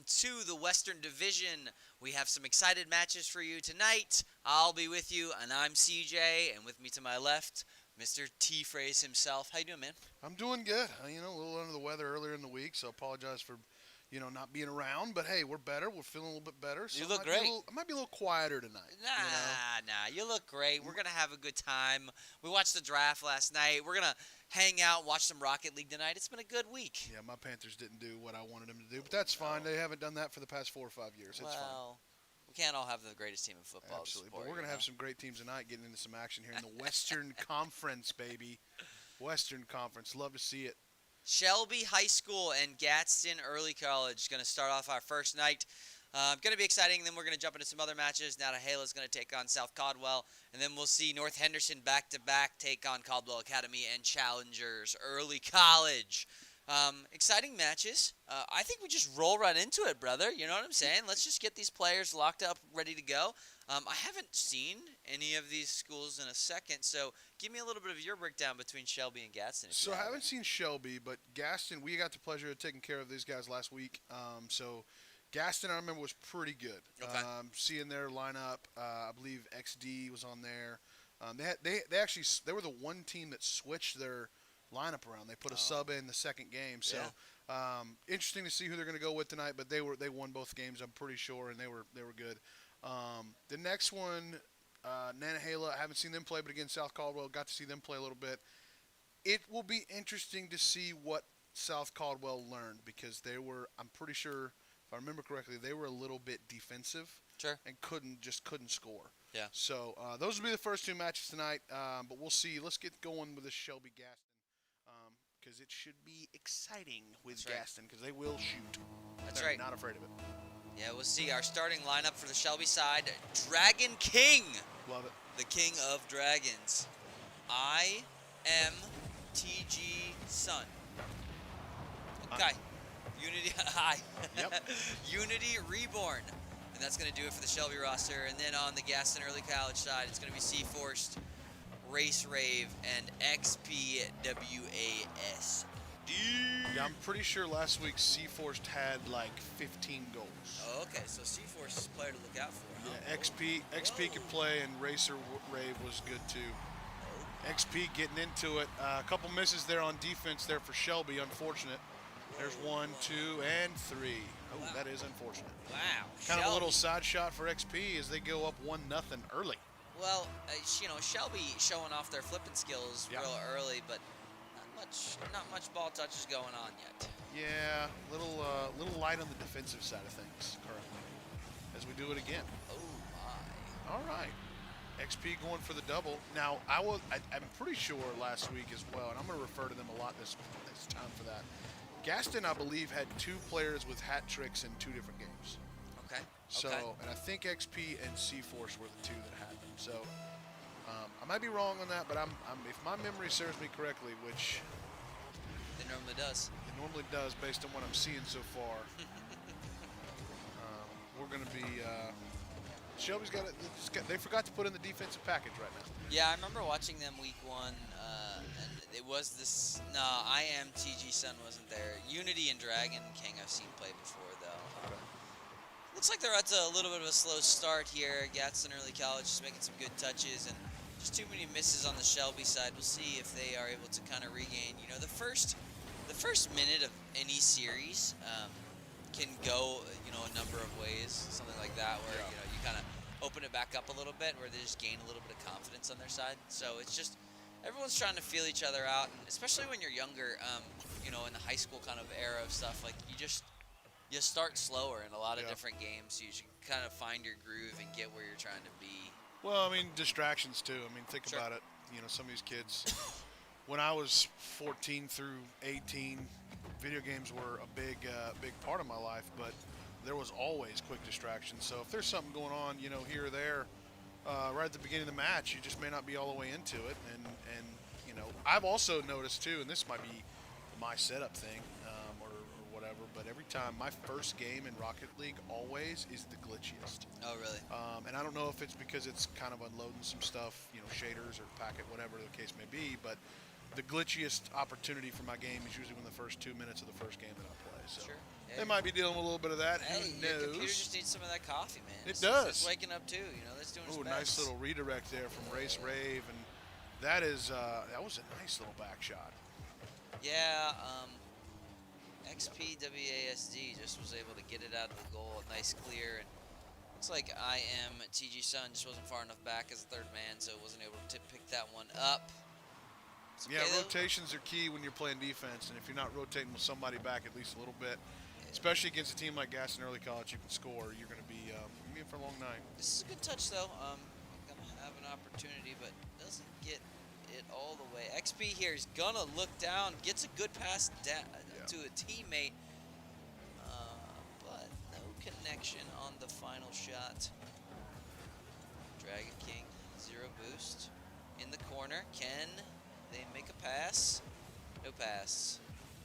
to the Western Division. We have some excited matches for you tonight. I'll be with you, and I'm CJ, and with me to my left, Mr. T-Phrase himself. How you doing, man? I'm doing good. A little under the weather earlier in the week, so I apologize for, not being around. But hey, we're better. We're feeling a little bit better. So You look great. I might be a little quieter tonight. Nah. You look great. We're going to have a good time. We watched the draft last night. We're going to hang out and watch some Rocket League tonight. It's been a good week. Yeah, my Panthers didn't do what I wanted them to do, but that's fine. They haven't done that for the past 4 or 5 years. It's fine. We can't all have the greatest team in football. Absolutely, Sport, but we're going to have some great teams tonight getting into some action here in the Western Conference, baby. Western Conference. Love to see it. Shelby High School and Gaston Early College going to start off our first night. Going to be exciting. Then we're going to jump into some other matches. Natahela is going to take on South Caldwell. And then we'll see North Henderson back-to-back take on Caldwell Academy and Challengers Early College. Exciting matches. I think we just roll right into it, brother. You know what I'm saying? Let's just get these players locked up, ready to go. I haven't seen any of these schools in a second, so give me a little bit of your breakdown between Shelby and Gaston. So I haven't seen Shelby, but Gaston, we got the pleasure of taking care of these guys last week. So Gaston, I remember, was pretty good. Okay. Seeing their lineup, I believe XD was on there. They were the one team that switched their lineup around. They put a sub in the second game. So interesting to see who they're going to go with tonight. But they won both games, I'm pretty sure, and they were good. The next one, Natahela, I haven't seen them play, but again, South Caldwell, got to see them play a little bit. It will be interesting to see what South Caldwell learned because they were, I'm pretty sure, if I remember correctly, they were a little bit defensive. Sure. And couldn't score. Yeah. So those will be the first two matches tonight, but we'll see. Let's get going with this Shelby Gaston because it should be exciting with Gaston because they will shoot. That's They're right. Not afraid of it. Yeah, we'll see our starting lineup for the Shelby side. Dragon King. Love it. The King of Dragons. IMTG Sun. Okay. Unity High. Yep. Unity Reborn. And that's going to do it for the Shelby roster. And then on the Gaston Early College side, it's going to be C-Forced, Race Rave, and XPWASD. Yeah, I'm pretty sure last week C-Forced had like 15 goals. Oh, okay, so C-Force is a player to look out for, huh? Yeah, XP could play, and Racer Rave was good too. XP getting into it. A couple misses there on defense there for Shelby, unfortunate. There's 1, 2, and 3. Oh, wow. That is unfortunate. Wow. Kind of a little side shot for XP as they go up 1-0 early. Well, Shelby showing off their flipping skills real early, but not much ball touches going on yet. Yeah, little light on the defensive side of things currently, as we do it again. Oh my! All right, XP going for the double. Now I'm pretty sure last week as well, and I'm going to refer to them a lot this time for that. Gaston, I believe, had 2 players with hat tricks in 2 different games. Okay. So, and I think XP and C-Force were the 2 that had them. So. I might be wrong on that, but if my memory serves me correctly, which it normally does. It normally does based on what I'm seeing so far. We're going to be Shelby's got it. They forgot to put in the defensive package right now. Yeah, I remember watching them week 1, and it was this. No, IMTG Sun wasn't there. Unity and Dragon King I've seen play before though. Okay. Looks like they're at a little bit of a slow start here. Gaston Early College just making some good touches and just too many misses on the Shelby side. We'll see if they are able to kind of regain. The first minute of any series can go, a number of ways, something like that, where you kind of open it back up a little bit, where they just gain a little bit of confidence on their side. So it's just everyone's trying to feel each other out, and especially when you're younger, in the high school kind of era of stuff, like you start slower in a lot of different games, so you should kind of find your groove and get where you're trying to be. Well, distractions too. Think about it. Some of these kids, when I was 14 through 18, video games were a big part of my life, but there was always quick distractions. So if there's something going on, here or there, right at the beginning of the match, you just may not be all the way into it. And I've also noticed too, and this might be my setup thing, or whatever, but every time my first game in Rocket League always is the glitchiest. Oh, really? And I don't know if it's because it's kind of unloading some stuff, shaders or packet, whatever the case may be, but the glitchiest opportunity for my game is usually when the first 2 minutes of the first game that I play. So. Sure. Yeah, They might be dealing with a little bit of that. Hey, Who your knows? computer just needs some of that coffee, man. It does. It's waking up too. That's doing its Ooh, best. nice little redirect there from Race Rave, and that is that was a nice little back shot. Yeah, XPWASD just was able to get it out of the goal, a nice clear, and looks like TG Sun just wasn't far enough back as a third man, so wasn't able to pick that one up. Yeah, rotations are key when you're playing defense, and if you're not rotating with somebody back at least a little bit, especially against a team like Gaston Early College, you can score. You're going to be in for a long night. This is a good touch, though. Going to have an opportunity, but doesn't get it all the way. XP here is going to look down, gets a good pass to a teammate, but no connection on the final shot. Dragon King, 0 boost. In the corner, can they make a pass? No pass.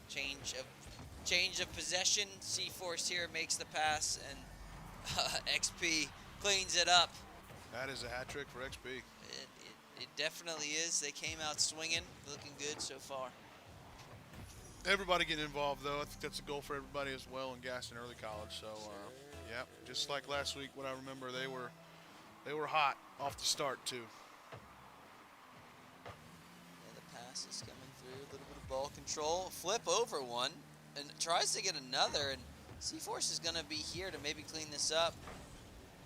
Change of possession. C-Force here makes the pass, and XP cleans it up. That is a hat trick for XP. It definitely is. They came out swinging, looking good so far. Everybody getting involved, though. I think that's a goal for everybody as well in Gaston Early College. So, yeah, just like last week, what I remember, they were hot off the start too. Pass is coming through, a little bit of ball control, flip over one, and tries to get another, and C-Force is going to be here to maybe clean this up.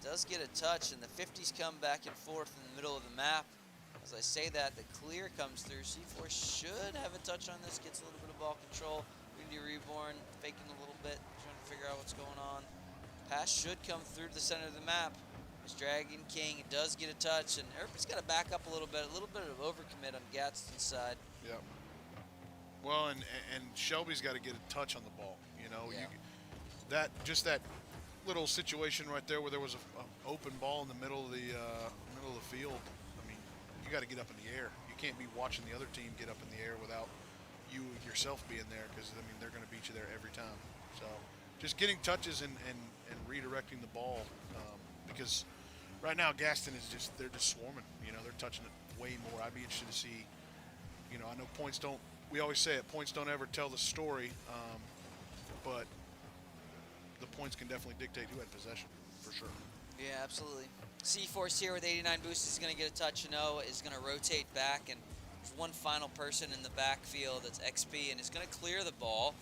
Does get a touch, and the 50s come back and forth in the middle of the map. As I say that, the clear comes through. C-Force should have a touch on this, gets a little bit of ball control. Windy Reborn faking a little bit, trying to figure out what's going on. Pass should come through to the center of the map. Dragon King does get a touch, and everybody's got to back up a little bit of overcommit on Gadsden's side. Yep. Well, and Shelby's got to get a touch on the ball. That little situation right there where there was an open ball in the middle of the field. I mean, you got to get up in the air. You can't be watching the other team get up in the air without you yourself being there, because I mean they're going to beat you there every time. So just getting touches and redirecting the ball, because right now Gaston is they're just swarming. They're touching it way more. I'd be interested to see. I know points don't. We always say it. Points don't ever tell the story, but the points can definitely dictate who had possession for sure. Yeah, absolutely. C-Force here with 89 boosts is going to get a touch. Is going to rotate back, and there's one final person in the backfield. That's XP, and is going to clear the ball.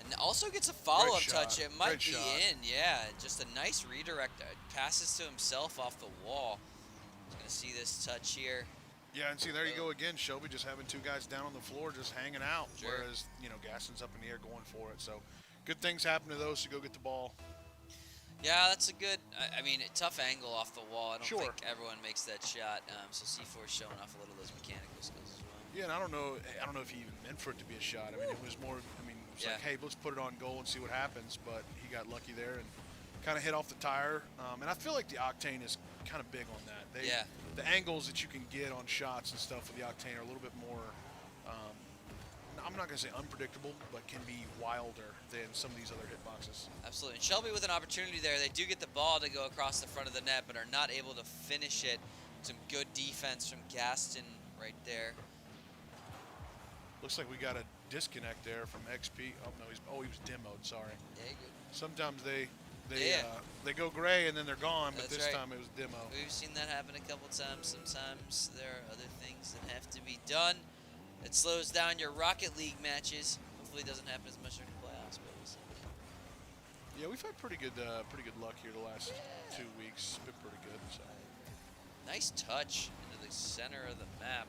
And also gets a follow-up touch. It might be in. Yeah, just a nice redirect. Passes to himself off the wall. He's going to see this touch here. Yeah, and see, there you go again. Shelby just having two guys down on the floor just hanging out, sure. Whereas, Gaston's up in the air going for it. So good things happen to those who go get the ball. Yeah, that's a good, a tough angle off the wall. I don't Sure. think everyone makes that shot. So C4 is showing off a little of those mechanical skills as well. Yeah, and I don't know if he even meant for it to be a shot. It was more, like, hey, let's put it on goal and see what happens. But he got lucky there and kind of hit off the tire. And I feel like the Octane is kind of big on that. The angles that you can get on shots and stuff with the Octane are a little bit more, I'm not going to say unpredictable, but can be wilder than some of these other hitboxes. Absolutely. And Shelby with an opportunity there. They do get the ball to go across the front of the net, but are not able to finish it. Some good defense from Gaston right there. Looks like we got a disconnect there from XP. Oh, no, he was demoed, sorry. Yeah, good. Sometimes they go gray and then they're gone, but this time it was demo. We've seen that happen a couple times. Sometimes there are other things that have to be done. It slows down your Rocket League matches. Hopefully it doesn't happen as much during the playoffs, but we'll see. Yeah, we've had pretty good luck here the last 2 weeks. It's been pretty good. So. Nice touch into the center of the map.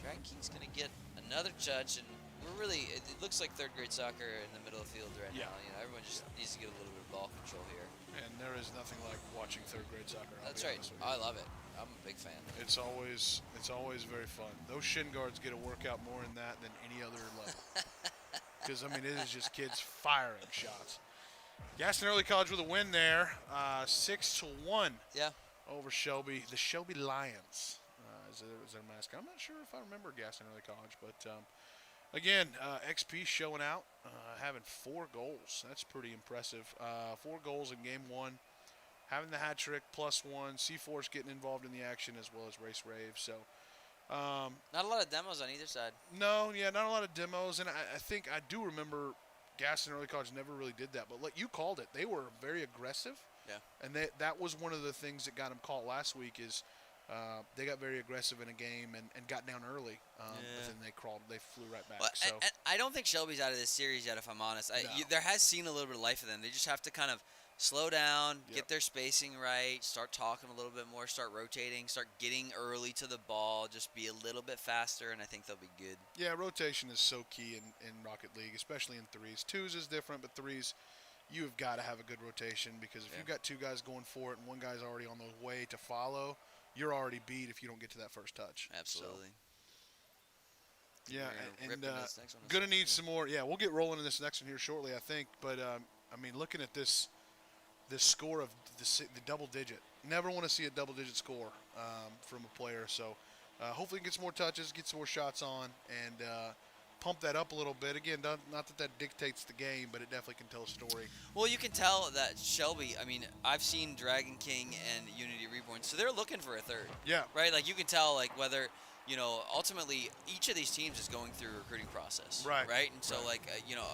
Dragon King's going to get another touch, and it looks like third grade soccer in the middle of the field right now. Everyone just needs to get a little bit of ball control here. And there is nothing like watching third grade soccer. That's right. I love it. I'm a big fan. It's always very fun. Those shin guards get a workout more in that than any other level. Because, it is just kids firing shots. Gaston Early College with a win there, 6-1 over Shelby. The Shelby Lions is their mascot. I'm not sure if I remember Gaston Early College, but again, XP showing out, having 4 goals. That's pretty impressive. 4 goals in game 1. Having the hat trick, +1. C-Force getting involved in the action as well as Race Rave. So, not a lot of demos on either side. No, not a lot of demos. And I think I do remember Gaston Early College never really did that. But you called it. They were very aggressive. Yeah. And that was one of the things that got them caught last week is they got very aggressive in a game and got down early. But then they flew right back. Well, So and I don't think Shelby's out of this series yet, if I'm honest. No. There has seen a little bit of life of them. They just have to kind of slow down, Yep. get their spacing right, start talking a little bit more, start rotating, start getting early to the ball, just be a little bit faster, and I think they'll be good. yeah, rotation is so key in Rocket League, especially in threes. Twos is different, but threes, you've got to have a good rotation because if you've got two guys going for it and one guy's already on the way to follow, you're already beat if you don't get to that first touch. Absolutely. So, yeah, and going gonna need some more. Yeah, we'll get rolling in this next one here shortly, I think. But I mean, looking at this score of the double digit, never want to see a double digit score from a player. So hopefully, get some more touches, get some more shots on, and pump that up a little bit. Again, not that dictates the game, but it definitely can tell a story. Well, you can tell that Shelby, I mean, I've seen Dragon King and Unity Reborn, so they're looking for a third. Yeah. Right? Like, you can tell, like, whether, you know, ultimately, each of these teams is going through a recruiting process. Right. Right? And so, like, you know,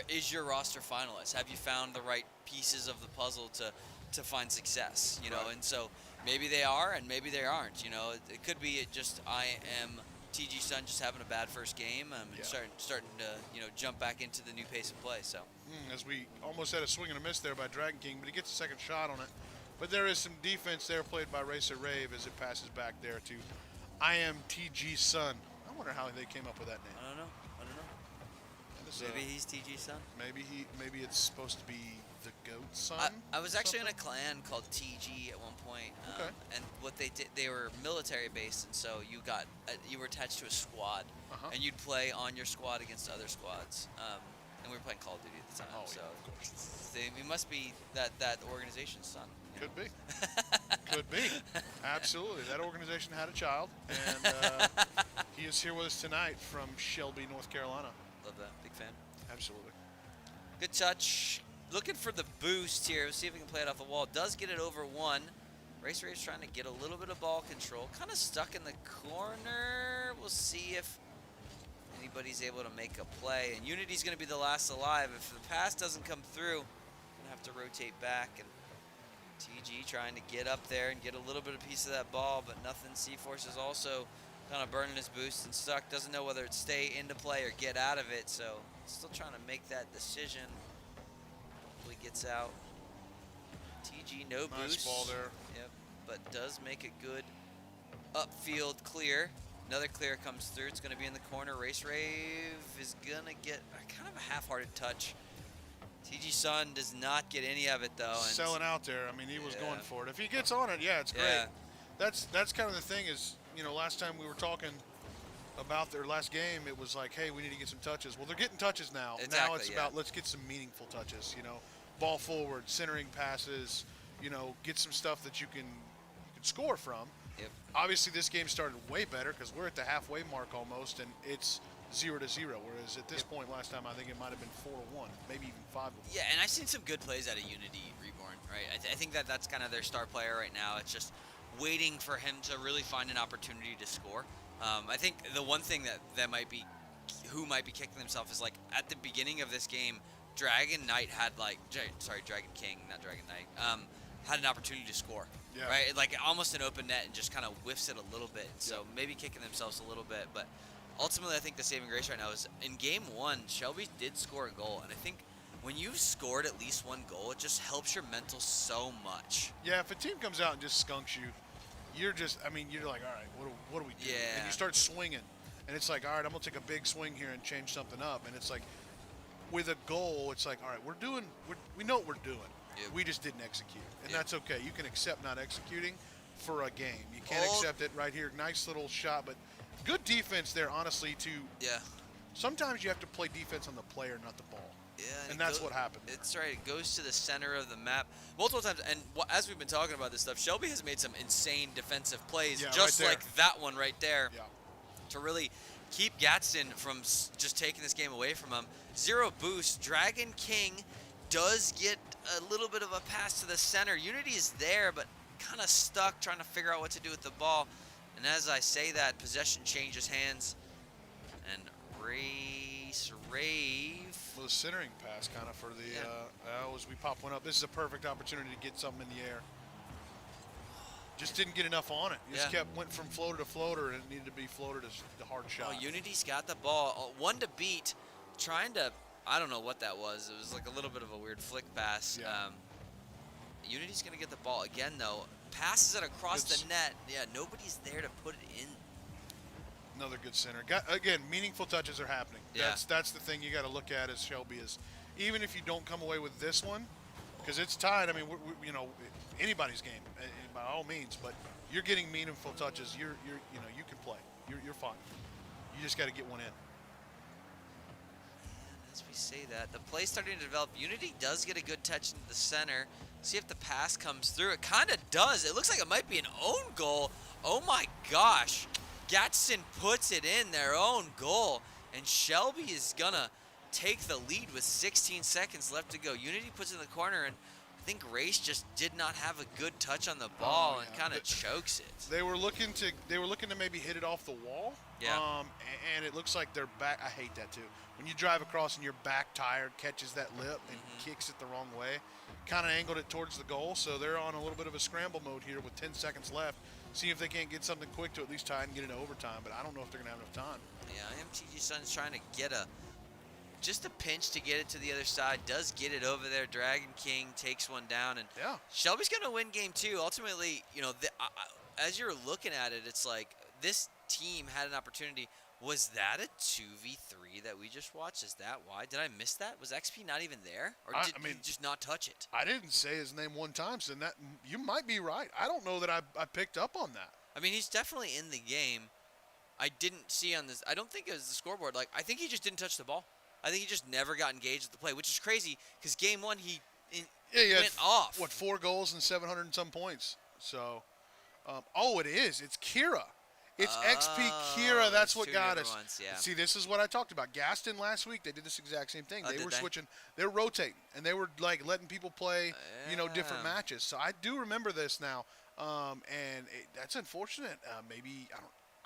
is your roster finalized? Have you found the right pieces of the puzzle to find success? You know, Right. and so maybe they are and maybe they aren't. You know, it could be I am TG Sun just having a bad first game and starting to, you know, jump back into the new pace of play. So As we almost had a swing and a miss there by Dragon King, but he gets a second shot on it. But there is some defense there played by Racer Rave as it passes back there to I am TG Sun. I wonder how they came up with that name. I don't know. Maybe he's TG Sun. Maybe it's supposed to be the Goat Son. I was actually in a clan called TG at one point, Okay. and what they did, they were military based, and so you were attached to a squad, Uh-huh. and you'd play on your squad against other squads, and we were playing Call of Duty at the time. Oh, so yeah, of course. it must be that organization's son. you Could know? be. Could be. Absolutely. That organization had a child, and he is here with us tonight from Shelby, North Carolina. Love that. Big fan. Absolutely. Good touch. Looking for the boost here. Let's see if we can play it off the wall. Does get it over one. Racer is trying to get a little bit of ball control. Kind of stuck in the corner. We'll see if anybody's able to make a play. And Unity's going to be the last alive. If the pass doesn't come through, going to have to rotate back. And TG trying to get up there and get a little bit of piece of that ball, but nothing. C-Force is also kind of burning his boost and stuck. Doesn't know whether it's stay into play or get out of it. So still trying to make that decision. Hopefully gets out. TG no boost. Nice ball there. Yep, but does make a good upfield clear. Another clear comes through. It's going to be in the corner. Race Rave is going to get kind of a half-hearted touch. TG Sun does not get any of it, though. And Selling out there. I mean, he was Yeah. going for it. If he gets on it, yeah, it's great. Yeah. That's kind of the thing is, you know, last time we were talking about their last game, it was like, hey, we need to get some touches. Well, they're getting touches now. Now Exactly, it's yeah. about let's get some meaningful touches, you know, ball forward, centering passes, you know, get some stuff that you can score from. Yep. Obviously, this game started way better because we're at the halfway mark almost, and it's 0-0. Whereas at this point last time, I think it might have been 4-1, maybe even 5-1. Yeah, and I've seen some good plays out of Unity Reborn, right? I think that's kind of their star player right now. It's just waiting for him to really find an opportunity to score. I think the one thing that might be kicking themselves is, like, at the beginning of this game, Dragon King, not Dragon Knight, had an opportunity to score. Yeah. Right? Like, almost an open net and just kind of whiffs it a little bit. So maybe kicking themselves a little bit. But ultimately, I think the saving grace right now is in game one, Shelby did score a goal. And I think when you've scored at least one goal, it just helps your mental so much. Yeah, if a team comes out and just skunks you, you're like, all right, what do we do? Yeah. And you start swinging. And it's like, all right, I'm going to take a big swing here and change something up. And it's like, with a goal, it's like, all right, we know what we're doing. Yep. We just didn't execute. And Yep. that's okay. You can accept not executing for a game. You can't accept it right here. Nice little shot, but good defense there, honestly, Yeah. sometimes you have to play defense on the player, not the ball. Yeah, And that's what happened. It's right. It goes to the center of the map multiple times. And as we've been talking about this stuff, Shelby has made some insane defensive plays, Yeah, just right there. like that one right there, Yeah. to really keep Gaston from just taking this game away from him. 0 boost. Dragon King does get a little bit of a pass to the center. Unity is there, but kind of stuck trying to figure out what to do with the ball. And as I say that, possession changes hands. And Racer Nice rave. Well, the centering pass kind of for the, as we pop one up. This is a perfect opportunity to get something in the air. Just didn't get enough on it. Just went from floater to floater, and it needed to be floater to the hard shot. Oh, Unity's got the ball. One to beat. Trying to, I don't know what that was. It was like a little bit of a weird flick pass. Yeah. Unity's going to get the ball again, though. Passes it across the net. Yeah, nobody's there to put it in. Another good center. Again, meaningful touches are happening. Yeah. That's the thing you got to look at as Shelby is, even if you don't come away with this one, because it's tied. I mean, you know, anybody's game by all means, but you're getting meaningful touches. You can play. You're fine. You just got to get one in. As we say that, the play's starting to develop. Unity does get a good touch into the center. See if the pass comes through. It kind of does. It looks like it might be an own goal. Oh my gosh. Gaston puts it in, their own goal. And Shelby is going to take the lead with 16 seconds left to go. Unity puts it in the corner, and I think Race just did not have a good touch on the ball and kind of chokes it. They were looking to maybe hit it off the wall. Yeah. And it looks like their back. I hate that too. When you drive across and your back tire catches that lip and kicks it the wrong way, kind of angled it towards the goal. So they're on a little bit of a scramble mode here with 10 seconds left. See if they can't get something quick to at least tie and get into overtime. But I don't know if they're going to have enough time. Yeah, MTG Sun's trying to get just a pinch to get it to the other side. Does get it over there. Dragon King takes one down, and Shelby's going to win game 2. Ultimately, you know, as you're looking at it, it's like this team had an opportunity. Was that a 2v3 that we just watched? Is that why? Did I miss that? Was XP not even there? Or did he just not touch it? I didn't say his name one time, so that you might be right. I don't know that I picked up on that. I mean, he's definitely in the game. I didn't see on this. I don't think it was the scoreboard. Like, I think he just didn't touch the ball. I think he just never got engaged with the play, which is crazy because game 1 he went off. What, 4 goals and 700 and some points? So, it is. It's Kira. It's XP Kira. That's what got us. See, this is what I talked about. Gaston last week, they did this exact same thing. They were switching. They're rotating, and they were like letting people play, different matches. So I do remember this now, and that's unfortunate. Maybe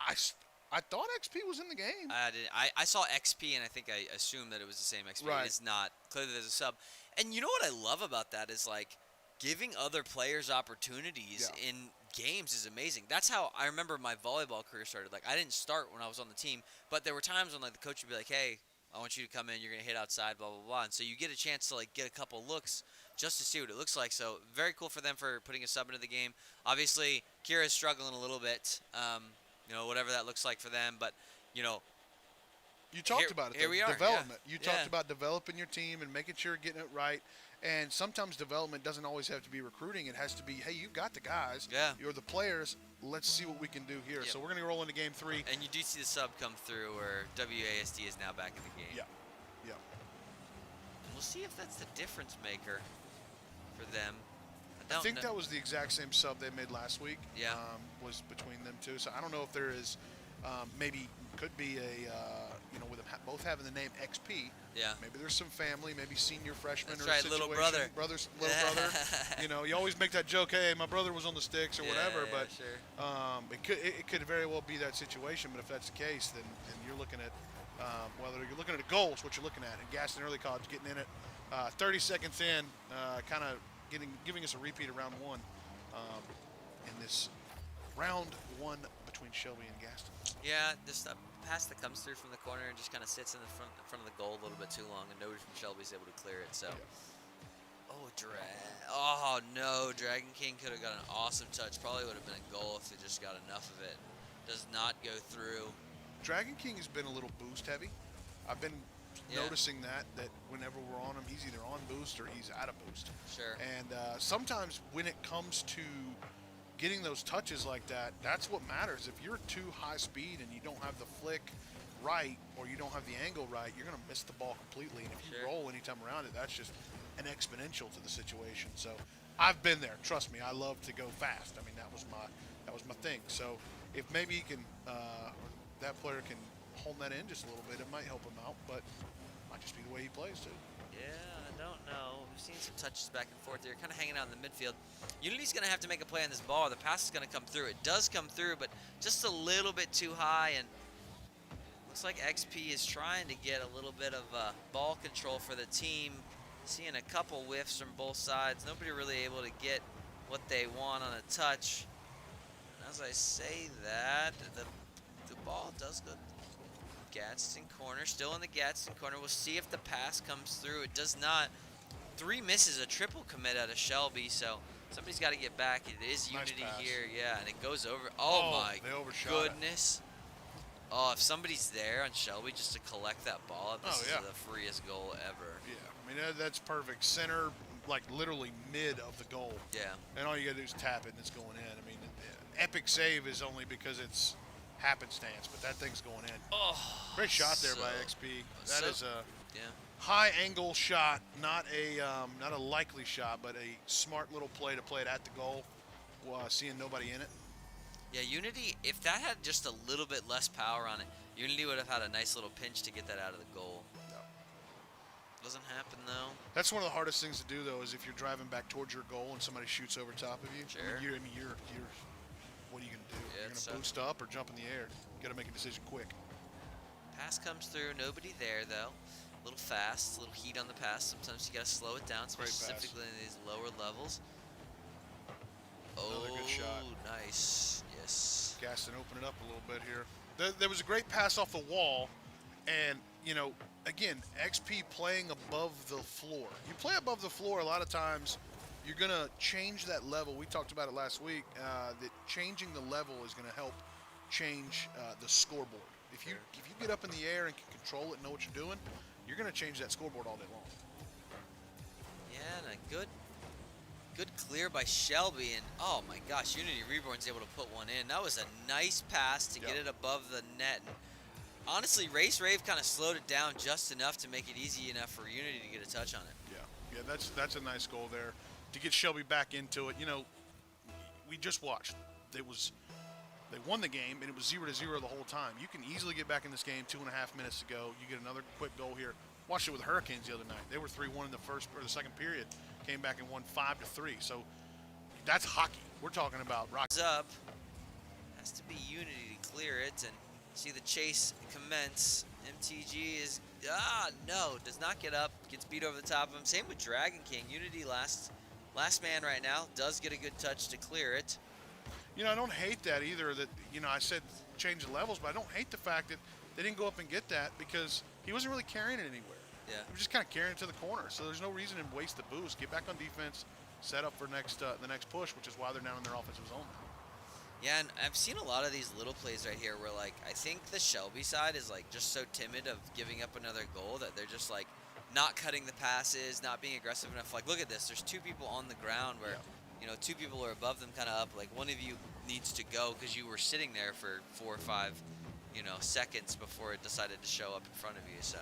I thought XP was in the game. I saw XP, and I think I assumed that it was the same XP. Right. It's not. Clearly, there's a sub. And you know what I love about that is like giving other players opportunities in games is amazing. That's how I remember my volleyball career started. Like, I didn't start when I was on the team, but there were times when like the coach would be like, "Hey, I want you to come in. You're gonna hit outside, blah blah blah." And so you get a chance to like get a couple looks just to see what it looks like. So very cool for them for putting a sub into the game. Obviously, Kira's struggling a little bit. Whatever that looks like for them, but you talked about it. Here we are. Development. You talked about developing your team and making sure you're getting it right. And sometimes development doesn't always have to be recruiting. It has to be, hey, you've got the guys. Yeah. You're the players. Let's see what we can do here. Yep. So we're going to roll into game 3. And you do see the sub come through where WASD is now back in the game. Yeah. We'll see if that's the difference maker for them. I think that was the exact same sub they made last week. Yeah. Was between them two. So I don't know if there is maybe could be with them both having the name XP. Yeah. Maybe there's some family, maybe senior freshman That's or right, situation. little brother. Little brother. You always make that joke, hey, my brother was on the sticks or whatever. But sure. it could very well be that situation. But if that's the case, then you're looking at whether you're looking at the goals, what you're looking at. And Gaston Early College getting in it 30 seconds in, kind of giving us a repeat of round 1 in this round 1 between Shelby and Gaston. Yeah, this pass that comes through from the corner and just kind of sits in the front of the goal a little bit too long, and nobody from Shelby's able to clear it. So, Dragon King could have got an awesome touch. Probably would have been a goal if they just got enough of it. Does not go through. Dragon King has been a little boost heavy. I've been noticing that whenever we're on him, he's either on boost or he's out of boost. Sure. And sometimes when it comes to getting those touches like that, that's what matters. If you're too high speed and you don't have the flick right or you don't have the angle right, you're going to miss the ball completely. And if you roll anytime around it, that's just an exponential to the situation. So I've been there. Trust me, I love to go fast. I mean, that was my thing. So if maybe he can, that player can hone that in just a little bit, it might help him out. But it might just be the way he plays too. Yeah, I don't know. We've seen some touches back and forth here, kind of hanging out in the midfield. Unity's going to have to make a play on this ball. The pass is going to come through. It does come through, but just a little bit too high. And Looks like XP is trying to get a little bit of ball control for the team. Seeing a couple whiffs from both sides. Nobody really able to get what they want on a touch. And as I say that, the ball does go Gaston corner. Still in the Gaston corner. We'll see if the pass comes through. It does not. 3 misses, a triple commit out of Shelby, so somebody's got to get back. It is Nice Unity pass. here, yeah, and it goes over. Oh my they overshot goodness. Oh, if somebody's there on Shelby just to collect that ball, this is the freest goal ever. Yeah, I mean, that's perfect. Center, like literally mid of the goal. Yeah. And all you got to do is tap it and it's going in. I mean, epic save is only because it's happenstance, but that thing's going in. Oh, great shot there by XP. That is a yeah. high angle shot, not a likely shot, but a smart little play to play it at the goal, seeing nobody in it. Yeah, Unity, if that had just a little bit less power on it, Unity would have had a nice little pinch to get that out of the goal. Yep. Doesn't happen, though. That's one of the hardest things to do, though, is if you're driving back towards your goal and somebody shoots over top of you. Sure. I mean, you're what are you going to do? Yeah, you're going to boost up or jump in the air. You got to make a decision quick. Pass comes through. Nobody there, though. A little fast, a little heat on the pass. Sometimes you got to slow it down, specifically in these lower levels. Another good shot. Nice. Yes. Gaston open it up a little bit here. There was a great pass off the wall, and, you know, again, XP playing above the floor. You play above the floor a lot of times, you're going to change that level. We talked about it last week, that changing the level is going to help change the scoreboard. If you get up in the air and can control it and know what you're doing, you're going to change that scoreboard all day long. Yeah, and a good clear by Shelby, and oh my gosh, Unity Reborn's able to put one in. That was a nice pass to get it above the net. And honestly, Race Rave kind of slowed it down just enough to make it easy enough for Unity to get a touch on it. Yeah, that's a nice goal there to get Shelby back into it. You know, we just watched. They won the game, and it was 0-0 the whole time. You can easily get back in this game. 2.5 minutes to go. You get another quick goal here. Watched it with Hurricanes the other night. They were 3-1 in the first or the second period. Came back and won 5-3. So that's hockey. We're talking about Rocket. Up. Has to be Unity to clear it, and see the chase commence. MTG is does not get up. Gets beat over the top of him. Same with Dragon King. Unity last man right now does get a good touch to clear it. You know, I don't hate that either. That, you know, I said change the levels, but I don't hate the fact that they didn't go up and get that because he wasn't really carrying it anywhere. Yeah. He was just kind of carrying it to the corner. So there's no reason to waste the boost. Get back on defense, set up for the next push, which is why they're down in their offensive zone now. Yeah, and I've seen a lot of these little plays right here where, like, I think the Shelby side is, like, just so timid of giving up another goal that they're just, like, not cutting the passes, not being aggressive enough. Like, look at this. There's 2 people on the ground where, you know, 2 people are above them kind of up. Like, one of you needs to go because you were sitting there for 4 or 5, you know, seconds before it decided to show up in front of you. So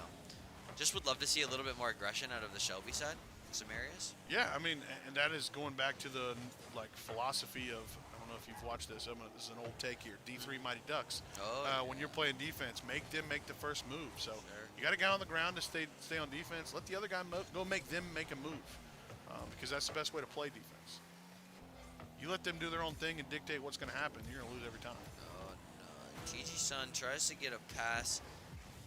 just would love to see a little bit more aggression out of the Shelby side in some areas. Yeah, I mean, and that is going back to the, like, philosophy of, I don't know if you've watched this. This is an old take here. D3 Mighty Ducks. When you're playing defense, make them make the first move. So you got a guy on the ground to stay on defense. Let the other guy go make them make a move because that's the best way to play defense. You let them do their own thing and dictate what's going to happen, you're going to lose every time. Oh, no. TG Sun tries to get a pass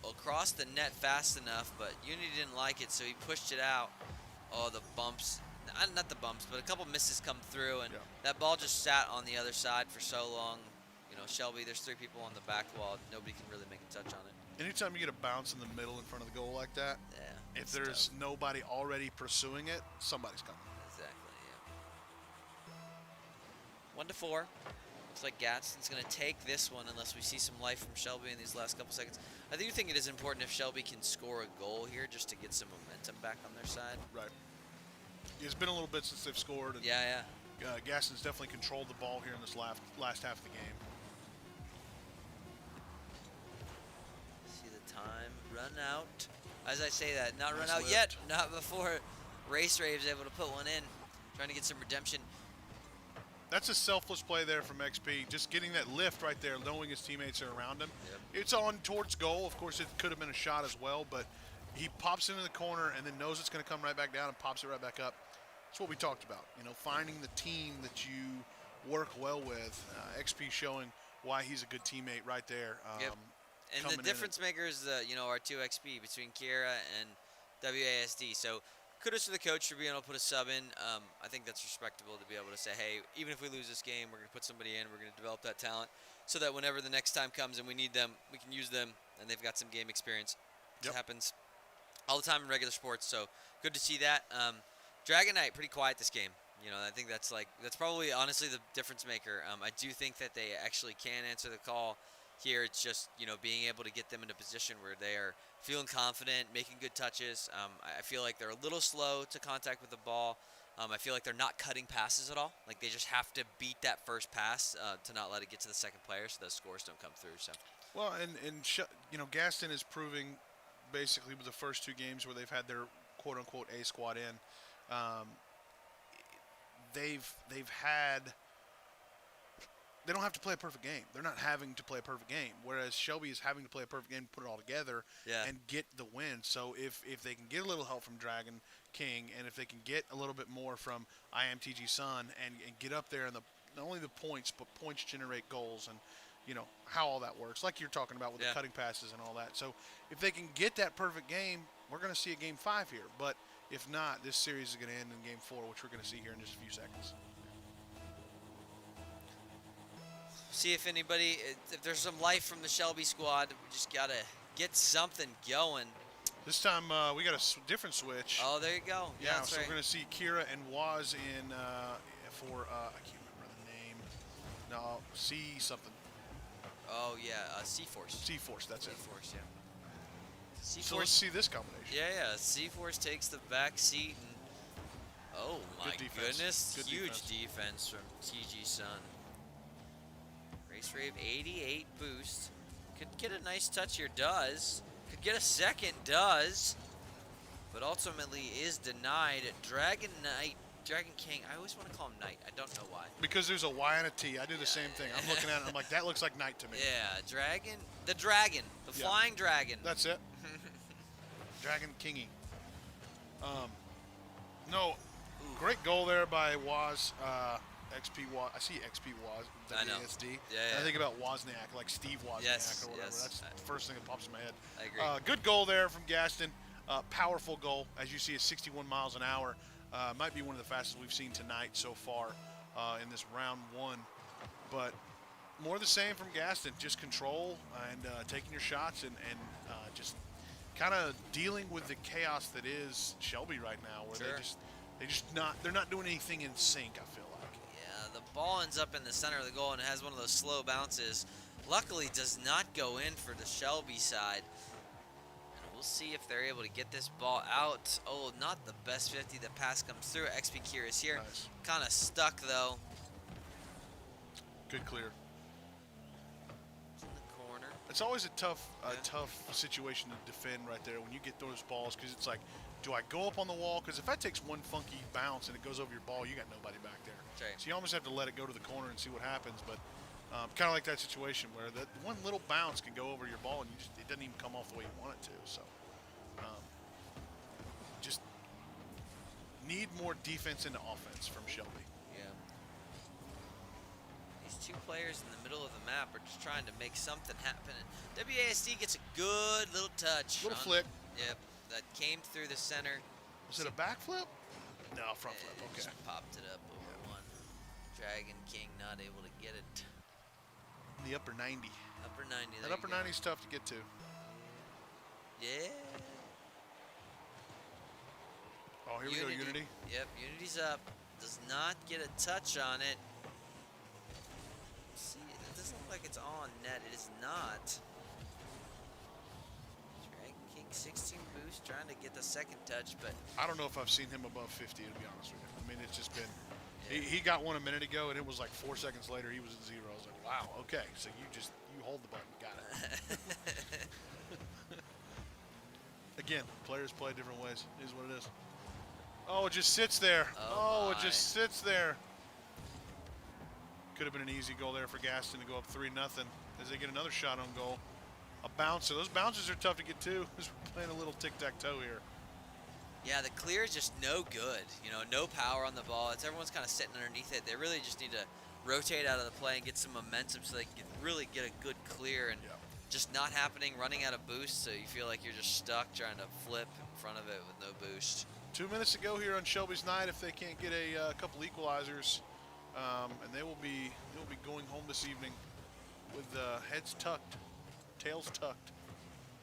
across the net fast enough, but Unity didn't like it, so he pushed it out. Oh, the bumps. Not the bumps, but a couple misses come through, and that ball just sat on the other side for so long. You know, Shelby, there's 3 people on the back wall. Nobody can really make a touch on it. Anytime you get a bounce in the middle in front of the goal like that, if there's nobody already pursuing it, somebody's coming. Exactly, yeah. 1-4. Looks like Gaston's going to take this one unless we see some life from Shelby in these last couple seconds. I do think it is important if Shelby can score a goal here just to get some momentum back on their side. Right. It's been a little bit since they've scored. And Gaston's definitely controlled the ball here in this last half of the game. See the time run out. As I say that, not Nice run out lift. yet. Not before Race Rave's able to put one in. Trying to get some redemption. That's a selfless play there from XP. Just getting that lift right there, knowing his teammates are around him. Yep. It's on towards goal. Of course, it could have been a shot as well, but he pops into the corner and then knows it's going to come right back down and pops it right back up. That's what we talked about. You know, finding the team that you work well with. XP showing why he's a good teammate right there. And coming the in difference makers, our 2XP between Kiera and WASD. So kudos to the coach for being able to put a sub in. I think that's respectable to be able to say, hey, even if we lose this game, we're going to put somebody in. We're going to develop that talent so that whenever the next time comes and we need them, we can use them, and they've got some game experience. It happens all the time in regular sports, so good to see that. Dragon Knight, pretty quiet this game. I think that's probably honestly the difference maker. I do think that they actually can answer the call here. It's just, being able to get them in a position where they are feeling confident, making good touches. I feel like they're a little slow to contact with the ball. I feel like they're not cutting passes at all. Like, they just have to beat that first pass to not let it get to the second player so those scores don't come through. So. Well, and Gaston is proving basically with the first two games where they've had their quote-unquote A squad in, they don't have to play a perfect game. They're not having to play a perfect game, whereas Shelby is having to play a perfect game to put it all together and get the win. So if they can get a little help from Dragon King, and if they can get a little bit more from IMTG Sun and get up there, and not only the points, but points generate goals, and how all that works, like you're talking about with the cutting passes and all that. So if they can get that perfect game, we're going to see a Game 5 here. But if not, this series is going to end in Game 4, which we're going to see here in just a few seconds. See if there's some life from the Shelby squad. We just got to get something going. This time we got a different switch. Oh, there you go. Yeah, that's so right. we're going to see Kira and Waz in for, I can't remember the name. No, C something. Oh, yeah, C-Force. C-Force, that's it. C-Force, yeah. C-Force. So let's see this combination. Yeah. C-Force takes the back seat. And, oh, my goodness. Good Huge defense from TG Sun. Race Rave 88 boost. Could get a nice touch here, does. Could get a second, does. But ultimately is denied. Dragon King, I always want to call him Knight. I don't know why. Because there's a Y and a T. I do the same thing. I'm looking at it, I'm like, that looks like Knight to me. Yeah, the dragon. The flying dragon. That's it. Dragon Kingy. No, great goal there by Waz. XP Waz. I see XP Waz. WASD. Yeah. I think about Wozniak, like Steve Wozniak or whatever. Yes. That's the first thing that pops in my head. I agree. Good goal there from Gaston. Powerful goal. As you see, it's 61 miles an hour. Might be one of the fastest we've seen tonight so far in this round one. But more of the same from Gaston. Just control and taking your shots and just kind of dealing with the chaos that is Shelby right now, where they're not doing anything in sync, I feel like. Yeah, the ball ends up in the center of the goal and it has one of those slow bounces. Luckily does not go in for the Shelby side. And we'll see if they're able to get this ball out. Oh, not the best 50. The pass comes through. XP Curious here. Nice. Kind of stuck though. Good clear. In the corner. It's always a tough situation to defend right there when you get those balls, because it's like, do I go up on the wall? Because if that takes one funky bounce and it goes over your ball, you got nobody back there. Right. So you almost have to let it go to the corner and see what happens. But kind of like that situation where that one little bounce can go over your ball and it doesn't even come off the way you want it to. So just need more defense into offense from Shelby. Yeah. These two players in the middle of the map are just trying to make something happen. And WASD gets a good little touch. Little flip. Yep. That came through the center. Was it a backflip? No, front flip. Okay. Just popped it up over one. Dragon King not able to get it. In the upper 90. Upper 90. That upper 90 is tough to get to. Yeah. Oh, here we go, Unity. Yep, Unity's up. Does not get a touch on it. See, it doesn't look like it's on net. It is not. Dragon King 16 boost, trying to get the second touch, but I don't know if I've seen him above 50, to be honest with you. I mean, it's just been... He got one a minute ago, and it was like 4 seconds later, he was at 0. I was like, wow, okay. So you hold the button. Got it. Again, players play different ways. It is what it is. Oh, it just sits there. Oh, it just sits there. Could have been an easy goal there for Gaston to go up 3-0 as they get another shot on goal. A bouncer. Those bouncers are tough to get to as we're playing a little tic-tac-toe here. yeah, the clear is just no good. No power on the ball. Everyone's kind of sitting underneath it. They really just need to rotate out of the play and get some momentum so they can really get a good clear. And just not happening, running out of boost, so you feel like you're just stuck trying to flip in front of it with no boost. 2 minutes to go here on Shelby's night. If they can't get a couple equalizers, and they will be going home this evening with heads tucked, tails tucked.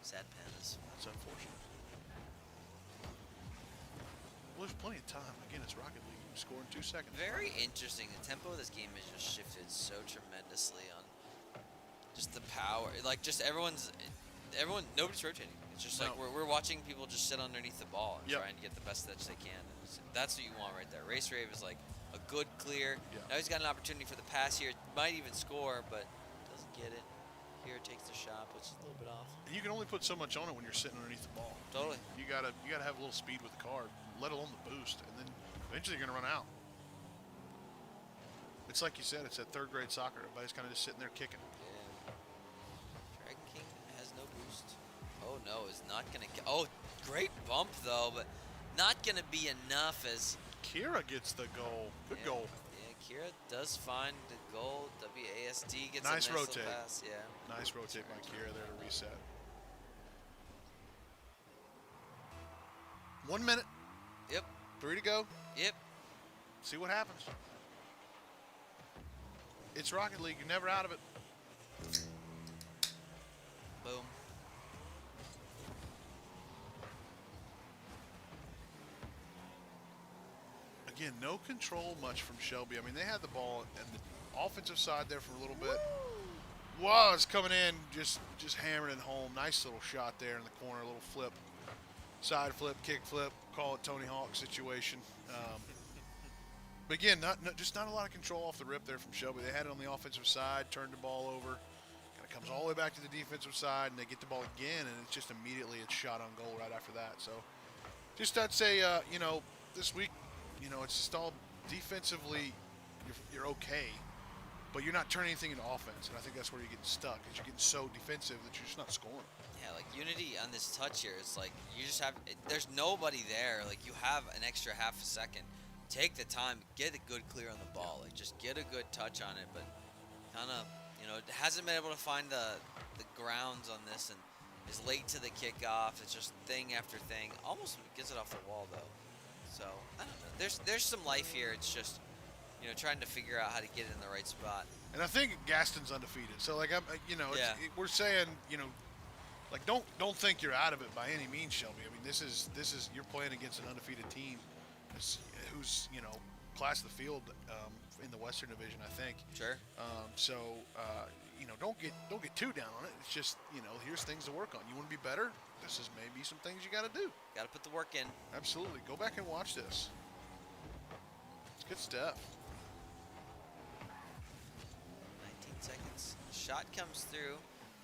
Sad pandas. That's unfortunate. Well, there's plenty of time. Again, it's Rocket League. You score in 2 seconds. Very interesting. The tempo of this game has just shifted so tremendously on just the power. Like, just nobody's rotating. It's just like we're watching people just sit underneath the ball and trying to get the best touch they can. That's what you want right there. Race Rave is like a good clear. Now he's got an opportunity for the pass here. Might even score, but doesn't get it. Here takes the shot, puts it a little bit off. And you can only put so much on it when you're sitting underneath the ball. Totally. You gotta have a little speed with the car, let alone the boost, and then eventually you're gonna run out. It's like you said, it's that third grade soccer. Everybody's kind of just sitting there kicking. Yeah. Dragon King has no boost. Oh no, is not gonna get. Oh, great bump though, but not gonna be enough as Kira gets the goal. Good goal. Yeah, Kira does find the goal. WASD gets nice a nice rotate. little pass. Yeah. Nice rotate by Kira there to reset. 1 minute. Yep. 3 to go. Yep. See what happens. It's Rocket League. You're never out of it. Boom. Again, no control much from Shelby. I mean, they had the ball and the offensive side there for a little bit. Wow, it's coming in, just hammering it home. Nice little shot there in the corner, a little flip. Side flip, kick flip, call it Tony Hawk situation. But again, just not a lot of control off the rip there from Shelby. They had it on the offensive side, turned the ball over, kind of comes all the way back to the defensive side, and they get the ball again, and it's just immediately it's shot on goal right after that. So, just I'd say, this week, it's just all defensively, you're okay, but you're not turning anything into offense, and I think that's where you're getting stuck, is you're getting so defensive that you're just not scoring. Yeah, like Unity on this touch here, it's like you just have, there's nobody there. Like you have an extra half a second. Take the time, get a good clear on the ball. Like just get a good touch on it, but kind of, hasn't been able to find the grounds on this and is late to the kickoff. It's just thing after thing. Almost gets it off the wall though. So I don't know. There's some life here. It's just trying to figure out how to get it in the right spot. And I think Gaston's undefeated. So like we're saying like don't think you're out of it by any means, Shelby. I mean this is you're playing against an undefeated team who's class of the field in the Western Division, I think. Sure. Don't get too down on it. It's just here's things to work on. You want to be better. This is maybe some things you got to do. Got to put the work in. Absolutely. Go back and watch this. It's good stuff. 19 seconds. Shot comes through.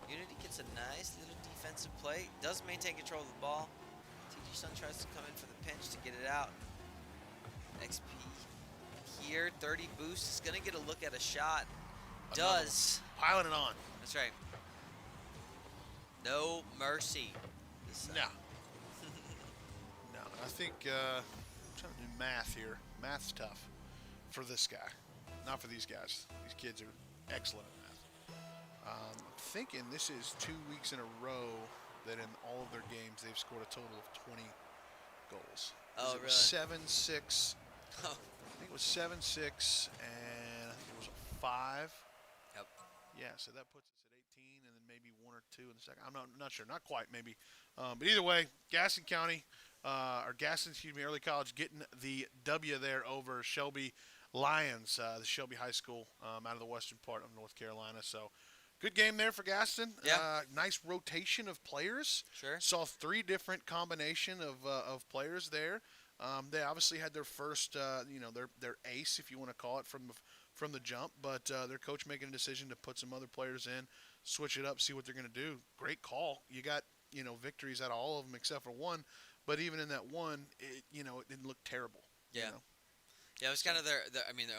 Unity gets a nice little defensive play. Does maintain control of the ball. TG Sun tries to come in for the pinch to get it out. XP here. 30 boost. Is going to get a look at a shot. Does. Piling it on. That's right. No mercy. No. No. I think I'm trying to do math here. Math's tough for this guy. Not for these guys. These kids are excellent at math. I'm thinking this is 2 weeks in a row that in all of their games they've scored a total of 20 goals. Oh, really? 7-6. I think it was 7-6, and I think it was a 5. Yep. Yeah, so that puts us at 18, and then maybe 1 or 2 in the second. I'm not sure, not quite, maybe. But either way, Gaston County, Early College getting the W there over Shelby Lions, the Shelby High School out of the western part of North Carolina. So good game there for Gaston. Yeah. Nice rotation of players. Sure. Saw 3 different combination of players there. They obviously had their first, their ace, if you want to call it, from the jump. But their coach making a decision to put some other players in, switch it up, see what they're going to do. Great call. You got, victories out of all of them except for one. But even in that one, it didn't look terrible. Yeah. Yeah, it was kind of their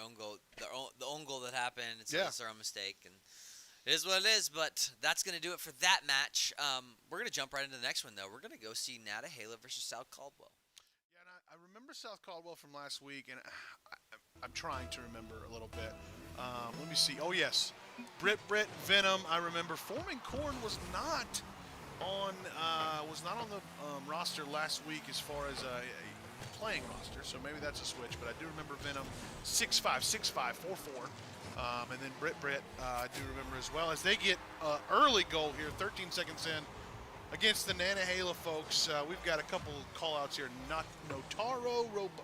own goal. The own goal that happened. It's their own mistake. And it is what it is, but that's going to do it for that match. We're going to jump right into the next one, though. We're going to go see Nantahala versus South Caldwell. Yeah, and I remember South Caldwell from last week, and I'm trying to remember a little bit. Let me see. Oh, yes. Brit, Venom. I remember Foreman Corn was not on the roster last week as far as a playing roster, so maybe that's a switch. But I do remember Venom 6'5", 6'5", 4'4", and then Brit, I do remember as well as they get early goal here, 13 seconds in against the Nantahala folks. We've got a couple call-outs here. Notaro Roboto?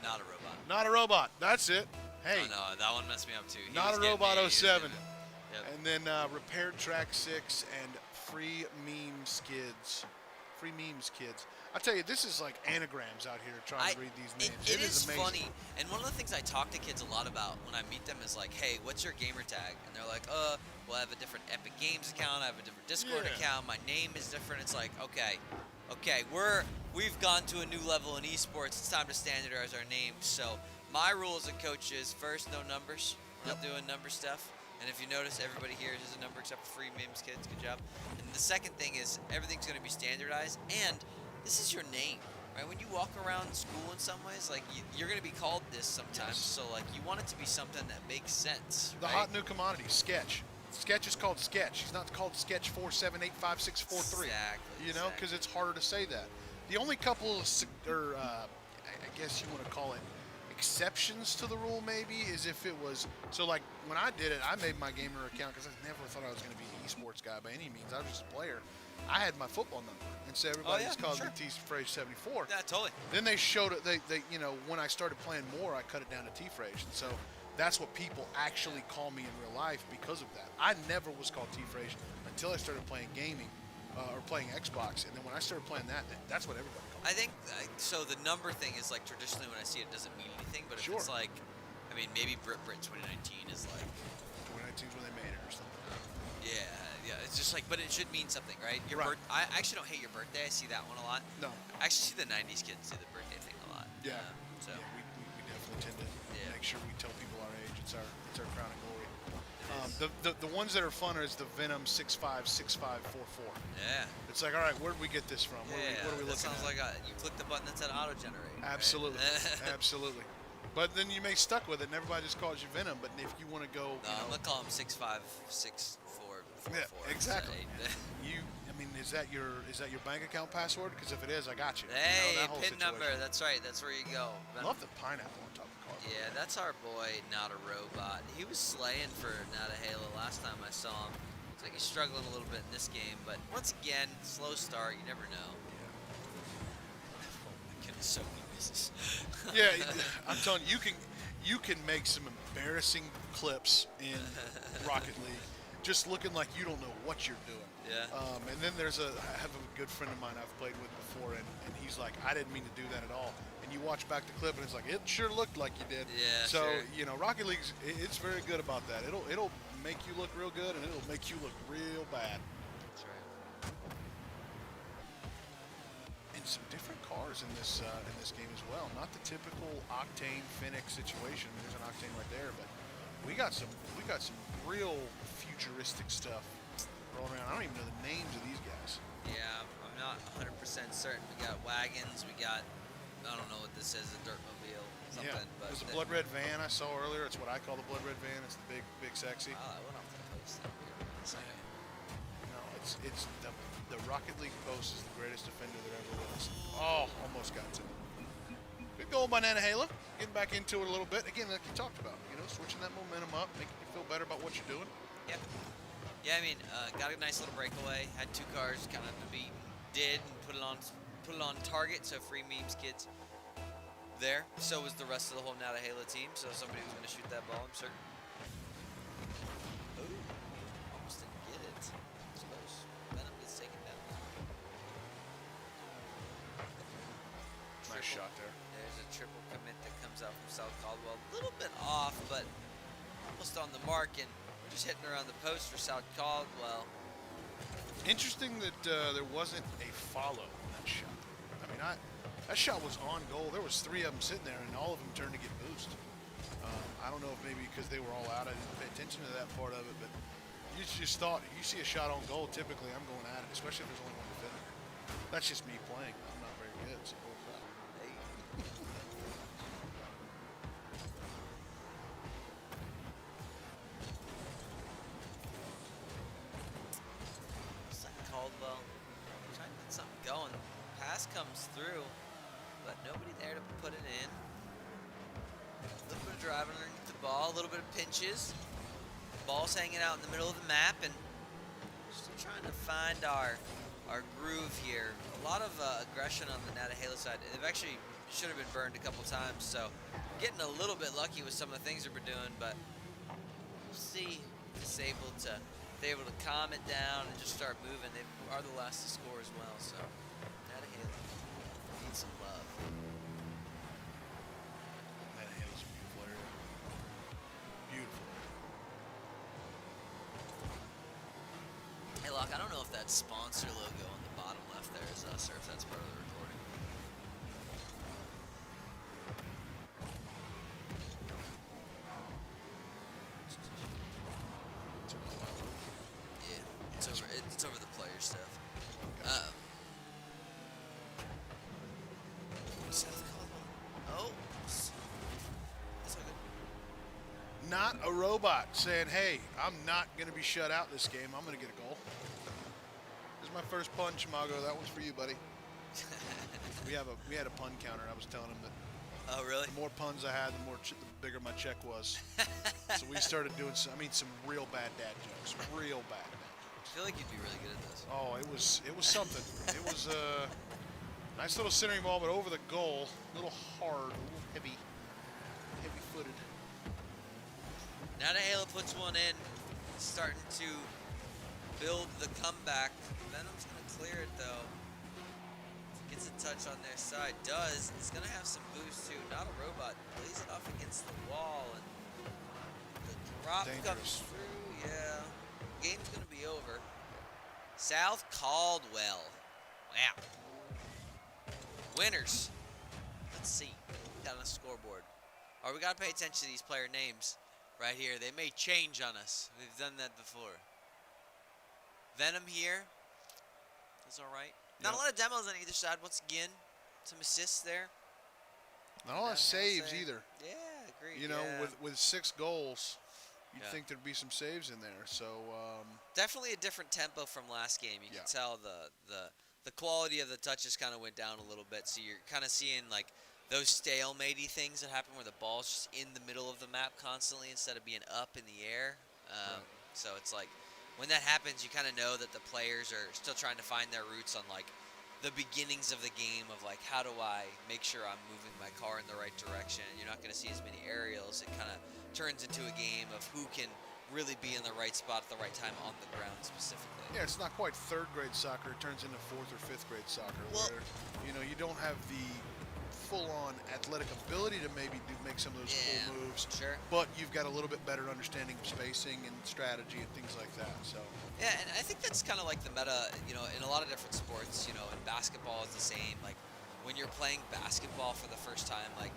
Not a robot. Not a robot. That's it. Hey. Oh, no, that one messed me up too. Not a robot 07. Yep. And then Repaired Track 6 and Free Memes Kids. Free Memes Kids. I tell you, this is like anagrams out here trying to read these names. It is amazing. funny. And one of the things I talk to kids a lot about when I meet them is like, hey, what's your gamer tag? And they're like, well, I have a different Epic Games account. I have a different Discord account. My name is different. It's like, okay, we've gone to a new level in esports. It's time to standardize our names. So my rule as a coach is first, no numbers. Not doing number stuff. And if you notice, everybody here is a number except for Free Memes Kids. Good job. And the second thing is everything's going to be standardized. And this is your name, right? When you walk around school in some ways, like you're going to be called this sometimes. Yes. So like you want it to be something that makes sense. The hot new commodity, Sketch. Sketch is called Sketch. He's not called Sketch 478563. Exactly. You know, because it's harder to say that. The only couple of, I guess you want to call it, exceptions to the rule maybe is if it was, so like when I did it, I made my gamer account because I never thought I was going to be an esports guy by any means. I was just a player. I had my football number, and so everybody just called me T-Frage 74. Yeah, totally. Then they showed it. They you know, when I started playing more, I cut it down to T-Frage, and so that's what people actually call me in real life because of that. I never was called T-Frage until I started playing gaming or playing Xbox, and then when I started playing that, that's what everybody called me. I think so. The number thing is like traditionally when I see it, it doesn't mean anything, but if it's like, I mean, maybe Brit 2019 is like 2019 is when they made it or something. Yeah, it's just like, but it should mean something, right? I actually don't hate your birthday. I see that one a lot. No. I actually see the 90s kids do the birthday thing a lot. Yeah. So we definitely tend to make sure we tell people our age. It's our crown and glory. The ones that are fun is the Venom 656544. Yeah. It's like, all right, where did we get this from? What are we looking at? Sounds like you click the button that said auto generate. Absolutely. Right? Absolutely. But then you may stuck with it, and everybody just calls you Venom. But if you want to go, I'm gonna call him 656444. Yeah, exactly. I mean, is that your bank account password? Because if it is, I got you. Hey, you know, PIN number. That's right. That's where you go. Love the pineapple on top of the car. Yeah, that's our boy, Not a Robot. He was slaying for Nantahala last time I saw him. Looks like he's struggling a little bit in this game, but once again, slow start. You never know. Yeah. Oh my goodness, so many misses. Yeah, I'm telling you, you can make some embarrassing clips in Rocket League, just looking like you don't know what you're doing. Yeah. And then I have a good friend of mine I've played with before, and he's like, I didn't mean to do that at all. And you watch back the clip, and it's like, it sure looked like you did. Yeah. So sure. you know, Rocket League's it's very good about that. It'll make you look real good, and it'll make you look real bad. That's right. And some different cars in this game as well. Not the typical Octane Phoenix situation. There's an Octane right there, but we got some real futuristic stuff rolling around. I don't even know the names of these guys. Yeah, I'm not 100% certain. We got wagons. We got, I don't know what this is, a dirtmobile, something. Yeah, but there's a blood red van I saw earlier. It's what I call the blood red van. It's the big sexy. Wow, I went off the post up here. No, it's the Rocket League post is the greatest defender there ever was. Oh, almost got to. Good goal by Nantahala. Getting back into it a little bit. Again, like you talked about, you know, switching that momentum up, making you feel better about what you're doing. Yep. Yeah, I mean, got a nice little breakaway. Had two cars kind of beat, did, and put it on target. So Free Memes Kids there. So was the rest of the whole Nantahala team. So somebody was going to shoot that ball, I'm certain. Ooh, almost didn't get it. It's close. Venom gets taken down. Nice shot there. There's a triple commit that comes out from South Caldwell. A little bit off, but almost on the mark, and we're just hitting around the post for South Caldwell. Interesting that there wasn't a follow in that shot. I mean, that shot was on goal. There was three of them sitting there, and all of them turned to get boost. I don't know if maybe because they were all out, I didn't pay attention to that part of it, but you just thought, if you see a shot on goal, typically I'm going at it, especially if there's only one defender. That's just me playing. I'm not very good, so hold that. Hey. Caldwell trying to get something going. Pass comes through, but nobody there to put it in. A little bit of driving underneath the ball, a little bit of pinches. Ball's hanging out in the middle of the map, and still trying to find our groove here. A lot of aggression on the Natahela side. They've actually should have been burned a couple times, so getting a little bit lucky with some of the things that we're doing, but we'll see if they're able to calm it down and just start moving. They are the last to score as well, so Natahela needs some love. Natahela's a beautiful area. Beautiful. Hey, Locke, I don't know if that sponsor logo on the bottom left there is us or if that's part of the recording. It's over the player stuff. Seth Caldwell. Oh, that's all good. Not a robot saying, "Hey, I'm not going to be shut out this game. I'm going to get a goal." This is my first punch, Mago. That one's for you, buddy. we had a pun counter. I was telling him that. Oh, really? The more puns I had, the bigger my check was. So we started doing some real bad dad jokes. Real bad. I feel like you'd be really good at this. Oh, it was something. It was a nice little centering ball, but over the goal, a little hard, a little heavy-footed. Natahela puts one in, starting to build the comeback. Venom's going to clear it, though. Gets a touch on their side. Does. It's going to have some boost, too. Not a robot. Plays it off against the wall, and the drop comes through. Yeah. Game's going to be over. South Caldwell. Wow. Winners. Let's see. Down on the scoreboard. All right, we got to pay attention to these player names right here. They may change on us. We've done that before. Venom here. That's all right. Not a lot of demos on either side. Once again, some assists there. Not a lot of saves either. Yeah, agreed. You know, with 6 goals, you'd Yeah. think there'd be some saves in there. So definitely a different tempo from last game. You can tell the quality of the touches kind of went down a little bit. So you're kind of seeing like those stalematey things that happen where the ball's just in the middle of the map constantly instead of being up in the air. Right. So it's like when that happens, you kind of know that the players are still trying to find their roots on like the beginnings of the game of like, how do I make sure I'm moving my car in the right direction? You're not going to see as many aerials. It kind of turns into a game of who can really be in the right spot at the right time on the ground specifically. yeah, it's not quite 3rd grade soccer. It turns into 4th or 5th grade soccer, where you don't have the full-on athletic ability to maybe make some of those cool moves. Sure. But you've got a little bit better understanding of spacing and strategy and things like that. So. Yeah, and I think that's kind of like the meta, in a lot of different sports, in basketball is the same. Like when you're playing basketball for the first time, like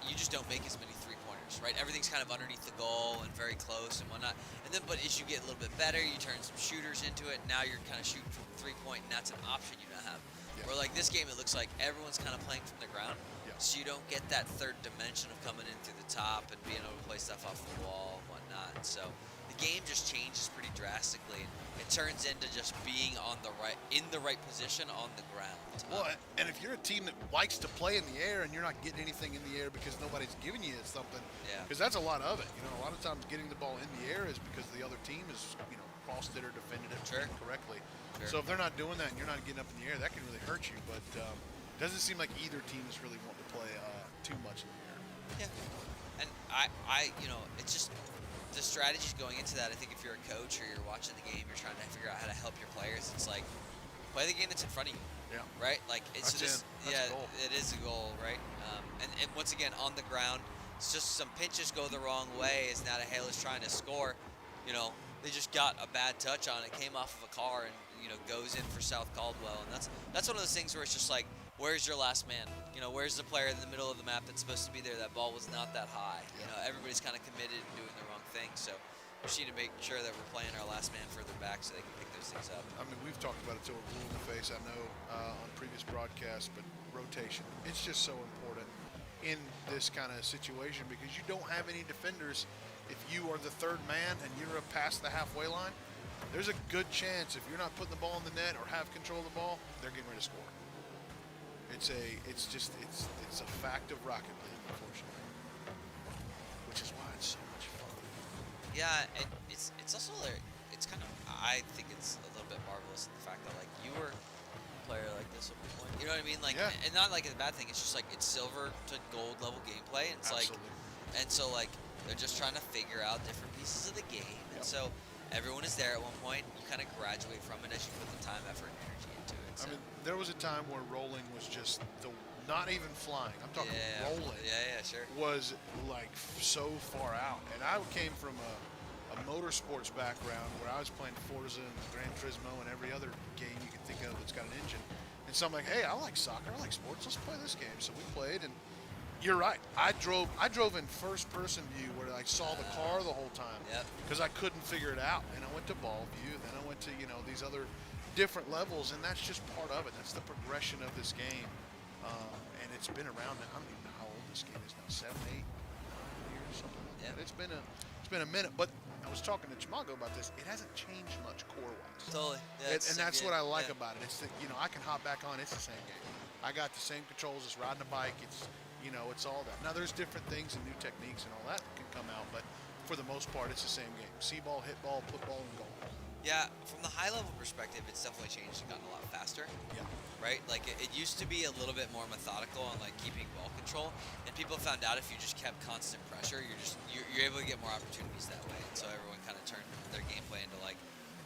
you just don't make as many three-pointers, right? Everything's kind of underneath the goal and very close and whatnot. And then, but as you get a little bit better, you turn some shooters into it. Now you're kind of shooting from three-point, and that's an option you now have. Yeah. Where like this game, it looks like everyone's kind of playing from the ground. Yeah. So you don't get that third dimension of coming in through the top and being able to play stuff off the wall and whatnot. So the game just changes pretty drastically. It turns into just being in the right position on the ground. Well, and if you're a team that likes to play in the air and you're not getting anything in the air because nobody's giving you something, because that's a lot of it. A lot of times getting the ball in the air is because the other team is, crossed it or defended it correctly. Sure. So if they're not doing that and you're not getting up in the air, that can really hurt you. But it doesn't seem like either team is really wanting to play too much in the air. Yeah. And it's just the strategies going into that. I think if you're a coach or you're watching the game, you're trying to figure out how to help your players. It's like play the game that's in front of you. Yeah. Right. Like it's that's just a goal. it is a goal, right? And once again on the ground, it's just some pitches go the wrong way as Natahela's trying to score. They just got a bad touch on it, came off of a car, and goes in for South Caldwell. And that's one of those things where it's just like, where's your last man? Where's the player in the middle of the map that's supposed to be there? That ball was not that high. Yeah. Everybody's kind of committed and doing the wrong thing. So we just need to make sure that we're playing our last man further back so they can pick those things up. I mean, we've talked about it till we're blue in the face, I know, on previous broadcasts, but rotation. It's just so important in this kind of situation because you don't have any defenders. If you are the third man and you're past the halfway line, there's a good chance if you're not putting the ball in the net or have control of the ball, they're getting ready to score. It's a fact of Rocket League, unfortunately, which is why it's so much fun. Yeah, and it's also it's kind of, I think it's a little bit marvelous the fact that like you were a player like this at one point. You know what I mean? Like, Yeah. and not like a bad thing. It's just like it's silver to gold level gameplay, and it's Absolutely. like, and so like they're just trying to figure out different pieces of the game, and so everyone is there at one point. You kind of graduate from it as you put the time, effort, and energy into it. So. I mean, there was a time where rolling was just not even flying. I'm talking rolling. Yeah, sure. Was like so far out, and I came from a motorsports background where I was playing Forza and Gran Turismo and every other game you can think of that's got an engine. And so I'm like, hey, I like soccer, I like sports, let's play this game. So we played, and you're right. I drove in first-person view where I saw the car the whole time because I couldn't figure it out. And I went to ball view, then I went to these other different levels, and that's just part of it. That's the progression of this game, and it's been around. I don't even know how old this game is now, 7, 8 years, something like that. It's been a minute, but I was talking to Chamago about this. It hasn't changed much core-wise. Totally. Yeah, And that's what I like about it. It's that, I can hop back on. It's the same game. I got the same controls as riding a bike. It's all that. Now, there's different things and new techniques and all that can come out, but for the most part, it's the same game. See ball, hit ball, put ball, and goal. Yeah, from the high-level perspective, it's definitely changed and gotten a lot faster. Yeah. Right? Like, it used to be a little bit more methodical on, like, keeping ball control, and people found out if you just kept constant pressure, you're able to get more opportunities that way, and so everyone kind of turned their gameplay into, like,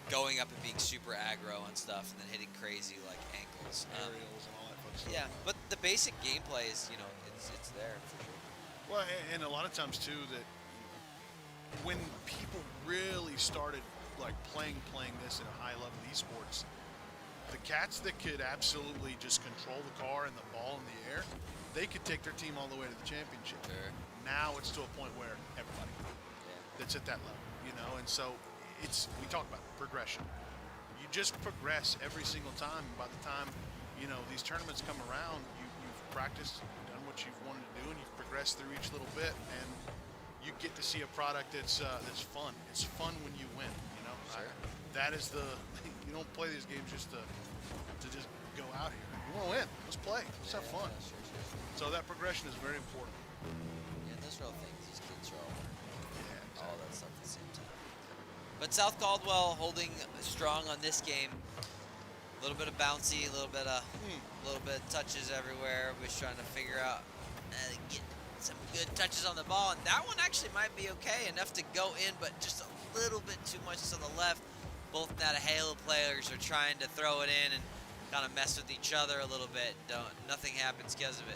going up and being super aggro on stuff and then hitting crazy, like, ankles. Aerials and all that fun stuff. Yeah, but the basic gameplay is, it's there for sure. Well, and a lot of times, too, that when people really started, like, playing this at a high level esports, the cats that could absolutely just control the car and the ball in the air, they could take their team all the way to the championship. Sure. Now it's to a point where everybody that's at that level, and so we talk about progression. You just progress every single time. By the time, these tournaments come around, you've practiced, done what you've wanted to do, and you've progressed through each little bit, and you get to see a product that's fun. It's fun when you win, Sure. That is you don't play these games just to just go out here. You want to win. Let's play. Let's have fun. Sure. So that progression is very important. Yeah, those are all things these kids are all learning. All that stuff at the same time. But South Caldwell holding strong on this game. A little bit of bouncy, a little bit of touches everywhere. We're just trying to figure out get some good touches on the ball, and that one actually might be okay enough to go in, but just a little bit too much to the left. Both Halo players are trying to throw it in and kind of mess with each other a little bit. Nothing happens because of it.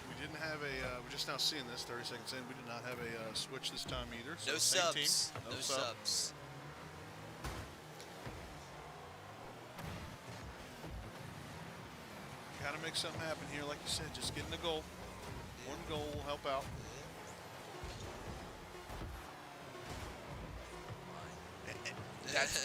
We didn't have we're just now seeing this 30 seconds in. We did not have a switch this time either. So No same subs. team. No subs. Got to make something happen here, like you said. Just getting the goal. One goal will help out.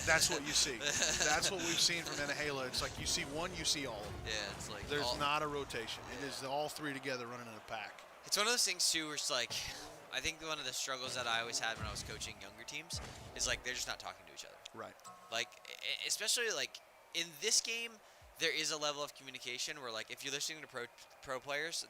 That's what you see. That's what we've seen from Halo. It's like you see one, you see all of them. Yeah, it's like There's not a rotation. It is all three together running in a pack. It's one of those things too, where it's like, I think one of the struggles that I always had when I was coaching younger teams is like they're just not talking to each other. Right. Like, especially like in this game, there is a level of communication where like if you're listening to pro players,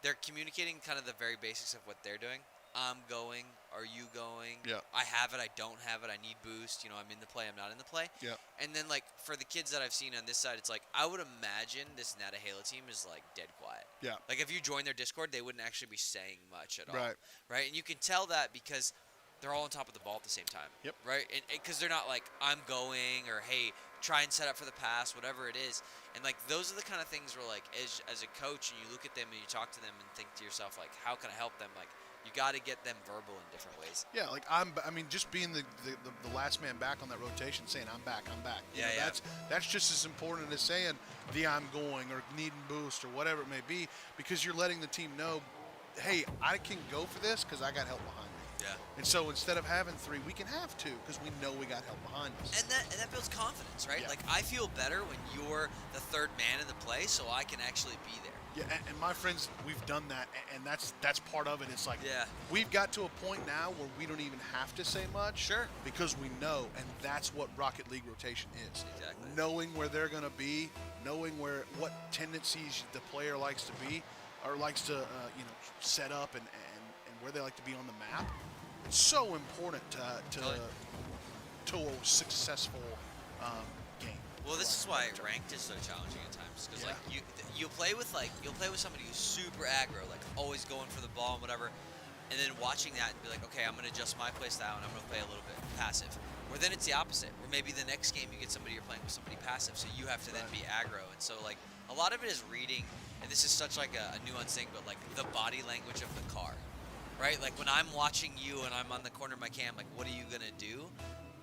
they're communicating kind of the very basics of what they're doing. I'm going. Are you going? Yeah. I have it. I don't have it. I need boost. I'm in the play. I'm not in the play. Yeah. And then like for the kids that I've seen on this side, it's like I would imagine this Halo team is like dead quiet. Yeah. Like if you join their Discord, they wouldn't actually be saying much at all. Right. Right. And you can tell that because they're all on top of the ball at the same time. Yep. Right. And because they're not like I'm going or hey try and set up for the pass, whatever it is. And like those are the kind of things where like as a coach and you look at them and you talk to them and think to yourself like how can I help them? Like you got to get them verbal in different ways. Yeah, like just being the last man back on that rotation, saying I'm back. Yeah. That's just as important as saying I'm going or needing boost or whatever it may be, because you're letting the team know, hey, I can go for this because I got help behind me. Yeah. And so instead of having 3, we can have 2 because we know we got help behind us. And that builds confidence, right? Yeah. Like, I feel better when you're the third man in the play, so I can actually be there. Yeah, and my friends, we've done that, and that's part of it. It's like Yeah. we've got to a point now where we don't even have to say much. Sure. Because we know, and that's what Rocket League rotation is. Exactly. Knowing where they're going to be, knowing what tendencies the player likes to be, or likes to set up, and where they like to be on the map. It's so important to a successful game. Well, this is why ranked is so challenging at times, because like you'll play with somebody who's super aggro, like always going for the ball and whatever, and then watching that and be like, okay, I'm gonna adjust my play style and I'm gonna play a little bit passive. Or then it's the opposite, where maybe the next game you get somebody you're playing with somebody passive, so you have to then be aggro, and so like a lot of it is reading, and this is such like a nuanced thing, but like the body language of the car, right? Like when I'm watching you and I'm on the corner of my cam, like what are you gonna do?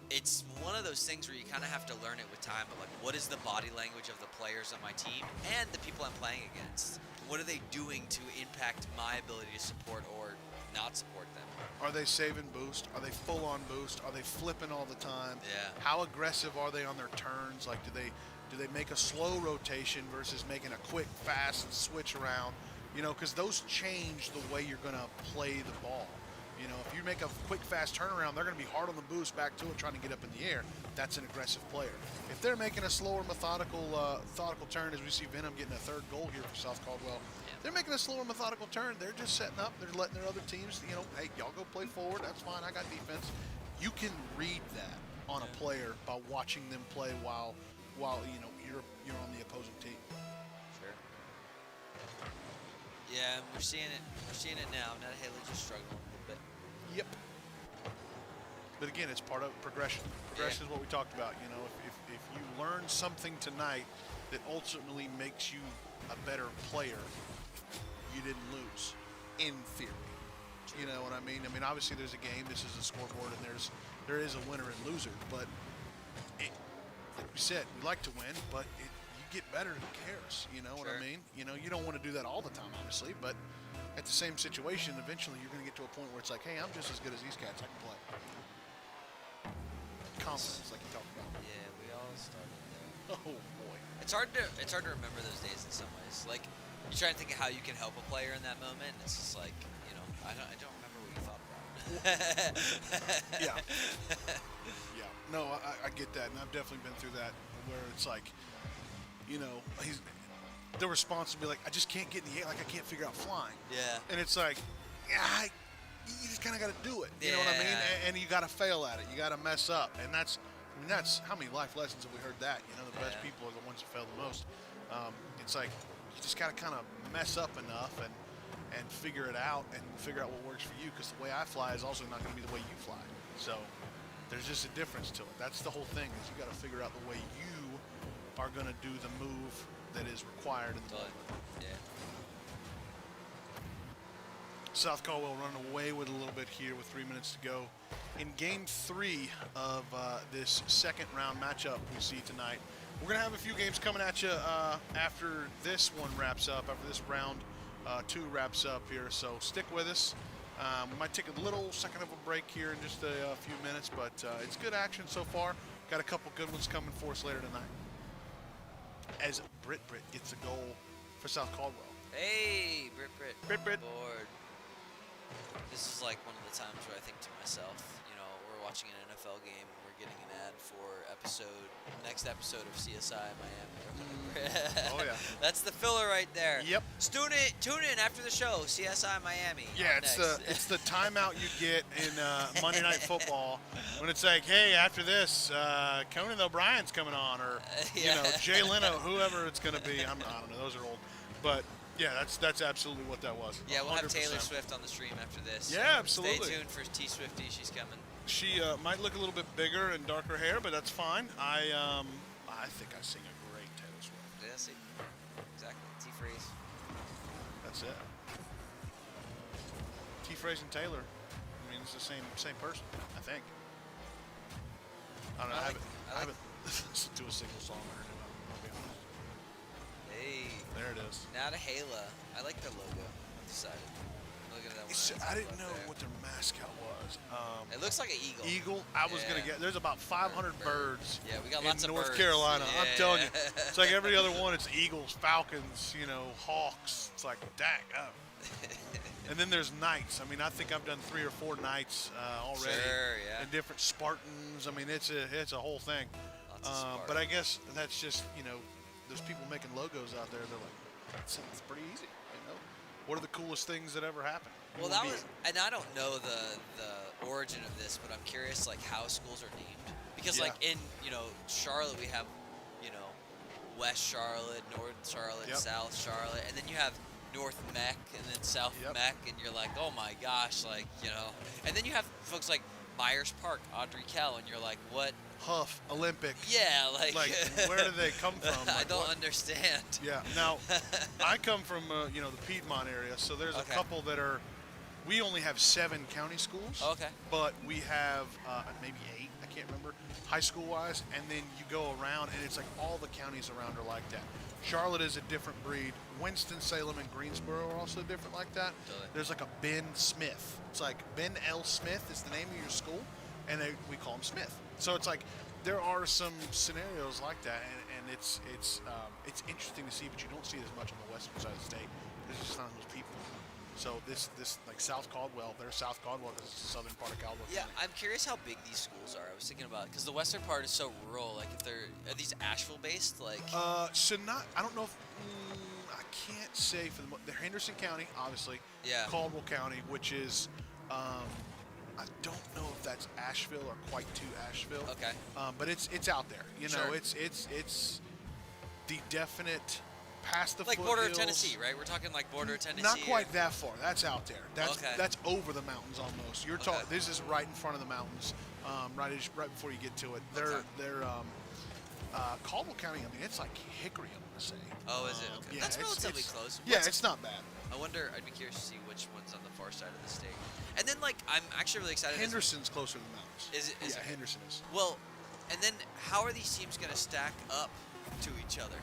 It's one of those things where you kind of have to learn it with time, but like what is the body language of the players on my team and the people I'm playing against? What are they doing to impact my ability to support or not support them? Are they saving boost? Are they full on boost? Are they flipping all the time? Yeah. How aggressive are they on their turns? Like do they make a slow rotation versus making a quick, fast switch around? Because those change the way you're going to play the ball. If you make a quick, fast turnaround, they're going to be hard on the boost back to it, trying to get up in the air. That's an aggressive player. If they're making a slower, methodical turn, as we see Venom getting a 3rd goal here for South Caldwell, they're making a slower, methodical turn. They're just setting up. They're letting their other teams, hey, y'all go play forward. That's fine. I got defense. You can read that on a player by watching them play while you're on the opposing team. Sure. Yeah, we're seeing it. We're seeing it now. Now Haley just struggling a little bit. Yep. But again, it's part of progression. Progression is what we talked about. If you learn something tonight that ultimately makes you a better player, you didn't lose, in theory. You know what I mean? I mean, obviously there's a game. This is a scoreboard, and there is a winner and loser. But like we said, we like to win, but you get better. Who cares? You know what I mean? You don't want to do that all the time, obviously, but at the same situation, eventually you're going to get to a point where it's like, hey, I'm just as good as these cats. I can play. Confidence, like you talked about. Yeah, we all started there. Oh boy. It's hard to remember those days in some ways. Like you try to think of how you can help a player in that moment, and it's just like, I don't remember what you thought about. Yeah. Yeah. No, I get that, and I've definitely been through that where it's like, the response would be like, I just can't get in the air, like I can't figure out flying. Yeah. And it's like, you just kind of got to do it. You know what I mean? And you got to fail at it. You got to mess up. And that's how many life lessons have we heard that? The best people are the ones that fail the most. It's like you just got to kind of mess up enough and figure it out and figure out what works for you, because the way I fly is also not going to be the way you fly. So there's just a difference to it. That's the whole thing, is you got to figure out the way you are going to do the move that is required in the moment. Yeah. South Caldwell running away with a little bit here with 3 minutes to go in Game 3 of this second round matchup we see tonight. We're going to have a few games coming at you after this one wraps up, after this round 2 wraps up here, so stick with us. We might take a little second of a break here in just a few minutes, but it's good action so far. Got a couple good ones coming for us later tonight, as Brit gets a goal for South Caldwell. Hey, Brit. Brit. Board. This is like one of the times where I think to myself, we're watching an NFL game and we're getting an ad for next episode of CSI Miami. Oh yeah. That's the filler right there. Yep. Tune in after the show, CSI Miami. Yeah, it's the timeout you get in Monday Night Football when it's like, hey, after this, Conan O'Brien's coming on, or Jay Leno, whoever it's going to be. I don't know. Those are old, but yeah, that's absolutely what that was. Yeah, we'll 100%. have Taylor Swift on the stream after this. Yeah, so absolutely. Stay tuned for T Swifty. She's coming. She might look a little bit bigger and darker hair, but that's fine. I think I sing a great Taylor Swift. Yeah, see, exactly. T-Phrase. That's it. T-Phrase and Taylor. I mean, it's the same person, I think. I don't know. I haven't listened to a single song by her. I'll be honest. Hey. There it is. Now to Hala. I like their logo. I've decided. looking at that one. I didn't know what their mascot was. It looks like an eagle. Eagle. I was gonna get. There's about 500 birds. Yeah, we got in lots of North birds. Carolina. Yeah. I'm telling you, it's like every other one. It's eagles, falcons, hawks. It's like dang. And then there's knights. I mean, I think I've done 3 or 4 knights already. Sure, yeah. And different Spartans. I mean, it's a whole thing. But I guess that's just there's people making logos out there. They're like, it's pretty easy. What are the coolest things that ever happened? Well, that was, and I don't know the origin of this, but I'm curious like how schools are named because like in Charlotte we have West Charlotte, North Charlotte, South Charlotte, and then you have North Mech and then South Mech, and you're like, oh my gosh, like and then you have folks like Myers Park, Audrey Kell, and you're like, what? Huff, Olympic. Yeah, like where do they come from? I don't understand. Yeah. Now, I come from the Piedmont area, so there's a couple that are. We only have 7 county schools. Okay. But we have maybe 8. I can't remember, high school wise, and then you go around, and it's like all the counties around are like that. Charlotte is a different breed. Winston-Salem and Greensboro are also different like that. Totally. There's like a Ben Smith. It's like Ben L. Smith is the name of your school, and we call him Smith. So it's like there are some scenarios like that, and it's interesting to see, but you don't see it as much on the western side of the state. There's just not those people. So this like South Caldwell, they're South Caldwell because it's the southern part of Caldwell. Yeah, County. I'm curious how big these schools are. I was thinking about it because the western part is so rural. Like, if are these Asheville based? Like, so not. I don't know if I can't say for they're Henderson County, obviously. Yeah. Caldwell County, which is, I don't know if that's Asheville or quite to Asheville. Okay. But it's out there. Sure. It's the definite. Past the like border of foothills. Tennessee, right? We're talking like border of Tennessee. Not quite that far. That's out there. That's over the mountains almost. You're talking. This is right in front of the mountains, right before you get to it. They're Caldwell County. I mean, it's like Hickory. I'm gonna say. Oh, is it? Okay. Yeah, That's relatively close. Yeah, it's not bad. I wonder. I'd be curious to see which one's on the far side of the state. And then, like, I'm actually really excited. Henderson's closer to the mountains. Is it? Yeah, Henderson is. Well, and then how are these teams going to stack up to each other?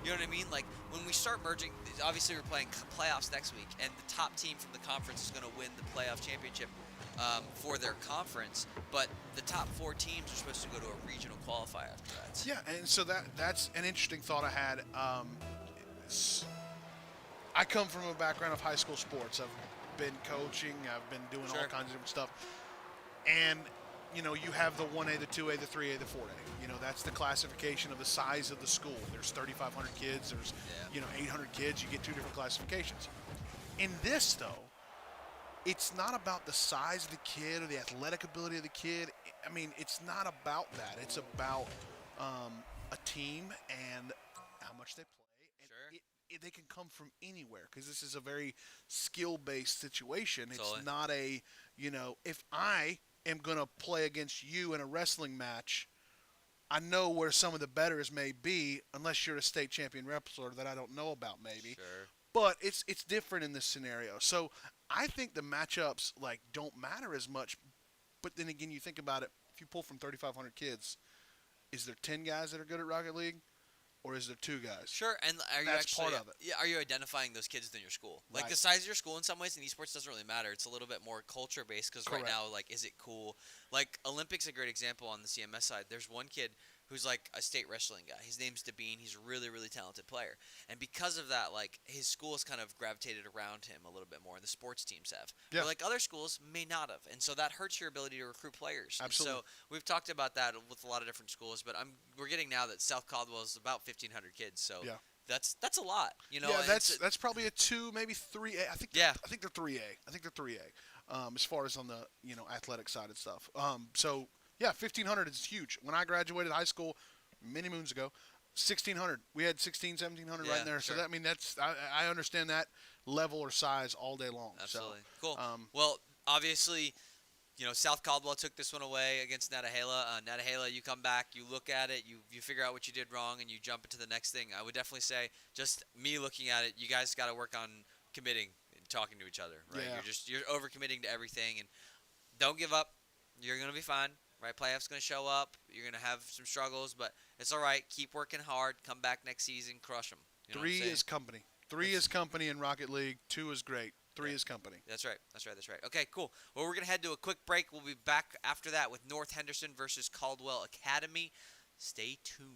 You know what I mean? Like, when we start merging, obviously we're playing playoffs next week, and the top team from the conference is going to win the playoff championship for their conference, but the top 4 teams are supposed to go to a regional qualifier after that. Yeah, and so that's an interesting thought I had. I come from a background of high school sports. I've been coaching. I've been doing all kinds of different stuff. And, you have the 1A, the 2A, the 3A, the 4A. That's the classification of the size of the school. There's 3,500 kids. There's, 800 kids. You get 2 different classifications. In this, though, it's not about the size of the kid or the athletic ability of the kid. I mean, it's not about that. It's about a team and how much they play. And they can come from anywhere because this is a very skill-based situation. It's not a, if I am going to play against you in a wrestling match, I know where some of the betters may be, unless you're a state champion wrestler that I don't know about maybe. Sure. But it's different in this scenario. So I think the matchups don't matter as much. But then again, you think about it. If you pull from 3,500 kids, is there 10 guys that are good at Rocket League? Or is there 2 guys? Sure, and are you That's actually part of it. Yeah, are you identifying those kids within your school? Like, Right. the size of your school in some ways in esports doesn't really matter. It's a little bit more culture based because right now, like, is it cool? Like, Olympics a great example on the CMS side. There's one kid who's like a state wrestling guy. His name's Devine. He's a really, really talented player. And because of that, like, his school has kind of gravitated around him a little bit more, and the sports teams have. Yeah. But, like, other schools may not have. And so that hurts your ability to recruit players. Absolutely. And so we've talked about that with a lot of different schools, but we're getting now that South Caldwell is about 1,500 kids. So that's a lot. Yeah, that's probably a 2, maybe 3A. I think they're 3A. I think they're 3A. As far as on the athletic side and stuff. So yeah, 1,500 is huge. When I graduated high school many moons ago, 1,600. We had 1,600, 1,700 right in there. Sure. So I understand that level or size all day long. Absolutely. So, Cool. Well, obviously, South Caldwell took this one away against Natahala. Natahala, you come back, you look at it, you figure out what you did wrong, and you jump into the next thing. I would definitely say, just me looking at it, you guys got to work on committing and talking to each other, right? Yeah. You're overcommitting to everything, and don't give up. You're going to be fine, right? Playoffs going to show up. You're going to have some struggles, but it's all right. Keep working hard. Come back next season, crush them. 3 is company. 3 is company in Rocket League. 2 is great. 3 is company. That's right. Okay, cool. Well, we're going to head to a quick break. We'll be back after that with North Henderson versus Caldwell Academy. Stay tuned.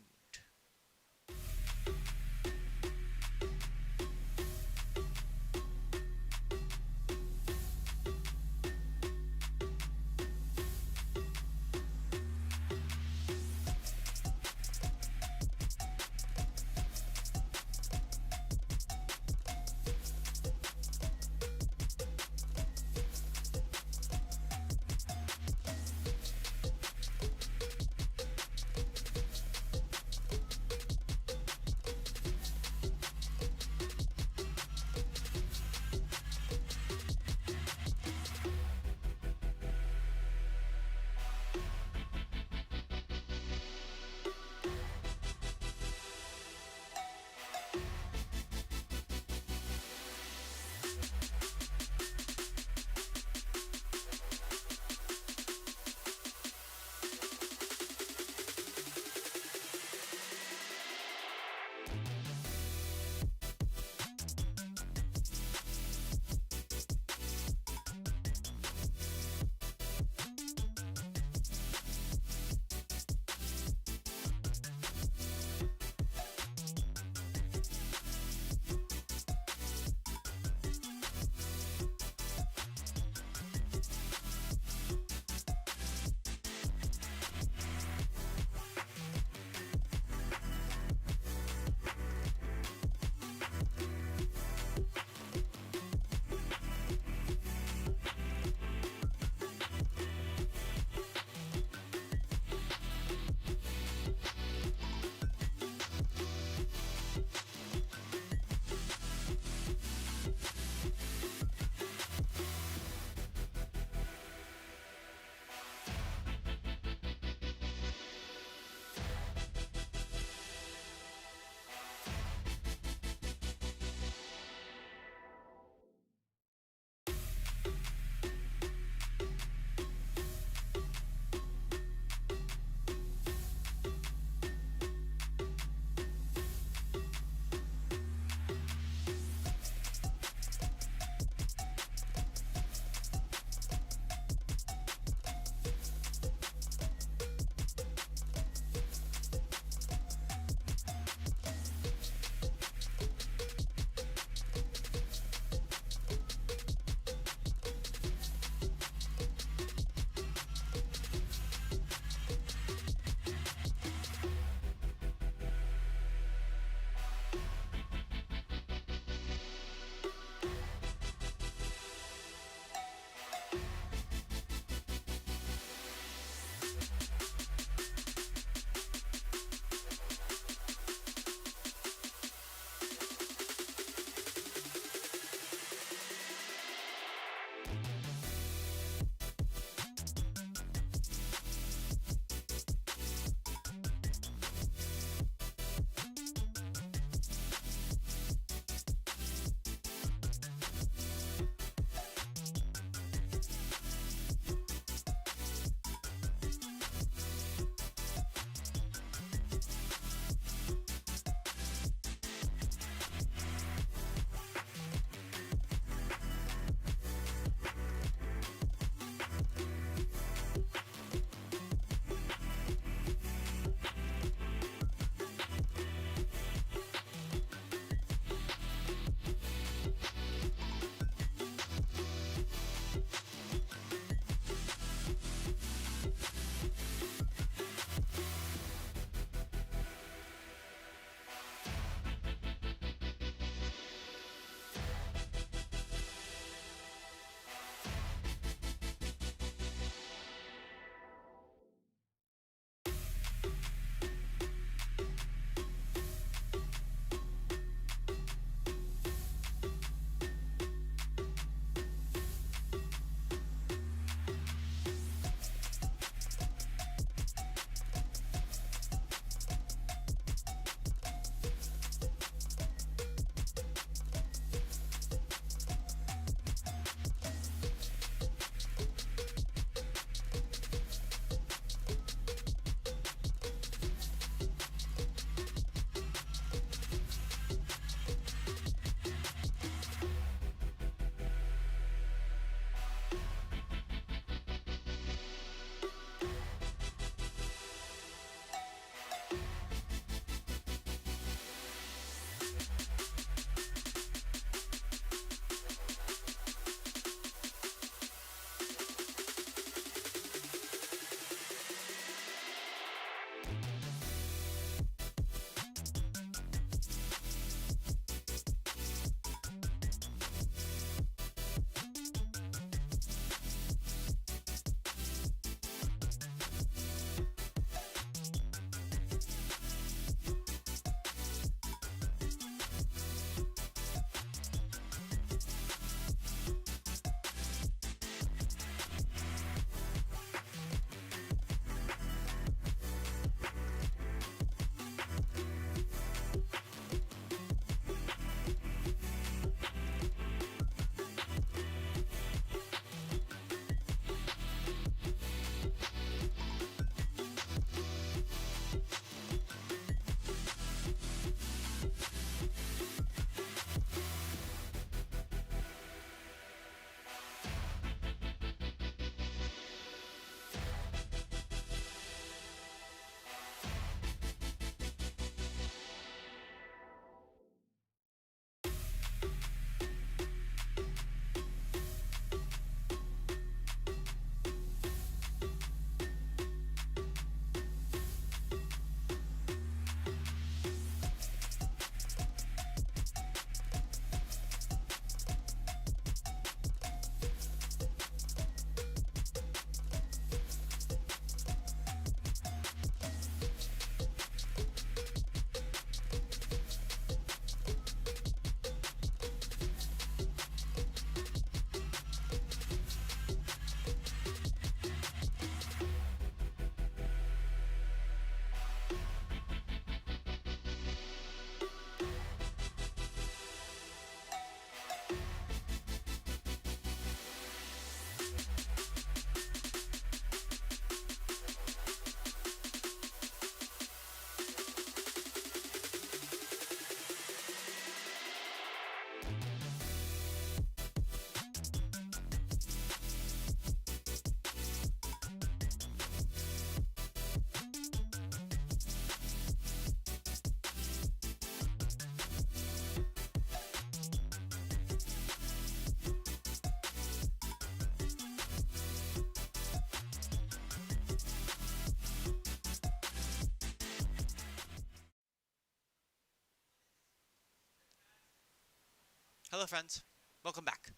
Hello, friends. Welcome back.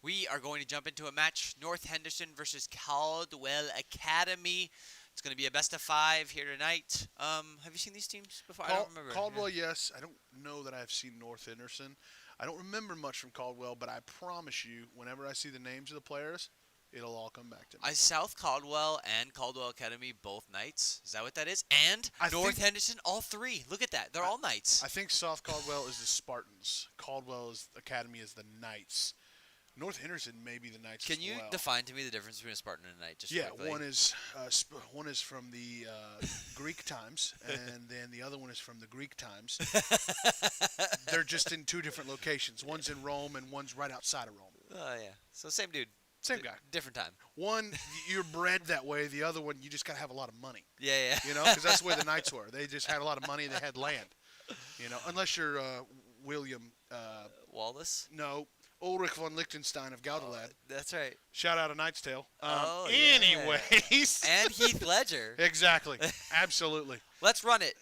We are going to jump into a match, North Henderson versus Caldwell Academy. It's going to be a best of 5 here tonight. Have you seen these teams before? I don't remember. Caldwell, yes. I don't know that I've seen North Henderson. I don't remember much from Caldwell, but I promise you, whenever I see the names of the players, it'll all come back to me. South Caldwell and Caldwell Academy both Knights. Is that what that is? And North Henderson, all 3. Look at that. They're all Knights. I think South Caldwell is the Spartans. Caldwell's Academy is the Knights. North Henderson may be the Knights. Can you define to me the difference between a Spartan and a Knight? Just quickly? one is from the Greek times, and then the other one is from the Greek times. They're just in 2 different locations. One's in Rome, and one's right outside of Rome. Oh, yeah. So same dude. Same guy. Different time. One, you're bred that way. The other one, you just got to have a lot of money. Yeah. You know, because that's the way the Knights were. They just had a lot of money. They had land. You know, unless you're William. Wallace? No. Ulrich von Liechtenstein of Gaudelad. That's right. Shout out a Knight's Tale. Anyways. And Heath Ledger. Exactly. Absolutely. Let's run it.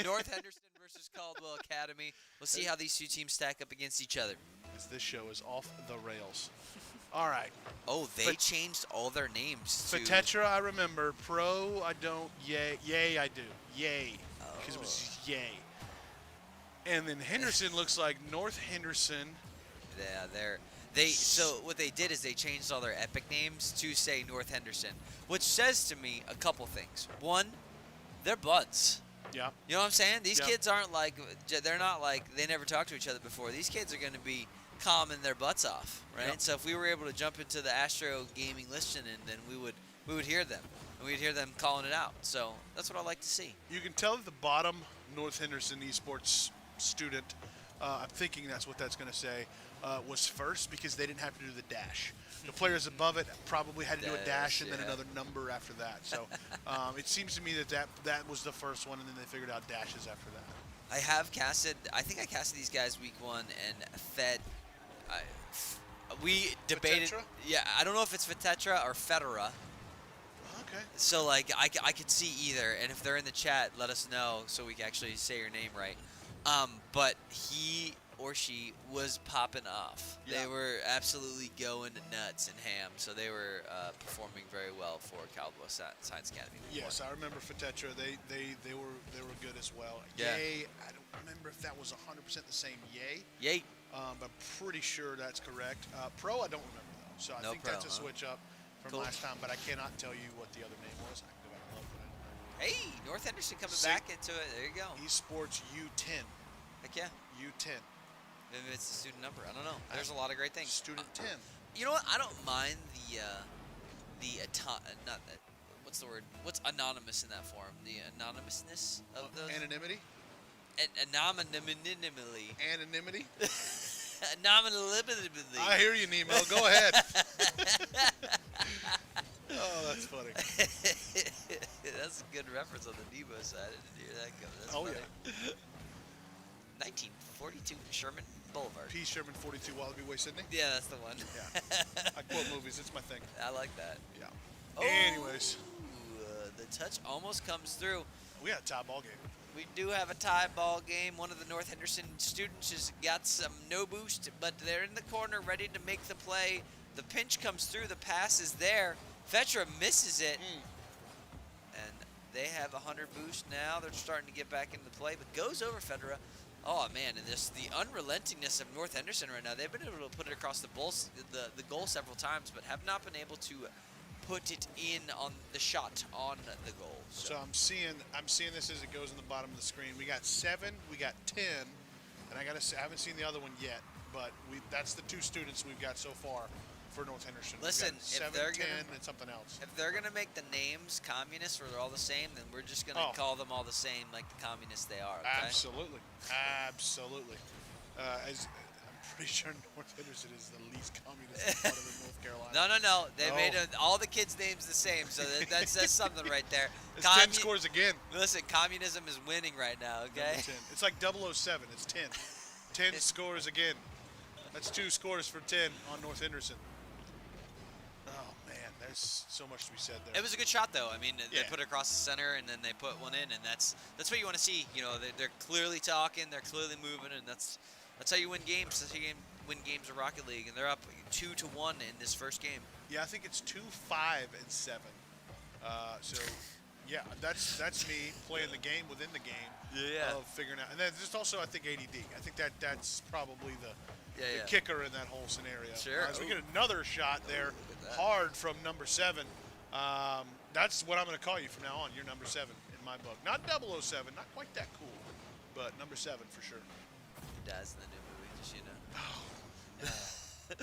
North Henderson versus Caldwell Academy. We'll see how these 2 teams stack up against each other. This show is off the rails. All right. Oh, they changed all their names to... Fetetra, I remember. Pro, I don't. Yay, I do. Yay. Because it was yay. And then Henderson looks like North Henderson. Yeah, so what they did is they changed all their epic names to say North Henderson, which says to me a couple things. One, they're buds. Yeah. You know what I'm saying? These kids aren't like, they're not like, they never talked to each other before. These kids are going to be calming their butts off, right? Yep. So if we were able to jump into the Astro Gaming listening, then we would hear them. And we'd hear them calling it out. So that's what I like to see. You can tell at the bottom, North Henderson esports student, I'm thinking that's what that's going to say, was first because they didn't have to do the dash. The players above it probably had to do a dash and then another number after that. So it seems to me that was the first one, and then they figured out dashes after that. I think I casted these guys week 1 and we debated. Fetetra? Yeah, I don't know if it's Fetetra or Federa. Okay. So like I could see either, and if they're in the chat, let us know so we can actually say your name right. But he or she was popping off. Yeah. They were absolutely going nuts and ham. So they were performing very well for Caldwell Science Academy. Yes, I remember Fetetra. They were good as well. Yeah. Yay, I don't remember if that was 100% the same yay. Yay. But I'm pretty sure that's correct. Pro, I don't remember though. So I think that's a switch up from last time. But I cannot tell you what the other name was. I can go back and look, but I don't remember. Hey, North Henderson coming back into it. There you go. Esports U10. Heck yeah. U10. Maybe it's the student number. I don't know. There's a lot of great things. Student 10. You know what? I don't mind what's the word? What's anonymous in that form? The anonymousness of those. Anonymity. Anonymity. Anonymity. Anonymity. I hear you, Nemo. Go ahead. Oh, that's funny. That's a good reference on the Nemo side. I didn't hear that coming. That's funny. Yeah. 1942 Sherman Boulevard. P. Sherman 42 Wallaby Way, Sydney. Yeah, that's the one. Yeah. I quote movies. It's my thing. I like that. Yeah. Oh, Anyways. The touch almost comes through. We had a tie ball game. We do have a tie ball game. One of the North Henderson students has got some no boost, but they're in the corner ready to make the play. The pinch comes through. The pass is there. Fetra misses it. And they have 100 boost now. They're starting to get back into play, but goes over Federa. Oh, man, and the unrelentingness of North Henderson right now. They've been able to put it across the goal several times, but have not been able to put it in on the shot on the goal. So I'm seeing this as it goes in the bottom of the screen. We got 7, we got 10, and I gotta say I haven't seen the other one yet, but that's the 2 students we've got so far for North Henderson. Listen, if 7, they're 10, gonna, and something else. If they're gonna make the names communist or they're all the same, then we're just gonna call them all the same, like the communists they are. Okay? Absolutely, absolutely. I'm pretty sure North Henderson is the least communist part of North Carolina. No. They made all the kids' names the same, so that says something right there. It's 10 scores again. Listen, communism is winning right now, okay? 10. It's like 007. It's 10. 10 scores again. That's 2 scores for 10 on North Henderson. Oh, man, there's so much to be said there. It was a good shot, though. I mean, they put it across the center, and then they put one in, and that's what you want to see. You know, they're clearly talking, they're clearly moving, and that's how you win games. That's how you win games of Rocket League, and they're up 2-1 in this first game. Yeah, I think it's 2, 5, and 7. So, yeah, that's me playing the game within the game of figuring out. And then just also, I think ADD. I think that's probably the kicker in that whole scenario. Sure. As we get another shot there, hard from number 7. That's what I'm going to call you from now on. You're number 7 in my book. Not 007, not quite that cool, but number 7 for sure. He dies in the new movie, just you know.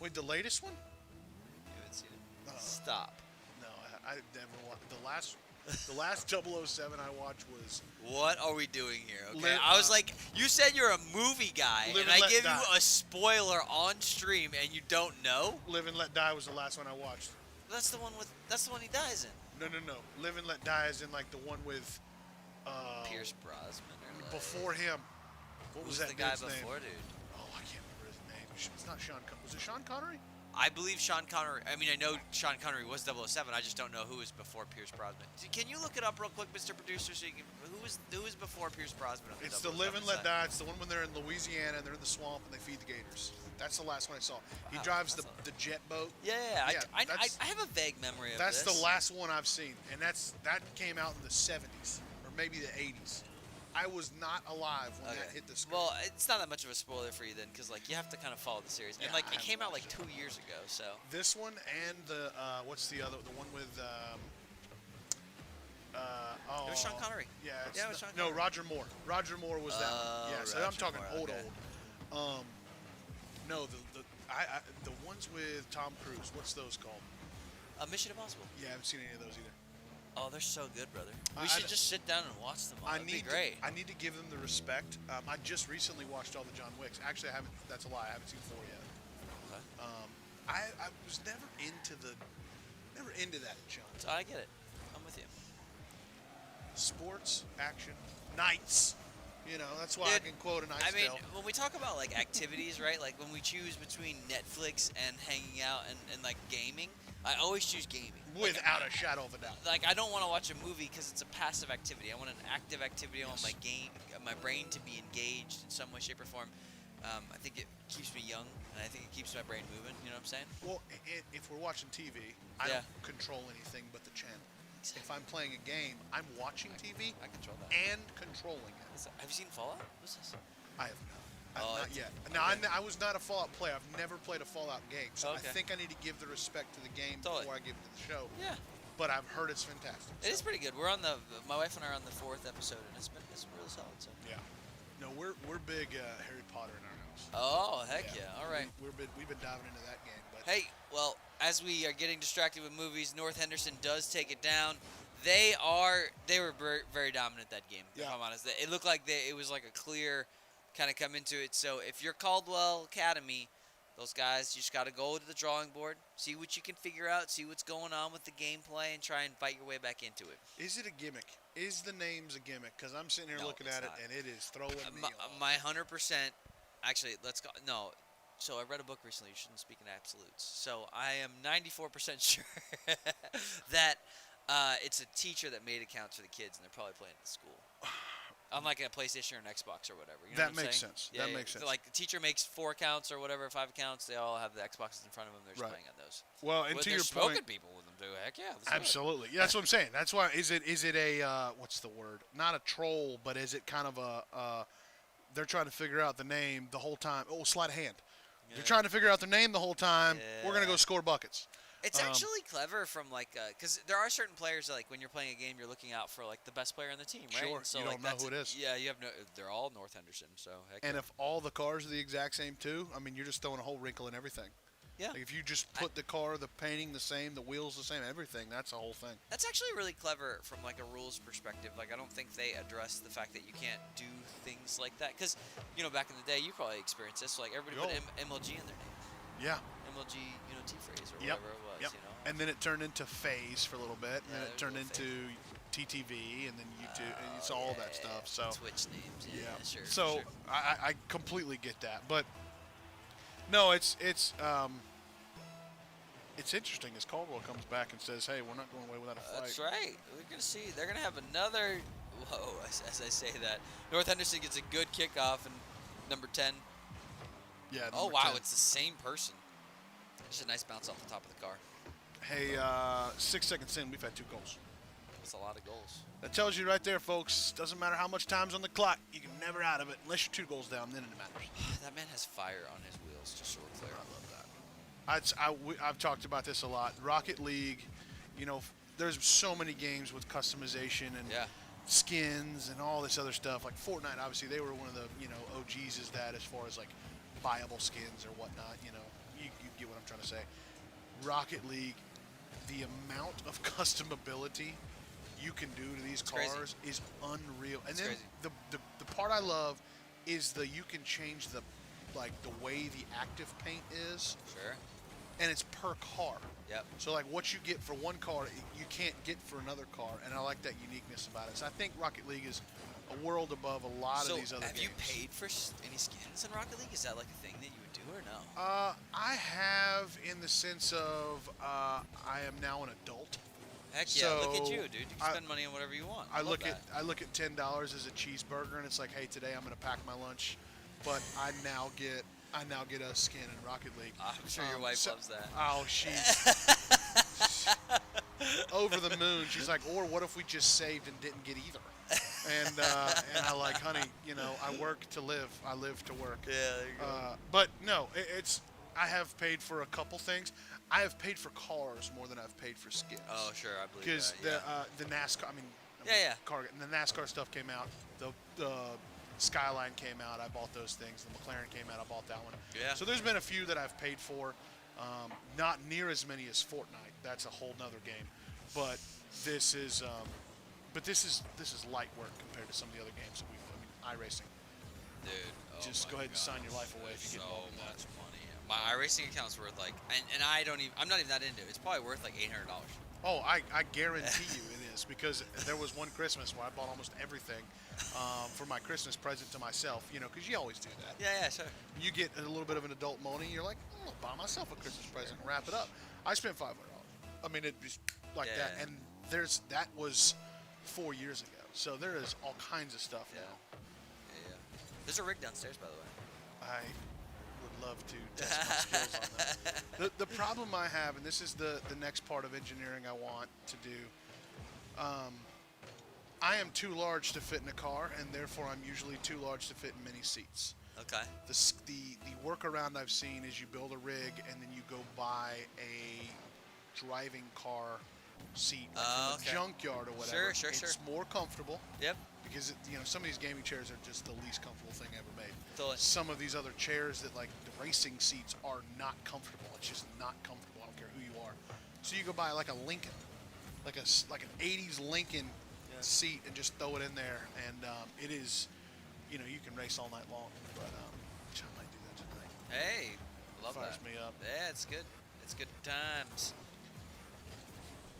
Wait, the latest one? You haven't seen it? Stop. No, I never watched. The last 007 I watched was. What are we doing here? Okay, Live, I was like, you said you're a movie guy, Live and and I Let give Die. you a spoiler on stream, and you don't know? Live and Let Die was the last one I watched. That's the one he dies in. No. Live and Let Die is in like the one with. Pierce Brosnan or like, Before him. What was who's that the guy dude's name? before, dude? Oh, I can't remember his name. It's not Sean. Was it Sean Connery? I believe Sean Connery. I mean, I know Sean Connery was 007. I just don't know who was before Pierce Brosnan. Can you look it up real quick, Mr. Producer, so you can? Who was before Pierce Brosnan? On It's the 007 Live and Let side? Die. It's the one when they're in Louisiana and they're in the swamp and they feed the gators. That's the last one I saw. He Wow, drives the that's jet boat. Yeah, Yeah, I that's- have a vague memory of That's this. the last one I've seen, and that came out in the 70s or maybe the 80s. I was not alive when that hit the screen. Well, it's not that much of a spoiler for you then, because like you have to kind of follow the series, and Yeah, like I it came out like watched 2 years ago. So this one and the what's the other? The one with it was Sean Connery. Yeah, Yeah, it was Sean no, Connery. Roger Moore. Roger Moore was that one. Yeah, so I'm Roger talking Moore, old. okay. No, the ones with Tom Cruise. What's those called? Mission Impossible. Yeah, I haven't seen any of those either. Oh, they're so good, brother. I- We should I- just sit down and watch them all. That'd be I great. need to give them the respect. I just recently watched all the John Wicks. Actually, I haven't. That's a lie. I haven't seen 4 yet. Okay. I was never into that, John. So I get it. I'm with you. Sports, action, nights. You know, that's why I Dude, can quote a nice I mean, tale. when we talk about like activities, right? Like when we choose between Netflix and hanging out and like gaming, I always choose gaming. Without a shadow of a doubt. Like I don't want to watch a movie because it's a passive activity. I want an active activity. I want my brain to be engaged in some way, shape, or form. I think it keeps me young, and I think it keeps my brain moving. You know what I'm saying? Well, if we're watching TV, I Yeah. don't control anything but the channel. If I'm playing a game, I'm watching TV I control that. and controlling it. Have you seen Fallout? What's this? I have not. Oh, Not it's- yet. Now, okay. I was not a Fallout player. I've never played a Fallout game, so Okay. I think I need to give the respect to the game Totally. before I give it to the show. Yeah, But I've heard it's fantastic. it is pretty good. We're on my wife and I are on the 4th episode, and it's really solid. So. Yeah. No, we're big Harry Potter in our house. Oh heck yeah! All right. We've been diving into that game. But Hey, well, as we are getting distracted with movies, North Henderson does take it down. They were very, very dominant that game. If Yeah. I'm honest, it looked like it was like a clear kind of come into it. So if you're Caldwell Academy, those guys, you just got to go to the drawing board, see what you can figure out, see what's going on with the gameplay, and try and fight your way back into it. is it a gimmick? Is the name's a gimmick? Because I'm sitting here No, looking it's at it not. and it is throwing me off. My 100%. Actually, let's go. No. So I read a book recently. You shouldn't speak in absolutes. So I am 94% sure that it's a teacher that made accounts for the kids, and they're probably playing at school. Unlike a PlayStation or an Xbox or whatever. You know That what I'm makes saying? sense. Yeah, That yeah. makes sense. Like the teacher makes 4 accounts or whatever, 5 accounts. They all have the Xboxes in front of them. They're just Right. playing on those. Well, and Well, to they're your smoking point, people with them too. Heck yeah. let's do it. absolutely. Yeah, that's what I'm saying. That's why is it a what's the word? Not a troll, but is it kind of a they're trying to figure out the name the whole time. Oh, sleight of hand. They're trying to figure out their name the whole time. We're gonna Yeah. go score buckets. It's actually clever from like, because there are certain players that, like when you're playing a game, you're looking out for like the best player on the team, right? Sure, And so, you like, don't know that's- who it is. Yeah, you have no. They're all North Henderson, so heck And yeah. if all the cars are the exact same too, I mean, you're just throwing a whole wrinkle in everything. Yeah. Like if you just put the car, the painting the same, the wheels the same, everything, that's the whole thing. That's actually really clever from like a rules perspective. Like I don't think they address the fact that you can't do things like that, because back in the day you probably experienced this. Like everybody put MLG in their name, Yeah. MLG, T-phrase or Yep. whatever it was, Yep. And then it turned into Phase for a little bit, and Yeah, then there's it a turned little into TTV, and then YouTube. And it's all that stuff. So Twitch names. Yeah, sure. So sure. I completely get that, but no, it's interesting as Caldwell comes back and says, "Hey, we're not going away without a fight." That's right. We're gonna see. They're gonna have another. Whoa! As I say that, North Henderson gets a good kickoff, and number 10 Yeah. Oh, number wow, 10. it's the same person. Just a nice bounce off the top of the car. Hey, 6 seconds in, we've had 2 goals. That's a lot of goals. That tells you right there, folks. Doesn't matter how much time's on the clock. You can never out of it unless you're 2 goals down. Then it matters. That man has fire on his wheels, just so we're clear. I love that. I've talked about this a lot. Rocket League, there's so many games with customization and skins and all this other stuff. Like Fortnite, obviously, they were one of the OGs is that as far as like buyable skins or whatnot. You get what I'm trying to say. Rocket League, the amount of customability you can do to these cars is unreal. And then the part I love is you can change the way the active paint is. Sure. And it's per car. Yep. So like what you get for one car, you can't get for another car, and I like that uniqueness about it. So I think Rocket League is a world above a lot of these other games. Have you paid for any skins in Rocket League? Is that like a thing that you would do or no? I have in the sense of I am now an adult. Heck yeah! So look at you, dude. You can spend money on whatever you want. I look at $10 as a cheeseburger, and it's like, hey, today I'm going to pack my lunch, but I now get a skin in Rocket League. I'm sure your wife loves that. Oh, she's over the moon. She's like, or what if we just saved and didn't get either? And I like, honey, I work to live. I live to work. Yeah, there you go. But no, I have paid for a couple things. I have paid for cars more than I've paid for skins. Oh, sure, I believe Because that. the NASCAR, the NASCAR stuff came out. The Skyline came out. I bought those things. The McLaren came out. I bought that one. Yeah. So there's been a few that I've paid for. Not near as many as Fortnite. That's a whole nother game. But this is light work compared to some of the other games that iRacing. Dude, Just go ahead and sign your life away if you get involved in that. So much money. My iRacing account's worth like, and I'm not even that into it. It's probably worth like $800. Oh, I guarantee you it is, because there was one Christmas where I bought almost everything for my Christmas present to myself, because you always do that. Yeah, sure. You get a little bit of an adult money, you're like, I'll buy myself a Christmas present and wrap it up. I spent $500. I mean, it was like that. And that was 4 years ago. So there is all kinds of stuff now. Yeah. There's a rig downstairs, by the way. I would love to test my skills on that. The problem I have, and this is the next part of engineering I want to do, I am too large to fit in a car, and therefore I'm usually too large to fit in many seats. Okay. The workaround I've seen is you build a rig and then you go buy a driving car seat from a junkyard or whatever. Sure. It's more comfortable. Yep. Because some of these gaming chairs are just the least comfortable thing ever made. Totally. Some of these other chairs that like the racing seats are not comfortable. It's just not comfortable. I don't care who you are. So you go buy like a Lincoln, like an '80s Lincoln seat, and just throw it in there, and it is, you can race all night long. But I might do that tonight. Hey, love Fires that. me up. Yeah, it's good. It's good times.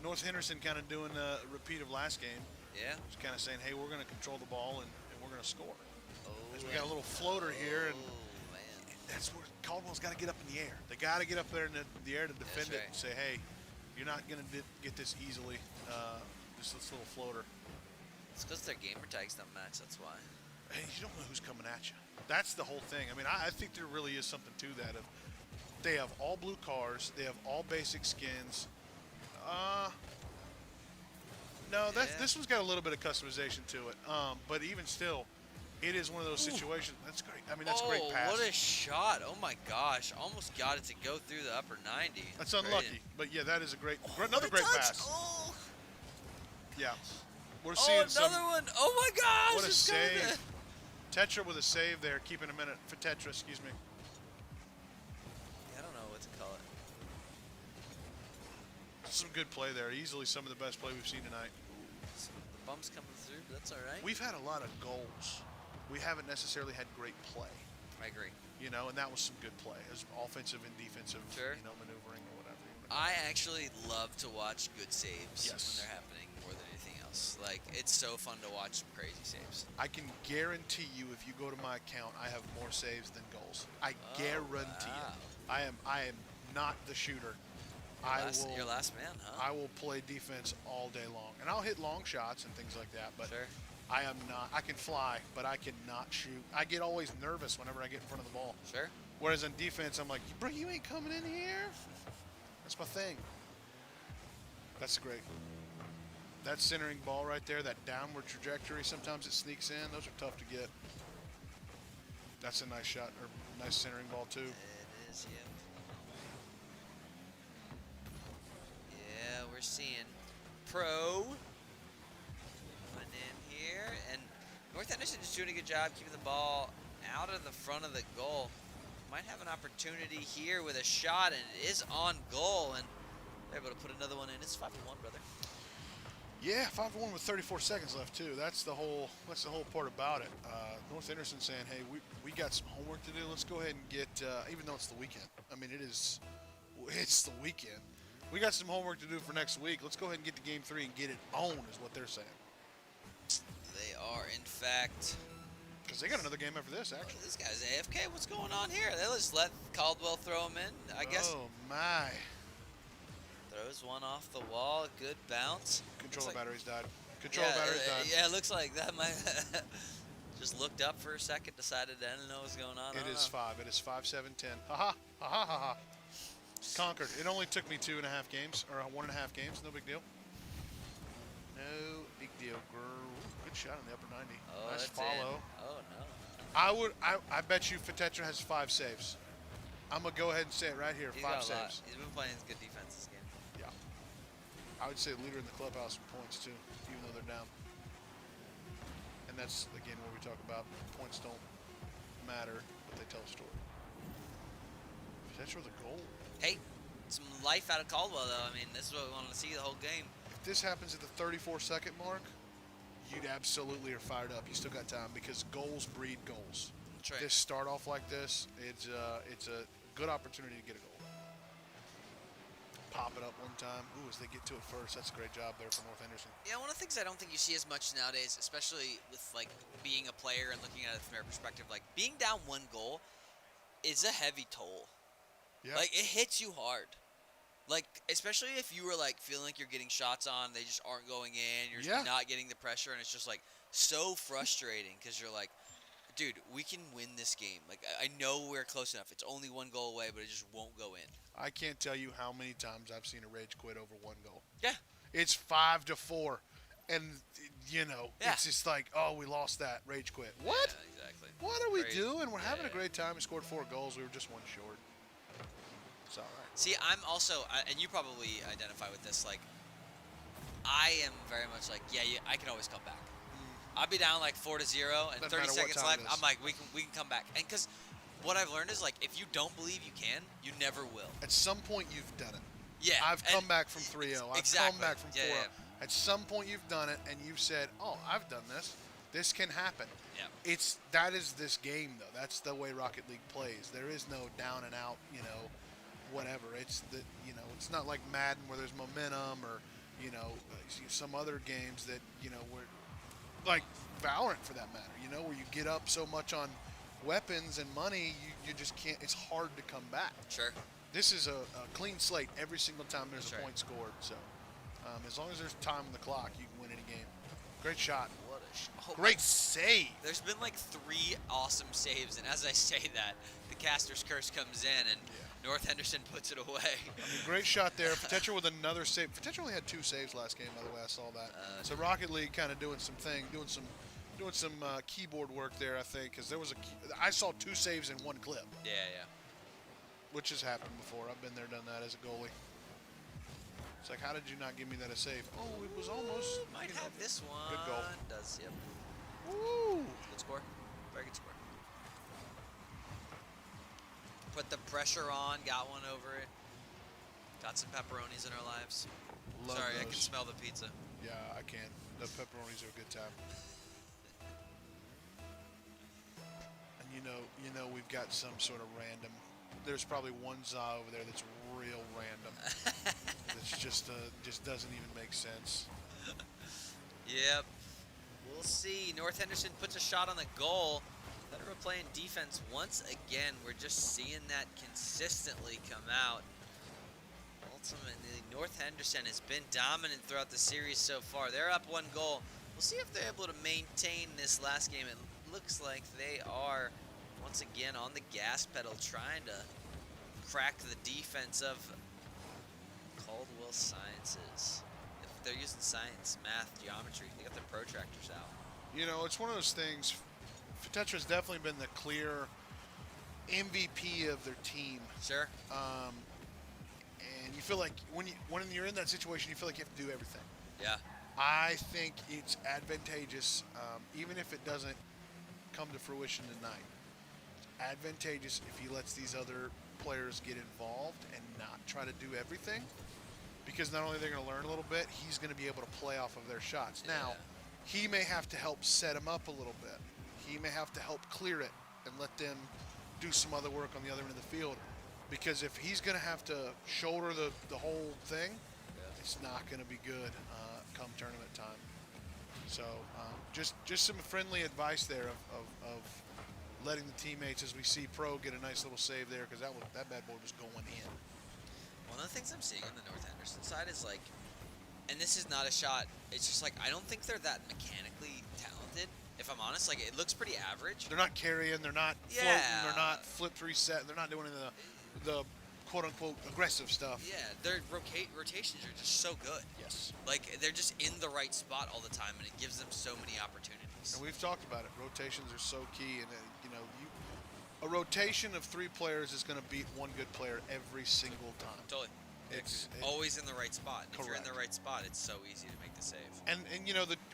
North Henderson kind of doing a repeat of last game. Yeah. Just kind of saying, hey, we're going to control the ball and we're going to score. Oh, As we got a little floater here, and man. that's where Caldwell's got to get up in the air. They got to get up there in the air to defend it and say, hey, you're not going to get this easily. This little floater. It's because their gamer tags don't match. That's why. Hey, you don't know who's coming at you. That's the whole thing. I mean, I think there really is something to that. They have all blue cars. They have all basic skins. No, this one's got a little bit of customization to it. But even still, it is one of those situations. That's great. I mean, that's a great pass. What a shot. Oh, my gosh. Almost got it to go through the upper 90. That's unlucky. But, yeah, that is another great pass. Oh. Yeah. We're seeing another one. Oh, my gosh. What a save. Tetra with a save there. Keeping a minute for Tetra, excuse me. I don't know what to call it. Some good play there. Easily some of the best play we've seen tonight. The bumps coming through, but that's all right. We've had a lot of goals. We haven't necessarily had great play. I agree. And that was some good play. As offensive and defensive, maneuvering or whatever. I actually love to watch good saves Yes. when they're happening more than anything else. Like, it's so fun to watch some crazy saves. I can guarantee you, if you go to my account, I have more saves than goals. I guarantee wow. it. I am not the shooter. Your last man, huh? I will play defense all day long, and I'll hit long shots and things like that. But Sure. I am not. I can fly, but I cannot shoot. I get always nervous whenever I get in front of the ball. Sure. Whereas on defense, I'm like, bro, you ain't coming in here. That's my thing. That's great. That centering ball right there, that downward trajectory, sometimes it sneaks in. Those are tough to get. That's a nice shot, or nice centering ball too. It is, yeah. Yeah, we're seeing Pro coming in here, and North Henderson is doing a good job keeping the ball out of the front of the goal. Might have an opportunity here with a shot, and it is on goal, and they're able to put another one in. It's 5-1, brother. Yeah, 5-1 with 34 seconds left too. That's the whole part about it. North Henderson saying, hey, we got some homework to do. Let's go ahead and get, even though it's the weekend. I mean, it's the weekend. We got some homework to do for next week. Let's go ahead and get to game 3 and get it on, is what they're saying. They are, in fact. Because they got another game after this, actually. This guy's AFK. What's going on here? They just let Caldwell throw him in, I guess. Oh, my. Throws one off the wall. Good bounce. Controller batteries died. Controller batteries died. Yeah, it looks like that might. Just looked up for a second, decided I didn't know what was going on. It is 5. It is 5, 7, 10. Ha ha. Ha ha ha ha. Conquered. It only took me 2.5 games, or 1.5 games. No big deal. No big deal, girl. Good shot in the upper 90. Oh, nice that's follow. In. Oh no. I bet you Fetetra has 5 saves. I'm gonna go ahead and say it right here. He's 5 got a saves. lot. He's been playing good defense this game. Yeah. I would say leader in the clubhouse in points too, even though they're down. And that's again what we talk about. Points don't matter, but they tell a story. Fetetra with a goal. Hey, some life out of Caldwell though. I mean, this is what we wanted to see the whole game. If this happens at the 34-second mark, you'd absolutely are fired up. You still got time because goals breed goals. That's right. This start off like this, it's a good opportunity to get a goal. Pop it up one time. Ooh, as they get to it first. That's a great job there for North Henderson. Yeah, one of the things I don't think you see as much nowadays, especially with like being a player and looking at it from their perspective, like being down 1 goal is a heavy toll. Yeah. Like it hits you hard. Like especially if you were like feeling like you're getting shots on, they just aren't going in. You're just not getting the pressure, and it's just like so frustrating because you're like, dude, we can win this game. Like I know we're close enough. It's only 1 goal away, but it just won't go in. I can't tell you how many times I've seen a rage quit over 1 goal. Yeah. It's 5-4, and you know Yeah. it's just like, oh, we lost that rage quit. What? Yeah, exactly. What are we Crazy. doing? We're having a Yeah. great time. We scored 4 goals. We were just 1 short. It's all right. See, I'm also, and you probably identify with this, like, I am very much like, yeah, I can always come back. I'll be down like 4-0 and Doesn't 30 matter what seconds time left. it is. I'm like, we can come back. And because what I've learned is like, if you don't believe you can, you never will. At some point, you've done it. Yeah. I've come back from 3-0. I've exactly. come back from 4-0. Yeah. At some point, you've done it, and you've said, oh, I've done this. This can happen. Yeah. That is this game, though. That's the way Rocket League plays. There is no down and out, whatever. It's it's not like Madden where there's momentum or, some other games that, where, like Valorant for that matter, where you get up so much on weapons and money, you just can't, it's hard to come back. Sure. This is a clean slate every single time there's That's a right. point scored. So as long as there's time on the clock, you can win any game. Great shot. What a Great save. There's been like 3 awesome saves, and as I say that, the caster's curse comes in, and North Henderson puts it away. Great shot there. Fetetra with another save. Fetetra only had 2 saves last game, by the way. I saw that. So Rocket League kind of doing some keyboard work there, I think, because I saw 2 saves in 1 clip. Yeah. Which has happened before. I've been there, done that as a goalie. It's like, how did you not give me that a save? Oh, it was almost. Might have this one. Good goal. Does, yep. Woo! Good score. Very good score. Put the pressure on, got one over it. Got some pepperonis in our lives. Love Sorry, I those. can smell the pizza. Yeah, I can. The pepperonis are a good time. And you know, we've got some sort of random. There's probably one za over there that's real random. That's just doesn't even make sense. Yep. We'll see. North Henderson puts a shot on the goal. Federer playing defense once again. We're just seeing that consistently come out. Ultimately, North Henderson has been dominant throughout the series so far. They're up 1 goal. We'll see if they're able to maintain this last game. It looks like they are. once again on the gas pedal, trying to crack the defense of Caldwell Sciences. If they're using science, math, geometry, they got their protractors out. You know, it's one of those things. Tetra's definitely been the clear MVP of their team. Sure. And you feel like when you're in that situation, you feel like you have to do everything. Yeah. I think it's advantageous, even if it doesn't come to fruition tonight. It's advantageous if he lets these other players get involved and not try to do everything, because not only they're going to learn a little bit, he's going to be able to play off of their shots. Yeah. Now, he may have to help set him up a little bit. He may have to help clear it and let them do some other work on the other end of the field, because if he's going to have to shoulder the whole thing, it's not going to be good come tournament time. So just some friendly advice there of letting the teammates, as we see Pro get a nice little save there, because that bad boy was going in. One of the things I'm seeing on the North Henderson side is like, and this is not a shot, it's just like I don't think they're that mechanically talented. If I'm honest, like it looks pretty average. They're not carrying, they're not floating, they're not flipped reset, they're not doing any of the quote-unquote aggressive stuff. Yeah, their rotations are just so good. Yes. Like, they're just in the right spot all the time, and it gives them so many opportunities. And we've talked about it. Rotations are so key, and a rotation of 3 players is going to beat one good player every single time. Totally. It's always in the right spot. And if you're in the right spot, it's so easy to make the save. And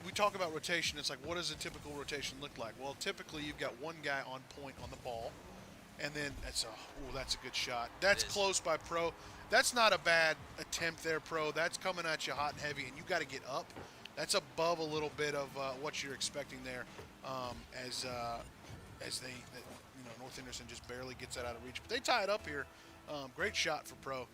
we talk about rotation. It's like, what does a typical rotation look like? Well, typically you've got one guy on point on the ball, and then that's a good shot. That's close by Pro. That's not a bad attempt there, Pro. That's coming at you hot and heavy, and you got to get up. That's above a little bit of what you're expecting there, as North Henderson just barely gets that out of reach. But they tie it up here. Great shot for Pro.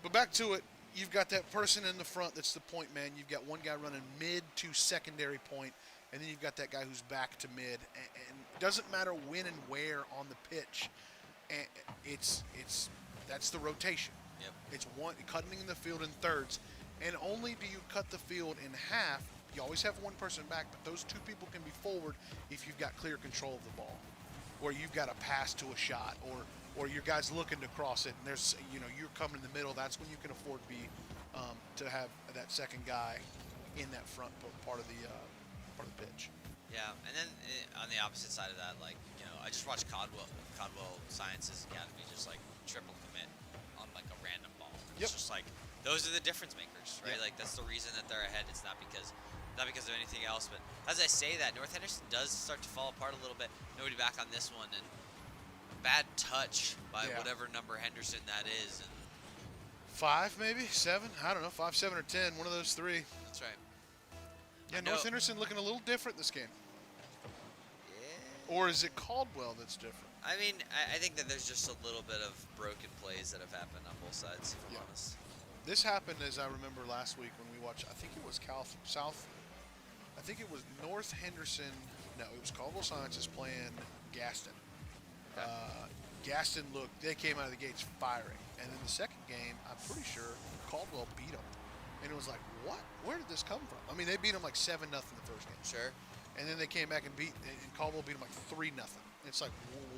But back to it, you've got that person in the front that's the point man. You've got one guy running mid to secondary point, and then you've got that guy who's back to mid. And it doesn't matter when and where on the pitch. And that's the rotation. Yep. It's cutting in the field in thirds, and only do you cut the field in half. You always have one person back, but those 2 people can be forward if you've got clear control of the ball, where you've got a pass to a shot, or your guy's looking to cross it, and there's you're coming in the middle. That's when you can afford to have that second guy in that front part of the pitch. Yeah, and then on the opposite side of that, like, I just watched Caldwell Sciences Academy just like triple commit on like a random ball. It's just like those are the difference makers, right? Like that's the reason that they're ahead. It's not because of anything else. But as I say that, North Henderson does start to fall apart a little bit. Nobody back on this one, and bad touch by whatever number Henderson that is. And 5 maybe 7. I don't know, 5, 7, or 10. One of those 3. That's right. Yeah, North Henderson looking a little different this game. Yeah. Or is it Caldwell that's different? I mean, I think that there's just a little bit of broken plays that have happened on both sides, if I'm honest. This happened, as I remember last week when we watched, I think it was I think it was North Henderson. No, it was Caldwell Sciences playing Gaston. Okay. Gaston they came out of the gates firing. And in the second game, I'm pretty sure Caldwell beat them. And it was like, what? Where did this come from? I mean, they beat them like 7-0 the first game. Sure. And then they came back and Caldwell beat them like 3-0. It's like,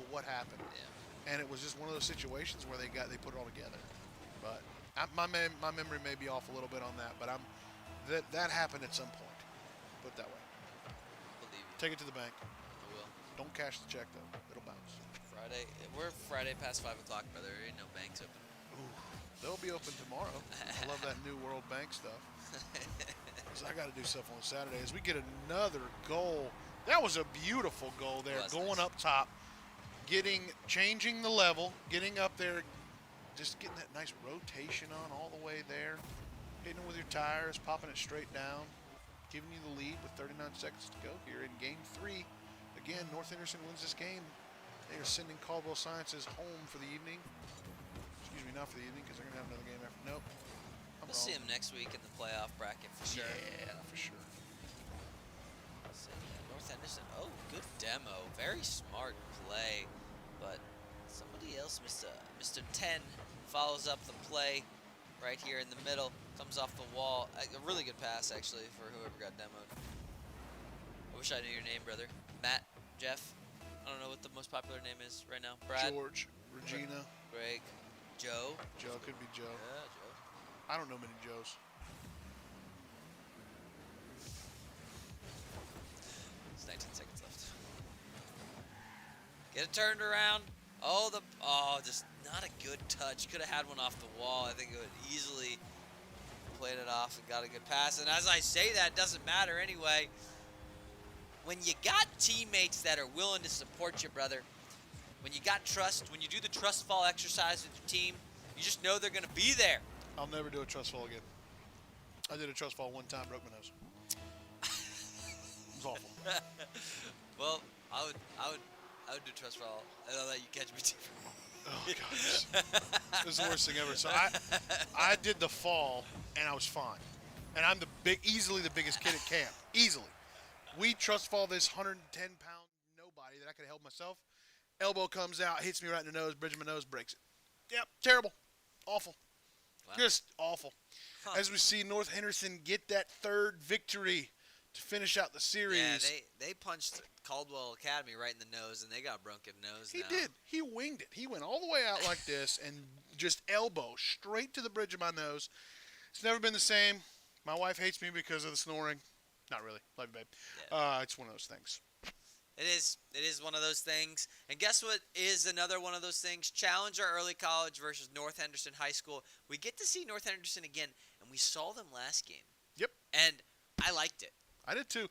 what happened? Yeah. And it was just one of those situations where they put it all together. But my memory may be off a little bit on that, but that happened at some point. Put it that way. Believe you. Take it to the bank. I will. Don't cash the check though; it'll bounce. We're Friday past 5 o'clock, brother. There ain't no banks open. Ooh, they'll be open tomorrow. I love that new World Bank stuff. So I got to do stuff on Saturday as we get another goal. That was a beautiful goal there, going up top, changing the level, getting up there, just getting that nice rotation on all the way there, hitting it with your tires, popping it straight down, giving you the lead with 39 seconds to go here in Game 3. Again, North Henderson wins this game. They are sending Caldwell Sciences home for the evening. Excuse me, not for the evening, because they're going to have another game after. Nope. We'll see him next week in the playoff bracket for sure. Yeah, for sure. So, North Henderson, good demo. Very smart play. But somebody else, Mr. 10, follows up the play right here in the middle. Comes off the wall. A really good pass, actually, for whoever got demoed. I wish I knew your name, brother. Matt? Jeff? I I don't know what the most popular name is right now. Brad, George, Regina, Greg, Joe. Joe, could be Joe. Yeah, Joe. I don't know many Joes. It's 19 seconds left. Get it turned around. Just not a good touch. Could have had one off the wall. I think it would easily played it off and got a good pass. And as I say that, it doesn't matter anyway. When you got teammates that are willing to support you, brother, when you got trust, when you do the trust fall exercise with your team, you just know they're going to be there. I'll never do a trust fall again. I did a trust fall one time, broke my nose. It was awful. Well, I would do trust fall. I know that you catch me too. Oh gosh, it was the worst thing ever. So I did the fall and I was fine, and I'm easily the biggest kid at camp, easily. We trust fall this 110-pound nobody that I could have held myself. Elbow comes out, hits me right in the nose, bridge of my nose, breaks it. Yep, terrible, awful, Wow. just awful. Huh. As we see North Henderson get that third victory to finish out the series. Yeah, they punched Caldwell Academy right in the nose, and they got a broken nose. He now. did. He winged it. He went all the way out like this and just elbow straight to the bridge of my nose. It's never been the same. My wife hates me because of the snoring. Not really. Love you, babe. Yeah. It's one of those things. It is one of those things. And guess what is another one of those things? Challenger Early College versus North Henderson High School. We get to see North Henderson again, and we saw them last game. Yep. And I liked it. I did too.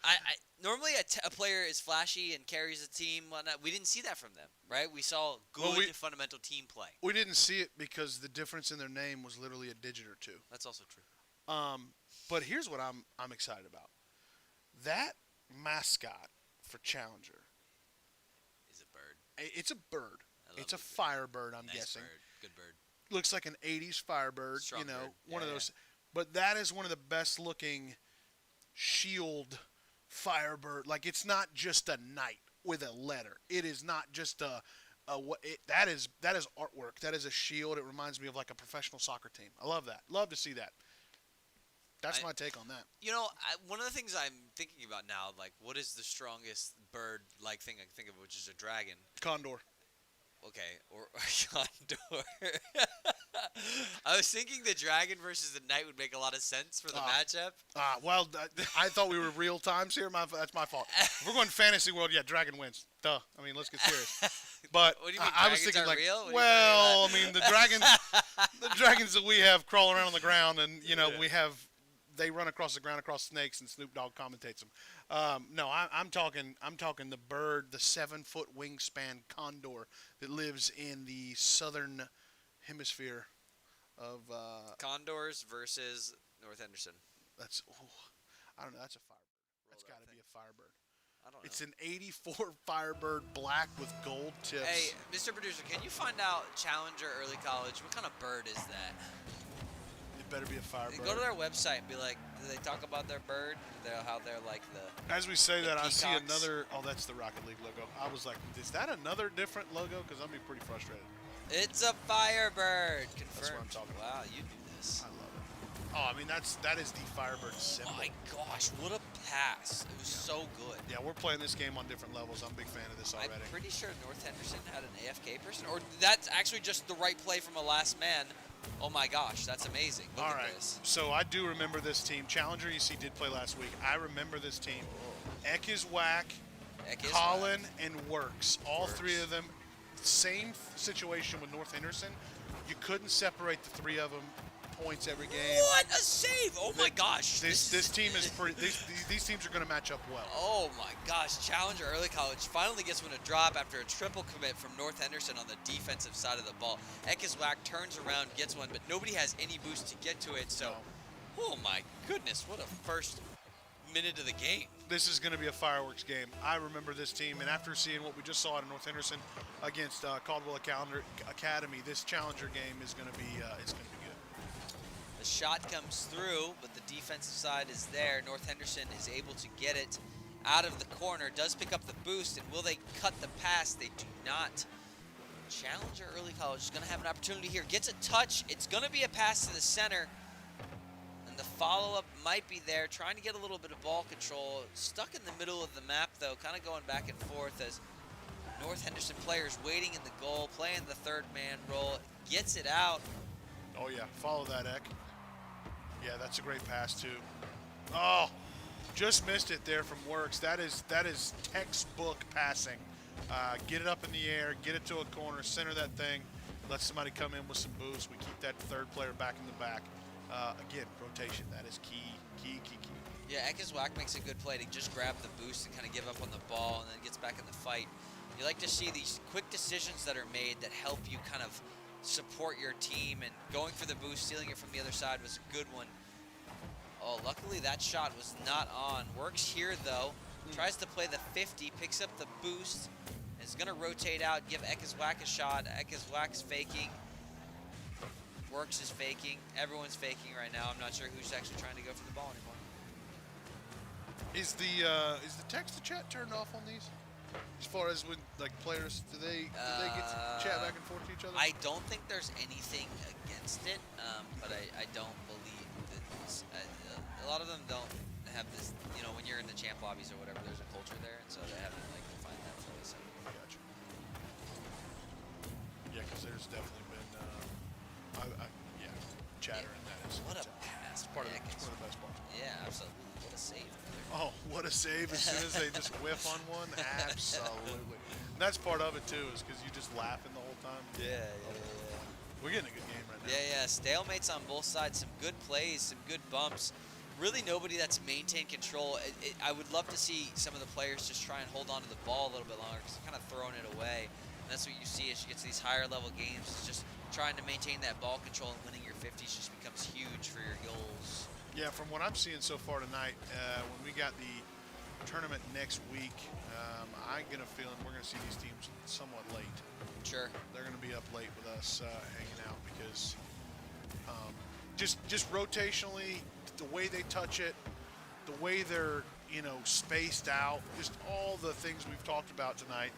Normally a player is flashy and carries a team, whatnot. We didn't see that from them, right? We saw good fundamental team play. We didn't see it because the difference in their name was literally a digit or two. That's also true. But here's what I'm excited about. That mascot for Challenger. Is a bird. It's a bird. It's a bird. firebird, I'm Nice guessing. bird. Good bird. Looks like an 80s firebird, Strong bird. one of Yeah, those. But that is one of the best looking shield firebird. Like, it's not just a knight with a letter. It is not just that is artwork. That is a shield. It reminds me of like a professional soccer team. I love that. Love to see that. That's my take on that. You know, one of the things I'm thinking about now, like, what is the strongest bird-like thing I can think of, which is a dragon? Condor. Okay, or condor. I was thinking the dragon versus the knight would make a lot of sense for the matchup. Well, I thought we were real times here. That's my fault. If we're going fantasy world, yeah, dragon wins. Duh. I mean, let's get serious. But What do you mean, I was dragons thinking are like, real? What are you well, I talking mean, the dragons that we have crawl around on the ground, and they run across the ground across snakes, and Snoop Dogg commentates them. No, I'm talking the bird, the 7-foot wingspan condor that lives in the southern hemisphere of. Condors versus North Henderson. I don't know. That's a firebird. That's got to be a firebird. I don't know. It's an 84 Firebird black with gold tips. Hey, Mr. Producer, can you find out Challenger Early College? What kind of bird is that? It better be a Firebird. Go to their website and be like, do they talk about their bird? How they're like the... As we say that, I see peacocks? another... Oh, that's the Rocket League logo. I was like, is that another different logo? Because I'm be pretty frustrated. It's a Firebird. Confirmed. That's what I'm talking about. Wow, you do this. I love it. Oh, I mean, that is the Firebird symbol. Oh my gosh, what a pass. It was so good. Yeah, we're playing this game on different levels. I'm a big fan of this already. I'm pretty sure North Henderson had an AFK person. Or that's actually just the right play from a last man. Oh my gosh, that's amazing. Look All at right. this. So I do remember this team. Challenger, you see, did play last week. I remember this team. Eck is whack. Colin and Works. All three of them. Same situation with North Henderson. You couldn't separate the three of them. Points every game. What a save! Oh my gosh. This team is pretty. These teams are going to match up well. Oh my gosh. Challenger Early College finally gets one to drop after a triple commit from North Henderson on the defensive side of the ball. Ekiswak turns around, gets one, but nobody has any boost to get to it. So, oh my goodness, what a first minute of the game. This is going to be a fireworks game. I remember this team, and after seeing what we just saw at North Henderson against Caldwell Academy, this Challenger game is going to be it's going to be good. The shot comes through, but the defensive side is there. North Henderson is able to get it out of the corner, does pick up the boost, and will they cut the pass? They do not. Challenger Early College is going to have an opportunity here. Gets a touch. It's going to be a pass to the center. And the follow-up might be there, trying to get a little bit of ball control. Stuck in the middle of the map, though, kind of going back and forth as North Henderson players waiting in the goal, playing the third man role, gets it out. Oh yeah, follow that, Eck. Yeah, that's a great pass too. Oh, just missed it there from Works. That is textbook passing. Get it up in the air, get it to a corner, center that thing, let somebody come in with some boost. We keep that third player back in the back. Again, rotation. That is key. Yeah, Ekeswak makes a good play to just grab the boost and kind of give up on the ball and then gets back in the fight. You like to see these quick decisions that are made that help you kind of support your team, and going for the boost, stealing it from the other side was a good one. Oh, luckily that shot was not on. Works here though, tries to play the 50, picks up the boost, is going to rotate out, give Ekeswak a shot. Ekeswak's faking. Works is faking. Everyone's faking right now. I'm not sure who's actually trying to go for the ball anymore. Is the text to chat turned off on these? As far as when like players, do they get to chat back and forth to each other? I don't think there's anything against it, but I don't believe that a lot of them don't have this. You know, when you're in the champ lobbies or whatever, there's a culture there, and so they haven't like defined that fully. So. Gotcha. Yeah, because there's definitely been chatter in that. What a pass! It's part of it's one of the best parts. Yeah, absolutely. What a save! Oh, what a save as soon as they just whiff on one. Absolutely. And that's part of it, too, is because you just laughing the whole time. Yeah. We're getting a good game right now. Yeah. Stalemates on both sides. Some good plays, some good bumps. Really nobody that's maintained control. I would love to see some of the players just try and hold on to the ball a little bit longer because they're kind of throwing it away. And that's what you see as you get to these higher level games. It's just trying to maintain that ball control, and winning your 50s just becomes huge for your goals. Yeah, from what I'm seeing so far tonight, when we got the tournament next week, I get a feeling we're going to see these teams somewhat late. Sure. They're going to be up late with us hanging out because just rotationally, the way they touch it, the way they're spaced out, just all the things we've talked about tonight,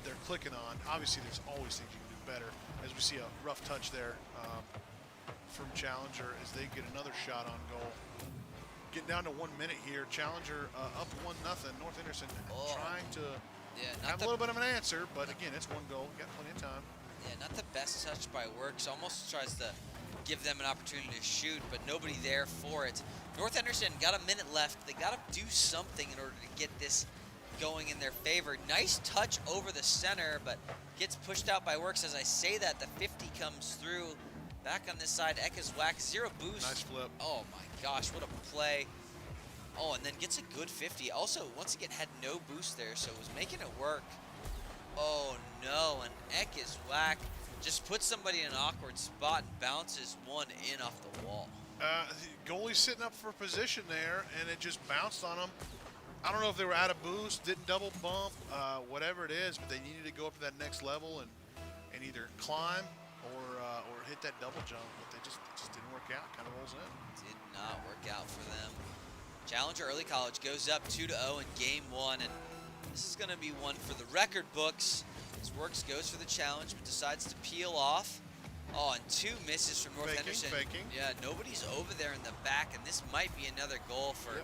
they're clicking on. Obviously, there's always things you can do better. As we see a rough touch there from Challenger as they get another shot on goal. Getting down to 1 minute here. Challenger up 1-0. North Henderson trying to have a little bit of an answer, but again, it's one goal. Got plenty of time. Yeah, not the best touch by Works. Almost tries to give them an opportunity to shoot, but nobody there for it. North Henderson got a minute left. They got to do something in order to get this going in their favor. Nice touch over the center, but gets pushed out by Works. As I say that, the 50 comes through. Back on this side, Ekeswak, 0 boost. Nice flip. Oh my gosh, what a play. Oh, and then gets a good 50. Also, once again, had no boost there, so was making it work. Oh no, and Ekeswak just puts somebody in an awkward spot and bounces one in off the wall. Goalie's sitting up for position there, and it just bounced on him. I don't know if they were out of boost, didn't double bump, whatever it is, but they needed to go up to that next level and either climb or hit that double jump, but it just didn't work out. Kind of rolls in. Did not work out for them. Challenger Early College goes up 2-0 in game 1, and this is going to be one for the record books. As Works goes for the challenge, but decides to peel off. Oh, and 2 misses from North Henderson. Faking. Yeah, nobody's over there in the back, and this might be another goal for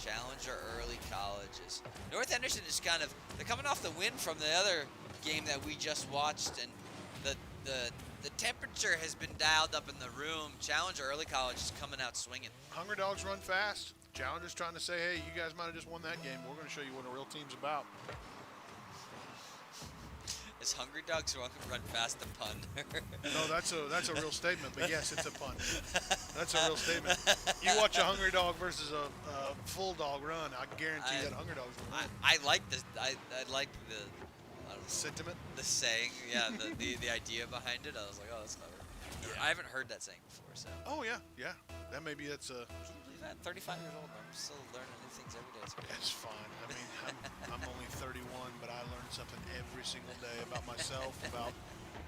Challenger Early Colleges. North Henderson is they're coming off the win from the other game that we just watched, and the temperature has been dialed up in the room. Challenger Early College is coming out swinging. Hungry Dogs run fast. Challenger's trying to say, hey, you guys might have just won that game. We're going to show you what a real team's about. Is Hungry Dogs run fast a pun? No, that's a real statement, but yes, it's a pun. That's a real statement. You watch a Hungry Dog versus a full dog run, I guarantee that Hungry Dogs will win. I like the sentiment, the saying, the idea behind it. I was like, oh, that's clever. Yeah. I haven't heard that saying before, so. Oh yeah. That maybe that's a. Can you believe that? 35 years old, I'm still learning new things every day. It's fine. I mean, I'm only 31, but I learn something every single day about myself, about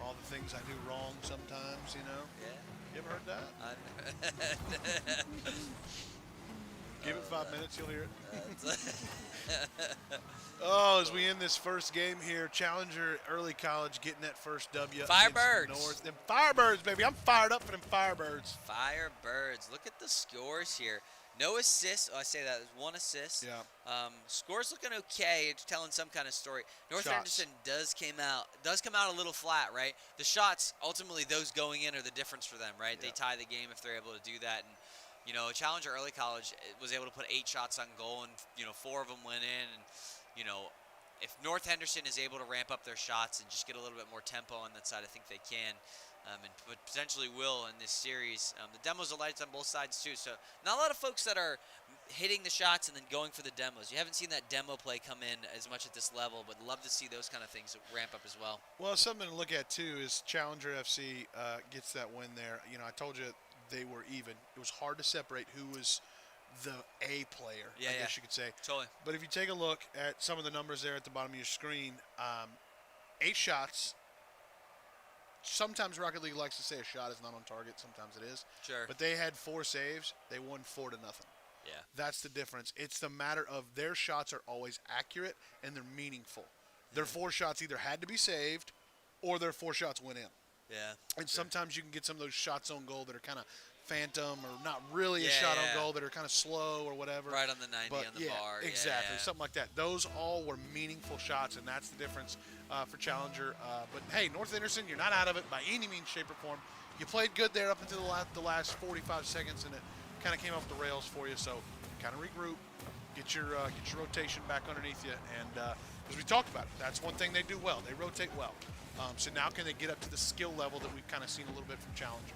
all the things I do wrong sometimes. Yeah. You ever heard that? Give it 5 minutes, you'll hear it. Oh, as we end this first game here, Challenger Early College getting that first W. Firebirds. North. Them Firebirds, baby. I'm fired up for them Firebirds. Firebirds. Look at the scores here. No assists. Oh, I say that. There's 1 assist. Yeah. Score's looking okay. It's telling some kind of story. North Shots. Henderson does come out a little flat, right? The shots, ultimately, those going in are the difference for them, right? Yeah. They tie the game if they're able to do that. And, you know, Challenger Early College was able to put 8 shots on goal, and, you know, 4 of them went in. And, you know, if North Henderson is able to ramp up their shots and just get a little bit more tempo on that side, I think they can. And potentially will in this series. The demos are lights on both sides too, so not a lot of folks that are hitting the shots and then going for the demos. You haven't seen that demo play come in as much at this level, but love to see those kind of things ramp up as well. Well, something to look at too is Challenger FC gets that win there. You know, I told you they were even. It was hard to separate who was the A player, I guess you could say. Totally. But if you take a look at some of the numbers there at the bottom of your screen, 8 shots. Sometimes Rocket League likes to say a shot is not on target. Sometimes it is. Sure. But they had 4 saves. They won 4-0. Yeah. That's the difference. It's the matter of their shots are always accurate and they're meaningful. Their 4 shots either had to be saved or their 4 shots went in. Yeah. And sometimes you can get some of those shots on goal that are kind of phantom or not really a shot on goal that are kind of slow or whatever. Right on the 90 on the bar. Exactly. Yeah. Something like that. Those all were meaningful shots, and that's the difference for Challenger. But, hey, North Henderson, you're not out of it by any means, shape, or form. You played good there up until the last 45 seconds, and it kind of came off the rails for you. So kind of regroup, get your rotation back underneath you. And as we talked about, that's one thing they do well. They rotate well. So now can they get up to the skill level that we've kind of seen a little bit from Challenger?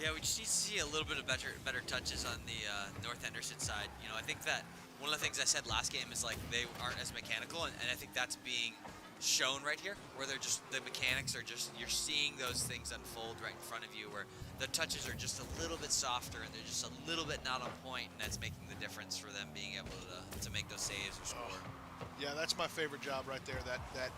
Yeah, we just need to see a little bit of better touches on the North Henderson side. You know, I think that one of the things I said last game is like they aren't as mechanical, and I think that's being shown right here, where they're just the mechanics are just you're seeing those things unfold right in front of you, where the touches are just a little bit softer and they're just a little bit not on point, and that's making the difference for them being able to make those saves or score. Yeah, that's my favorite job right there. That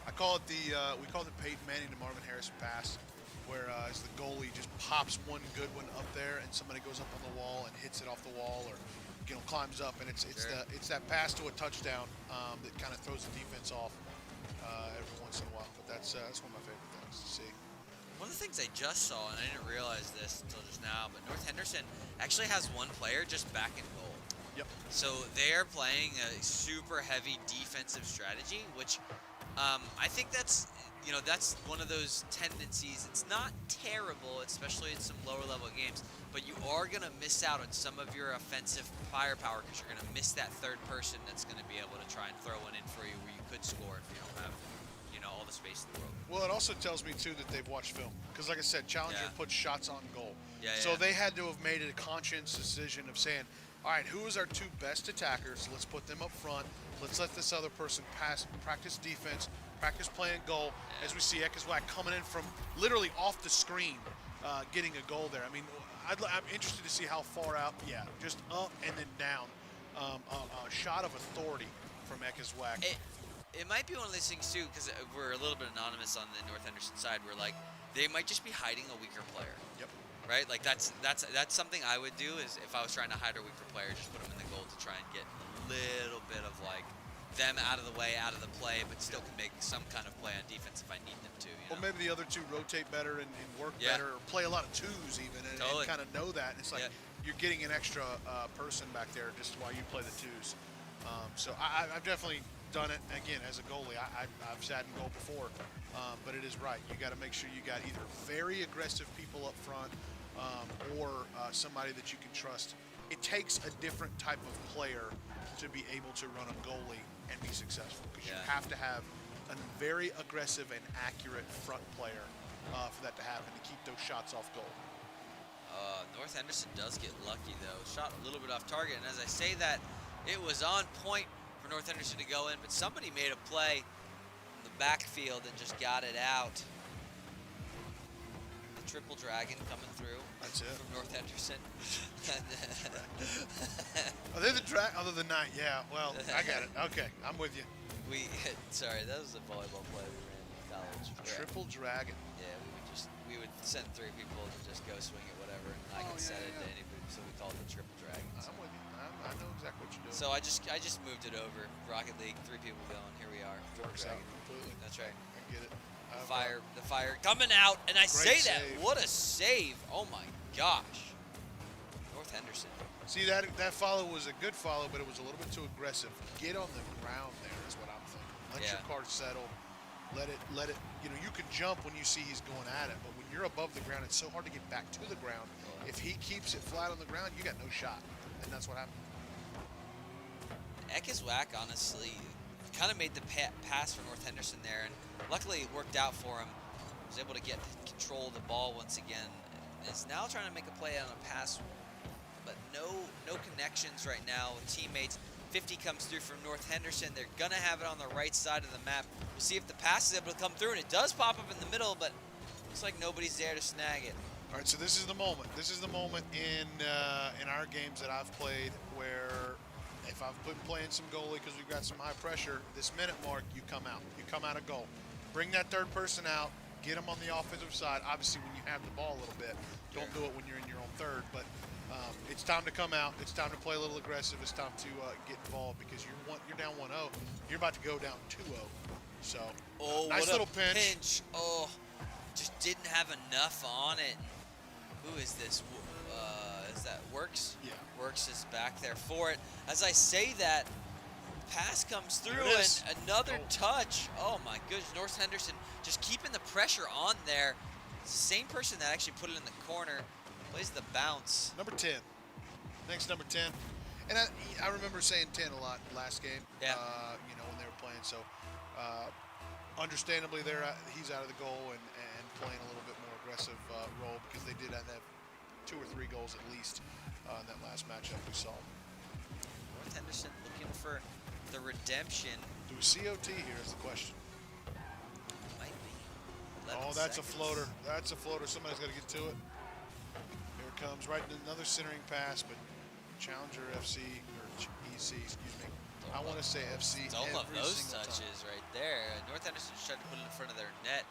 I call it we call it the Peyton Manning to Marvin Harrison pass. Where as the goalie just pops one good one up there, and somebody goes up on the wall and hits it off the wall, or climbs up, and it's that pass to a touchdown that kind of throws the defense off every once in a while. But that's one of my favorite things to see. One of the things I just saw, and I didn't realize this until just now, but North Henderson actually has one player just back in goal. Yep. So they are playing a super heavy defensive strategy, which I think that's one of those tendencies. It's not terrible, especially in some lower level games, but you are going to miss out on some of your offensive firepower because you're going to miss that third person that's going to be able to try and throw one in for you where you could score if you don't have, all the space in the world. Well, it also tells me, too, that they've watched film. Because, like I said, Challenger puts shots on goal. So they had to have made a conscious decision of saying, all right, who is our 2 best attackers? Let's put them up front. Let's let this other person practice defense, practice playing goal. As we see Eckerswack coming in from literally off the screen, getting a goal there. I mean, I'm interested to see how far out, just up and then down. A shot of authority from Eckerswack. It might be one of these things, too, because we're a little bit anonymous on the North Henderson side, where, like, they might just be hiding a weaker player. Yep. Right? Like, that's something I would do is if I was trying to hide a weaker player, just put them in the goal to try and get a little bit of, like, them out of the way, out of the play, but still can make some kind of play on defense if I need them to. Or maybe the other 2 rotate better and work better, or play a lot of 2s even, and kind of know that. And it's like you're getting an extra person back there just while you play the 2s. So I've definitely done it, again, as a goalie. I've sat in goal before, but it is right. You got to make sure you got either very aggressive people up front or somebody that you can trust. It takes a different type of player to be able to run a goalie and be successful, because you have to have a very aggressive and accurate front player for that to happen, to keep those shots off goal. North Henderson does get lucky, though. Shot a little bit off target, and as I say that, it was on point for North Henderson to go in, but somebody made a play in the backfield and just got it out. The triple dragon coming through. That's it. From North Henderson. Are they the dragon? Other than that, yeah. Well, I got it. Okay, I'm with you. Sorry, that was a volleyball play we ran in college. Triple dragon. Yeah, we would send 3 people to just go swing it, whatever, and I could set it to anybody, so we called it the triple dragon. I'm with you. I know exactly what you're doing. So I just moved it over. Rocket League, 3 people going. Here we are. Works out completely. That's right. I get it. The fire coming out, and I say that. save. What a save! Oh my gosh. North Henderson. See, that follow was a good follow, but it was a little bit too aggressive. Get on the ground there is what I'm thinking. Let your car settle. Let it. You know, you can jump when you see he's going at it, but when you're above the ground, it's so hard to get back to the ground. If he keeps it flat on the ground, you got no shot, and that's what happened. Ekes Whack, honestly, kind of made the pass for North Henderson there, and luckily it worked out for him. Was able to get control of the ball once again. Is now trying to make a play on a pass, but no connections right now with teammates. 50 comes through from North Henderson. They're gonna have it on the right side of the map. We'll see if the pass is able to come through, and it does pop up in the middle, but looks like nobody's there to snag it. All right, so this is the moment. This is the moment in our games that I've played where if I've been playing some goalie because we've got some high pressure, this minute mark, you come out. You come out of goal. Bring that third person out. Get them on the offensive side. Obviously, when you have the ball a little bit, don't do it when you're in your own third. But it's time to come out. It's time to play a little aggressive. It's time to get involved because you're down 1-0. You're about to go down 2-0. So nice little pinch. Oh, just didn't have enough on it. Who is this? Is that Works? Yeah. Works is back there for it. As I say that, pass comes through and another touch. Oh my goodness, North Henderson just keeping the pressure on there. It's the same person that actually put it in the corner. Plays the bounce. Number 10. Next number 10. And I remember saying 10 a lot last game. Yeah. You know, when they were playing. So understandably he's out of the goal and playing a little bit more aggressive role because they did have 2 or 3 goals at least in that last matchup we saw. North Henderson looking for the redemption. Do we COT here is the question. Might be. Oh, that's a floater. That's a floater. Somebody's got to get to it. Here it comes. Right into another centering pass, but Challenger FC, or EC, excuse me. I want to say FC. Don't love those single touches time. right there. North Henderson just tried to put it in front of their net.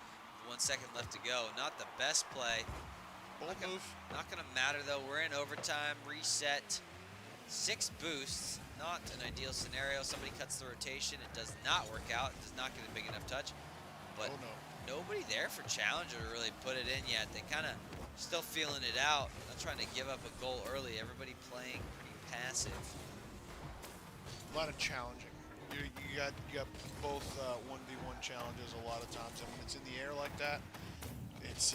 1 second left to go. Not the best play. Bold move. Not going to matter, though. We're in overtime. Reset. 6 boosts. Not an ideal scenario. Somebody cuts the rotation. It does not work out. It does not get a big enough touch. But nobody there for Challenger to really put it in yet. They kind of still feeling it out. Not trying to give up a goal early. Everybody playing pretty passive. A lot of challenging. You got both 1v1 challenges a lot of times, and when it's in the air like that, it's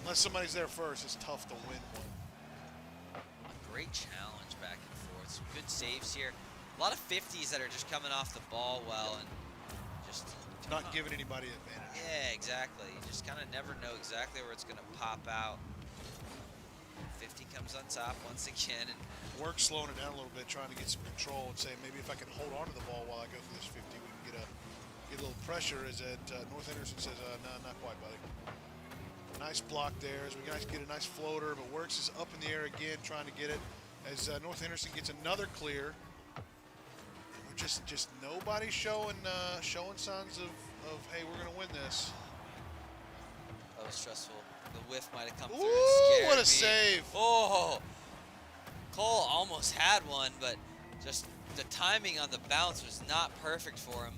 unless somebody's there first, it's tough to win one. A great challenge back and forth. Some good saves here. A lot of 50s that are just coming off the ball well and just not giving anybody advantage. Yeah, exactly. You just kind of never know exactly where it's going to pop out. 50 comes on top once again. And Work slowing it down a little bit, trying to get some control and saying maybe if I can hold on to the ball while I go through this 50, we can get a little pressure. As North Henderson says, no, not quite, buddy. Nice block there as we guys get a nice floater, but Works is up in the air again, trying to get it. As North Henderson gets another clear. We're just nobody showing signs of hey, we're gonna win this. that was stressful. The whiff might have come through. Ooh, And scared what a me. save! Oh, Cole almost had one, but just the timing on the bounce was not perfect for him.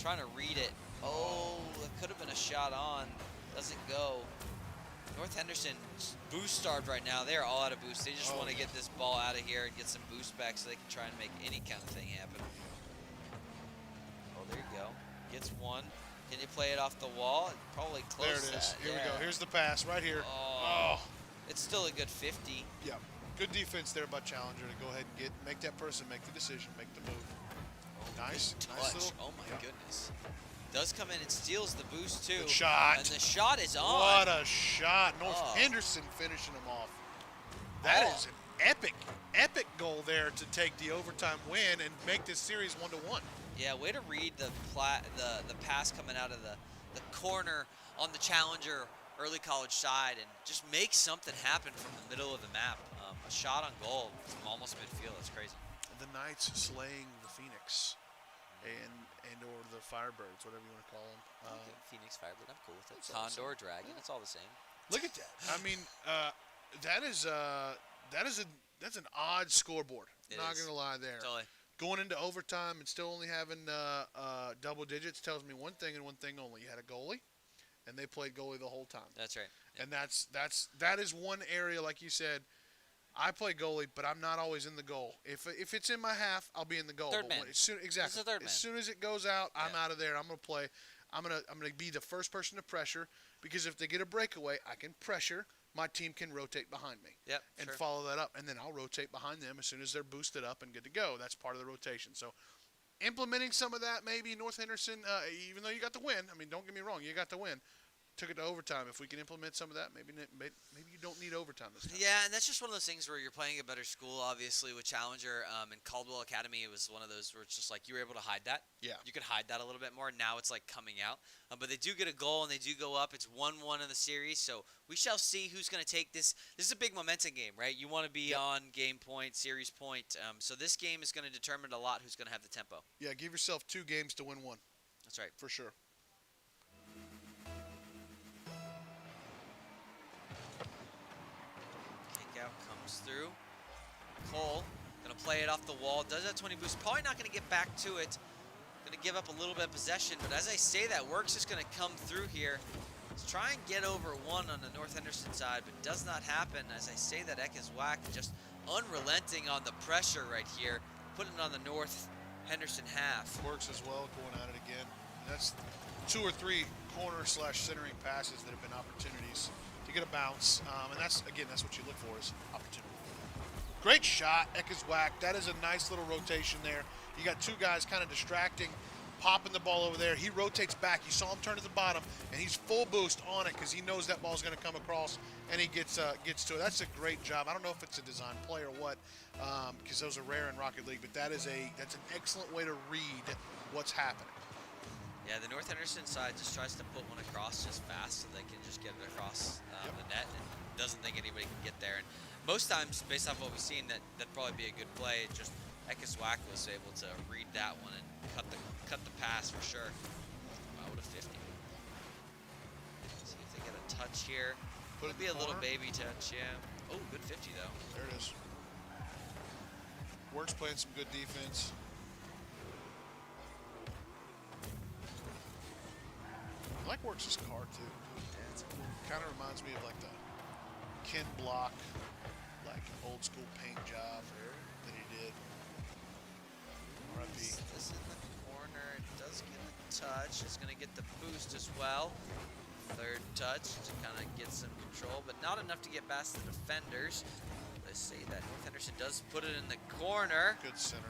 Trying to read it. Oh, it could have been a shot on. Doesn't go. North Henderson boost starved right now. They're all out of boost. They just want to get this ball out of here and get some boost back so they can try and make any kind of thing happen. Oh, there you go. Gets one. Can you play it off the wall? Probably close. There it is. Here we go. Here's the pass right here. Oh. It's still a good 50. Yeah. Good defense there by Challenger to go ahead and make that person make the decision, make the move. Nice. Touch. Nice little, Oh my goodness. Does come in and steals the boost too. Good shot. And the shot is on. What a shot. North Henderson finishing him off. That is an epic goal there to take the overtime win and make this series 1-1. Yeah, way to read the pass coming out of the corner on the Challenger early college side and just make something happen from the middle of the map. A shot on goal from almost midfield. That's crazy. The Knights slaying the Phoenix and or the Firebirds, whatever you want to call them. Phoenix Firebird, I'm cool with it. Condor, Dragon, it's all the same. Look at that. I mean, that's an odd scoreboard. Not gonna lie there. Totally. Going into overtime and still only having double digits tells me one thing and one thing only. You had a goalie, and they played goalie the whole time. That's right. And that is one area, like you said, I play goalie, but I'm not always in the goal. If it's in my half, I'll be in the goal. Third But man. when, exactly. It's a third man. As soon as it goes out, I'm Yeah. out of there. I'm gonna play. I'm gonna be the first person to pressure, because if they get a breakaway, I can pressure. My team can rotate behind me Yep. and Sure. follow that up, and then I'll rotate behind them as soon as they're boosted up and good to go. That's part of the rotation. So implementing some of that, maybe North Henderson, even though you got the win. I mean, don't get me wrong, you got the win. Took it to overtime. If we can implement some of that, maybe you don't need overtime this time. Yeah, and that's just one of those things where you're playing a better school, obviously, with Challenger. In Caldwell Academy, it was one of those where it's just like you were able to hide that. Yeah. You could hide that a little bit more. Now it's like coming out. But they do get a goal, and they do go up. It's 1-1 in the series, so we shall see who's going to take this. This is a big momentum game, right? You want to be on game point, series point. So this game is going to determine a lot who's going to have the tempo. Yeah, give yourself 2 games to win 1. That's right. For sure. Out comes through. Cole gonna play it off the wall. Does that 20 boost? Probably not gonna get back to it. Gonna give up a little bit of possession, but as I say that, Works is gonna come through here. Let's try and get over 1 on the North Henderson side, but does not happen. As I say that, Ek is whack, just unrelenting on the pressure right here, putting it on the North Henderson half. Works as well, going at it again. And that's 2 or 3 corner/centering passes that have been opportunities to get a bounce, and that's what you look for, is opportunity. Great shot, Ekazwak. That is a nice little rotation there. You got 2 guys kind of distracting, popping the ball over there. He rotates back. You saw him turn to the bottom, and he's full boost on it because he knows that ball's going to come across, and he gets to it. That's a great job. I don't know if it's a design play or what, because those are rare in Rocket League, but that's an excellent way to read what's happening. Yeah, the North Henderson side just tries to put one across just fast so they can just get it across the net and doesn't think anybody can get there. And most times, based off what we've seen, that'd probably be a good play. Just Ekaswak was able to read that one and cut the pass for sure. Wow, what a 50. See if they get a touch here. Could be a little baby touch, yeah. Oh, good 50 though. There it is. Works playing some good defense. I like Works' car too. Kind of reminds me of like the Ken Block, like old school paint job that he did. R.I.P. This in the corner. It does get a touch. It's going to get the boost as well. Third touch to kind of get some control, but not enough to get past the defenders. Let's say that North Henderson does put it in the corner. Good center.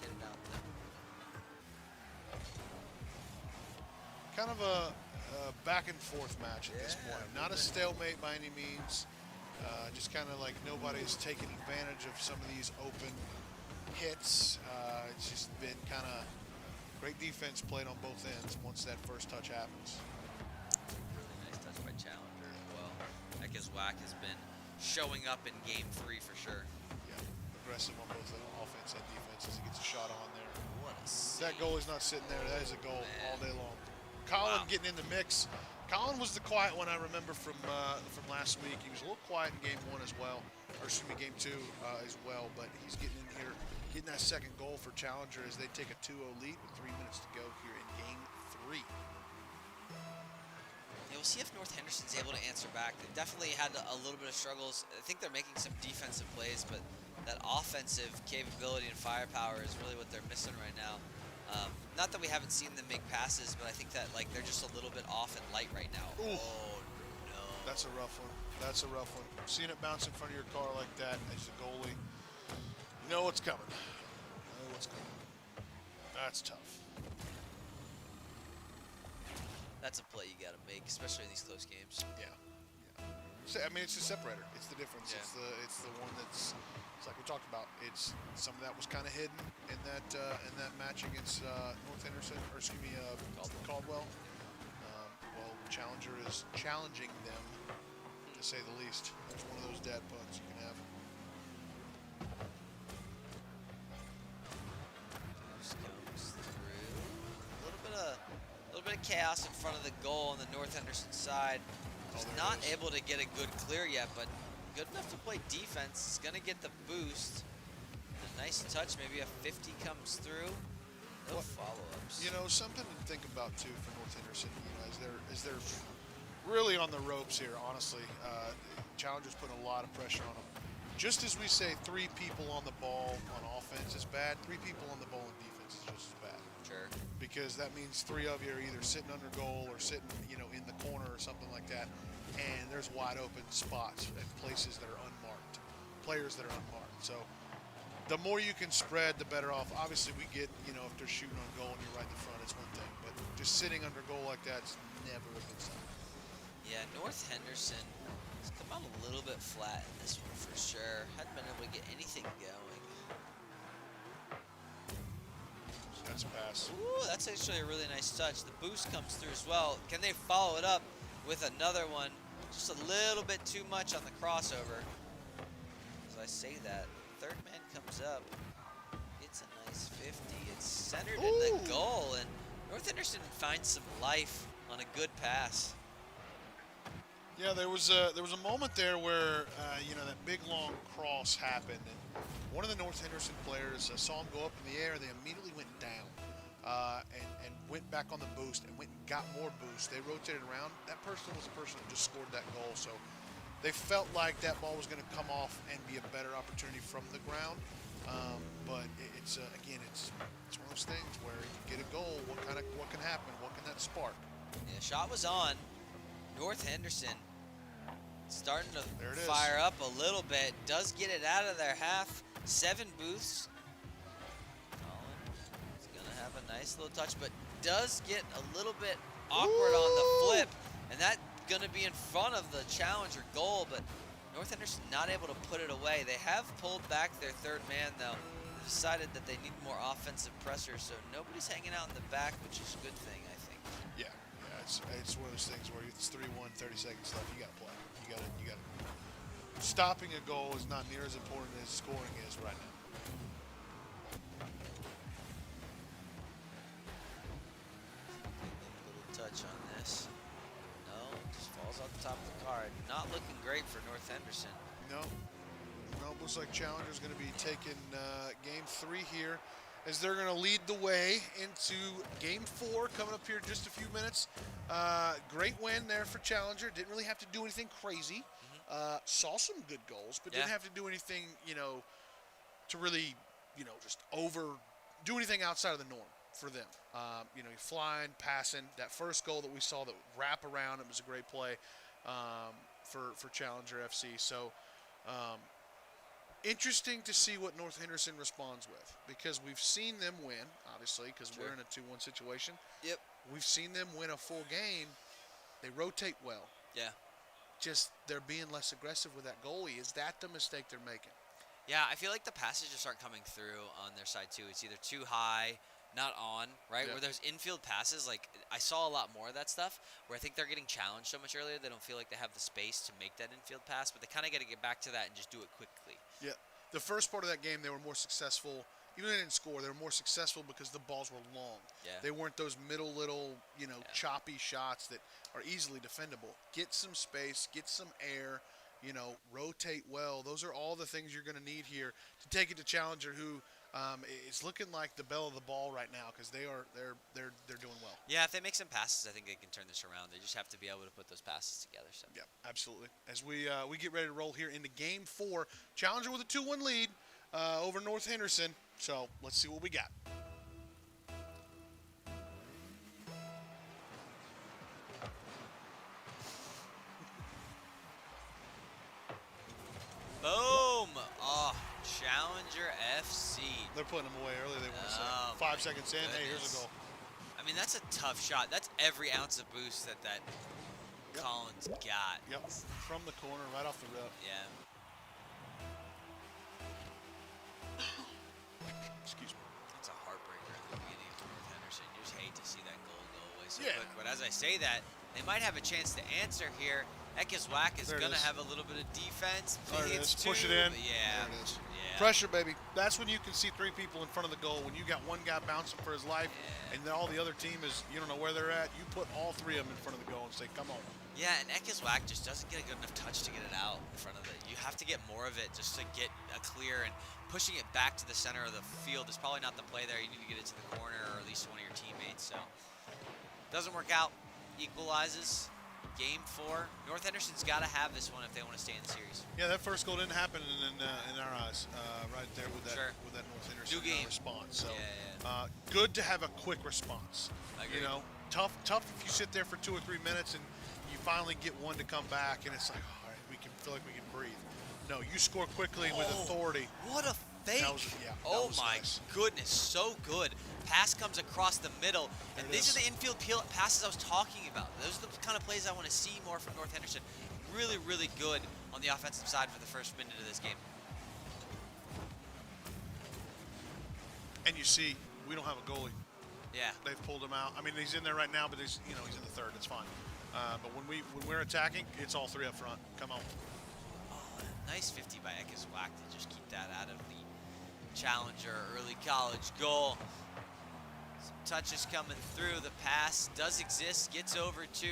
Get it out there. Kind of a back and forth match at this point. Not a stalemate by any means. Just kind of like nobody's taking advantage of some of these open hits. It's just been kind of great defense played on both ends once that first touch happens. Really nice touch by Challenger as well. Ekaswak has been showing up in game 3 for sure. Yeah, aggressive on both offense and defense as he gets a shot on there. What a That goalie's not sitting there. That is a goal all day long. Colin Wow. getting in the mix. Colin was the quiet one I remember from last week. He was a little quiet in game 1 as well, or excuse me, game 2 as well. But he's getting in here, getting that second goal for Challenger as they take a 2-0 lead with 3 minutes to go here in game 3. Yeah, we'll see if North Henderson's able to answer back. They've definitely had a little bit of struggles. I think they're making some defensive plays, but that offensive capability and firepower is really what they're missing right now. Not that we haven't seen them make passes, but I think that like they're just a little bit off and light right now. Ooh. Oh no! That's a rough one. That's a rough one. Seeing it bounce in front of your car like that as a goalie, you know what's coming. You know what's coming. That's tough. That's a play you got to make, especially in these close games. Yeah. I mean, it's a separator. It's the difference. Yeah. It's the one that's. It's like we talked about. It's some of that was kind of hidden in that match against North Henderson, or excuse me, Caldwell. Well, Challenger is challenging them, to say the least. That's one of those dad puns you can have. Just goes through. A little bit of chaos in front of the goal on the North Henderson side. Just there not it is. able to get a good clear yet, but good enough to play defense. He's going to get the boost. A nice touch, maybe a 50 comes through. No follow-ups. You know, something to think about too for North Henderson. You know, as they're really on the ropes here, honestly. Challenger's putting a lot of pressure on them. Just as we say 3 people on the ball on offense is bad, 3 people on the ball on defense is just as bad. Sure. Because that means 3 of you are either sitting under goal or sitting, in the corner or something like that. And there's wide open spots and places that are unmarked, players that are unmarked. So the more you can spread, the better off. Obviously, we get, if they're shooting on goal and you're right in front, it's one thing. But just sitting under goal like that is never a good sign. Yeah, North Henderson has come out a little bit flat in this one for sure. Hadn't been able to get anything going. That's a pass. Ooh, that's actually a really nice touch. The boost comes through as well. Can they follow it up with another one? Just a little bit too much on the crossover. As I say that, third man comes up. It's a nice 50. It's centered in the goal, and North Henderson finds some life on a good pass. Yeah, there was a moment there where that big long cross happened, and one of the North Henderson players saw him go up in the air. They immediately went down and went back on the boost and went and got more boost. They rotated around. That person was the person that just scored that goal, so they felt like that ball was going to come off and be a better opportunity from the ground. But it's again, it's one of those things where you get a goal. What can happen? What can that spark? Yeah, shot was on. North Henderson starting to There it is. fire up a little bit. Does get it out of their half. 7 booths. Colin is going to have a nice little touch, but does get a little bit awkward on the flip. And that's going to be in front of the challenger goal, but North Henderson not able to put it away. They have pulled back their third man, though. They decided that they need more offensive pressure, so nobody's hanging out in the back, which is a good thing, I think. Yeah, it's one of those things where it's 3-1, 30 seconds left. You got to play. You got to. Stopping a goal is not near as important as scoring is right now. Little touch on this. No, just falls off the top of the card. Not looking great for North Henderson. No, looks like Challenger's going to be taking game 3 here, as they're going to lead the way into game 4 coming up here in just a few minutes. Great win there for Challenger. Didn't really have to do anything crazy. Saw some good goals, but didn't have to do anything, to really, just do anything outside of the norm for them. Flying, passing. That first goal that we saw, that wrap around, it was a great play for Challenger FC. So, interesting to see what North Henderson responds with, because we've seen them win, obviously, because we're in a 2-1 situation. Yep. We've seen them win a full game. They rotate well. Yeah. Just they're being less aggressive with that goalie. Is that the mistake they're making? Yeah, I feel like the passes just aren't coming through on their side, too. It's either too high, not on, right? Yeah. Where there's infield passes, like, I saw a lot more of that stuff, where I think they're getting challenged so much earlier, they don't feel like they have the space to make that infield pass, but they kind of got to get back to that and just do it quickly. Yeah. The first part of that game, they were more successful. Even though they didn't score, they were more successful because the balls were long. Yeah. They weren't those middle little, choppy shots that are easily defendable. Get some space, get some air, rotate well. Those are all the things you're going to need here to take it to Challenger, who is looking like the belle of the ball right now, because they're doing well. Yeah, if they make some passes, I think they can turn this around. They just have to be able to put those passes together. So. Yeah, absolutely. As we get ready to roll here into Game 4, Challenger with a 2-1 lead over North Henderson. So let's see what we got. Boom! Oh, Challenger FC. They're putting them away early. They want to say. Oh, 5 seconds in. Hey, here's a goodness. goal. I mean, that's a tough shot. That's every ounce of boost that Yep. Collins got. Yep. From the corner, right off the rip. Yeah. Excuse me. It's a heartbreaker at the beginning for North Henderson. You just hate to see that goal go away so Yeah. quick. But as I say that, they might have a chance to answer here. Ekiswak is There it going to is. have a little bit of defense. There it It's is. Push it two, in. but yeah. There it is. Yeah. Pressure, baby. That's when you can see 3 people in front of the goal. When you got one guy bouncing for his life, and then all the other team is, you don't know where they're at, you put all 3 of them in front of the goal and say, come on. Yeah, and Ekiswak just doesn't get a good enough touch to get it out in front of it. You have to get more of it just to get a clear, and pushing it back to the center of the field is probably not the play there. You need to get it to the corner or at least one of your teammates. So doesn't work out. Equalizes. Game 4. North Henderson's got to have this one if they want to stay in the series. Yeah, that first goal didn't happen in our eyes, right there with that Sure. with that North Henderson New game. response. So Yeah. good to have a quick response. Agreed. You know, tough if you sit there for 2 or 3 minutes and you finally get one to come back and it's like, all right, we can feel like we can breathe. No, you score quickly with authority. What a fake. That was, yeah, that oh was my nice. goodness, so good. Pass comes across the middle, and these are the infield passes I was talking about. Those are the kind of plays I want to see more from North Henderson. Really, really good on the offensive side for the first minute of this game. And you see, we don't have a goalie. Yeah. They've pulled him out. I mean, he's in there right now, but he's in the third. It's fine. But when we're attacking, it's all three up front. Come on. Oh, nice 50 by Ekiswak to just keep that out of the challenger early college goal. Some touches coming through. The pass does exist. Gets over to.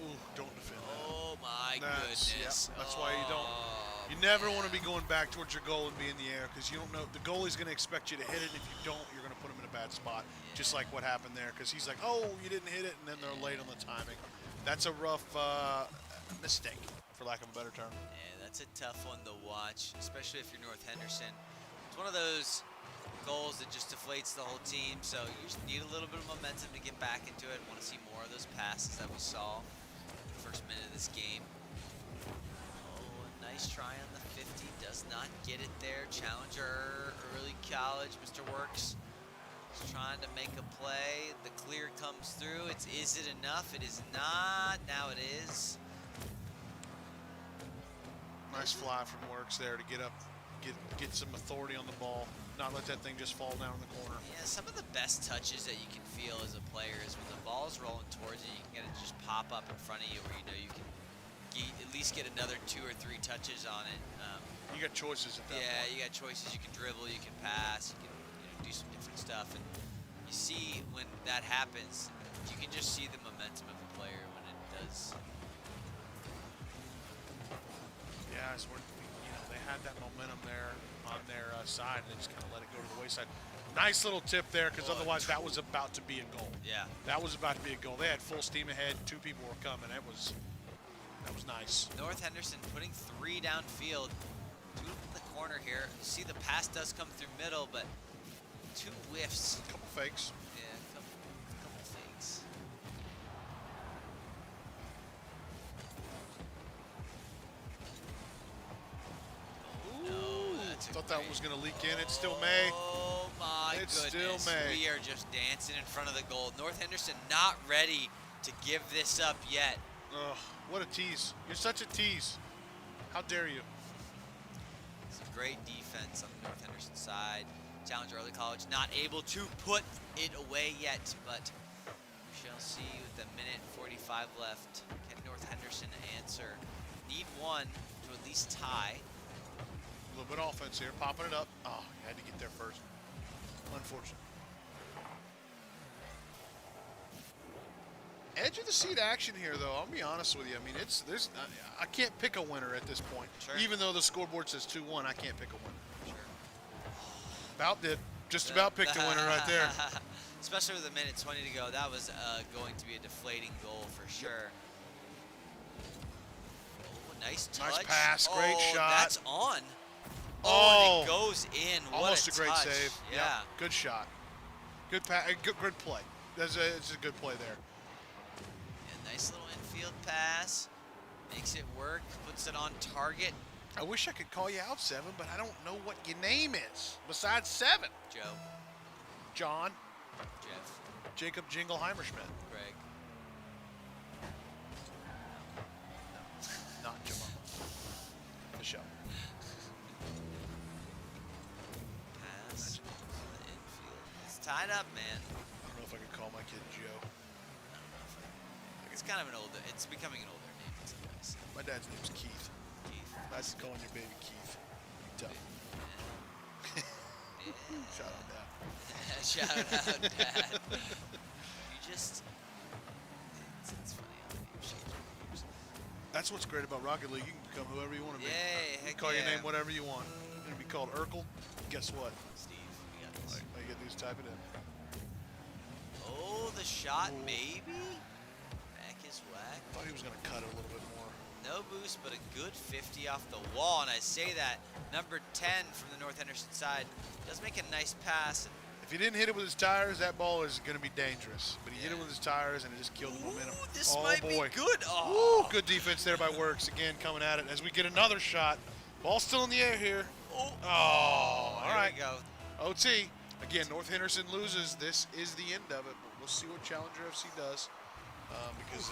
Ooh, don't defend that. Oh my That's goodness. that's why you don't. You never want to be going back towards your goal and be in the air because you don't know. The goalie's going to expect you to hit it. If you don't, you're going to put him in a bad spot. Yeah. Just like what happened there because he's like, oh, you didn't hit it, and then they're late on the timing. That's a rough mistake, for lack of a better term. Yeah, that's a tough one to watch, especially if you're North Henderson. It's one of those goals that just deflates the whole team, so you just need a little bit of momentum to get back into it. Want to see more of those passes that we saw in the first minute of this game. Oh, a nice try on the 50. Does not get it there. Challenger, early college, Mr. Works is trying to make a play. The clear comes through. Is it enough? It is not. Now it is. Nice fly from Works there to get up, get some authority on the ball. Not let that thing just fall down in the corner. Yeah, some of the best touches that you can feel as a player is when the ball's rolling towards you, you can get it just pop up in front of you where you know you can at least get another 2 or 3 touches on it. You got choices at that Yeah, point. you got choices. You can dribble, you can pass, you can do some different stuff. And you see when that happens, you can just see the momentum of the player when it does. Yeah, it's where, they had that momentum there on their side, and they just kind of let it go to the wayside. Nice little tip there, because otherwise that was about to be a goal. Yeah. That was about to be a goal. They had full steam ahead. 2 people were coming. That was nice. North Henderson putting 3 downfield. 2 in the corner here. You see the pass does come through middle, but 2 whiffs. A couple fakes. Yeah, a couple fakes. No, that's a Thought that great- was going to leak in. It still may. Oh my It goodness. still may. We are just dancing in front of the goal. North Henderson not ready to give this up yet. Oh, what a tease. You're such a tease. How dare you? Some great defense on the North Henderson side. Challenger Early College not able to put it away yet, but we shall see with a minute 45 left. Can North Henderson answer? Need one to at least tie. A little bit of offense here. Popping it up. Oh, you had to get there first. Unfortunate. Edge of the seat action here, though. I'll be honest with you. I mean, I can't pick a winner at this point. Sure. Even though the scoreboard says 2-1, I can't pick a winner. Sure. About did. Just about picked a winner right there. Especially with a minute 20 to go. That was going to be a deflating goal for sure. Oh, nice touch. Nice pass. Great shot. That's on. Oh, And it goes in. What almost a great touch. save. Yeah. Yep. Good shot. Good good play. It's a good play there. Yeah, nice little infield pass. Makes it work. Puts it on target. I wish I could call you out, 7, but I don't know what your name is besides 7. Joe. John. Jeff. Jacob Jingleheimer-Schmidt. Greg. Not Jamal. For sure. Pass. To the infield. It's tied up, man. I don't know if I could call my kid Joe. It's kind of an older. It's becoming an older name. It's nice. My dad's name's Keith. Keith. That's calling your baby Keith. Tough. Yeah. Shout out Dad. Shout out, Dad. You just. It's funny how names change. That's what's great about Rocket League. You can become whoever you want to be. Yay, You heck can call your yeah. name whatever you want. You're going to be called Urkel. Guess what? Steve, we got this. All you got to do is type it in. Oh, the shot, Ooh. maybe? Back is whack. Thought he was going to cut it a little bit more. No boost, but a good 50 off the wall. And I say that number 10 from the North Henderson side does make a nice pass. If he didn't hit it with his tires, that ball is going to be dangerous. But he hit it with his tires, and it just killed the momentum. This oh, might boy. be good. Oh. Woo, good defense there by Works. Again, coming at it as we get another shot. Ball still in the air here. Oh, all right. Here we go. OT. Again, North Henderson loses. This is the end of it. But we'll see what Challenger FC does. Because,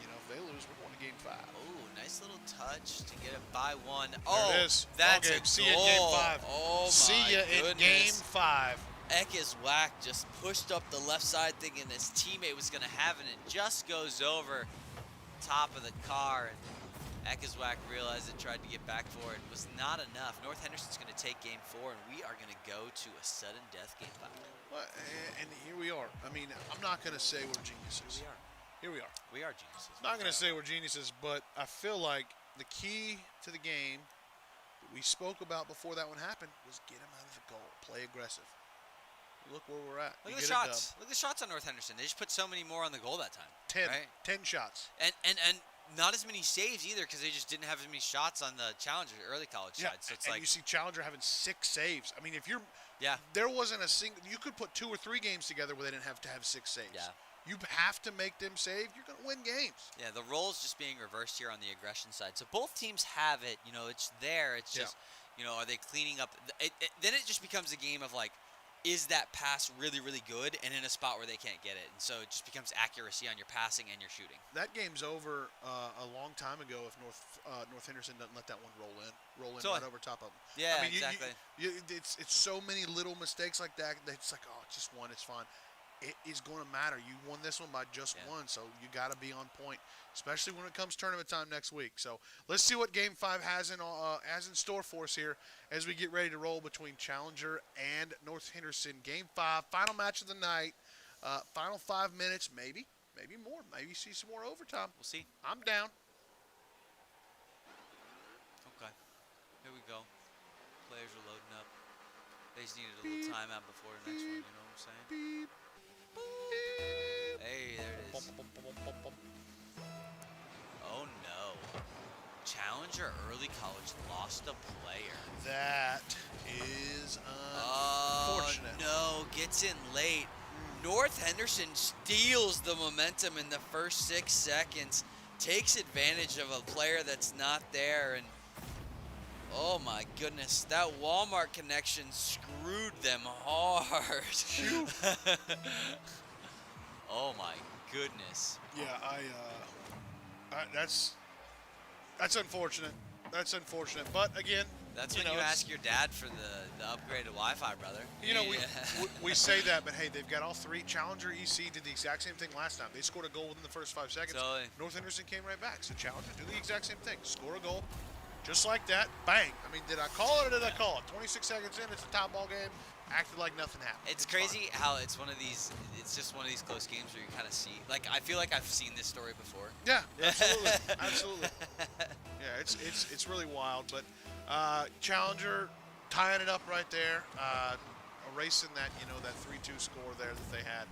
you know, if they lose, we're going to Game 5. Oh, nice little touch to get it by one. There it is. That's Ball a game. See goal. you in Game 5. Oh, See my you goodness. in Game 5. Ekis Whack just pushed up the left side thinking his teammate was going to have it, and it just goes over top of the car. And Ekis Whack realized it, tried to get back for it. It was not enough. North Henderson's going to take Game 4, and we are going to go to a sudden death Game 5. Well, and here we are. I mean, I'm not going to say we're geniuses. Here we are. We are geniuses. I'm not going to say we're geniuses, but I feel like the key to the game that we spoke about before that one happened was get him out of the goal. Play aggressive. Look where we're at. Look at the shots. Look at the shots on North Henderson. They just put so many more on the goal that time. 10. Right? 10 shots. And not as many saves either, because they just didn't have as many shots on the Challenger early college side. So it's and like you see Challenger having 6 saves. I mean, if you're yeah, there wasn't a single. You could put 2 or 3 games together where they didn't have to have 6 saves. Yeah. You have to make them save. You're going to win games. Yeah, the role's just being reversed here on the aggression side. So both teams have it. You know, it's there. It's just, you know, are they cleaning up? Then it just becomes a game of like, is that pass really, really good and in a spot where they can't get it? And so it just becomes accuracy on your passing and your shooting. That game's over a long time ago if North Henderson doesn't let that one roll in right over top of them. Yeah, I mean, exactly. It's so many little mistakes like that. It's like, oh, just one, it's fine. It is going to matter. You won this one by just one, so you got to be on point, especially when it comes tournament time next week. So let's see what Game 5 has in store for us here as we get ready to roll between Challenger and North Henderson. Game 5, final match of the night, final 5 minutes, maybe more. Maybe see some more overtime. We'll see. I'm down. Okay, here we go. Players are loading up. They just needed a little timeout before the next one, you know what I'm saying? Beep. Hey, there it is. Oh no. Challenger early college lost a player. That is unfortunate. Oh no, gets in late. North Henderson steals the momentum in the first 6 seconds, takes advantage of a player that's not there, and oh my goodness, that Walmart connection screwed them hard. Oh my goodness. Yeah, that's unfortunate. That's unfortunate. But again, that's when you ask your dad for the upgraded Wi-Fi, brother. You know, we say that, but hey, they've got all 3. Challenger EC did the exact same thing last time. They scored a goal within the first 5 seconds. Totally. North Henderson came right back. So Challenger do the exact same thing. Score a goal. Just like that, bang. I mean, did I call it or did I call it? 26 seconds in, it's a top ball game. Acted like nothing happened. It's crazy how it's just one of these close games where you kind of see, like, I feel like I've seen this story before. Yeah, absolutely, absolutely. Yeah, it's really wild, but Challenger tying it up right there, erasing that that 3-2 score there that they had,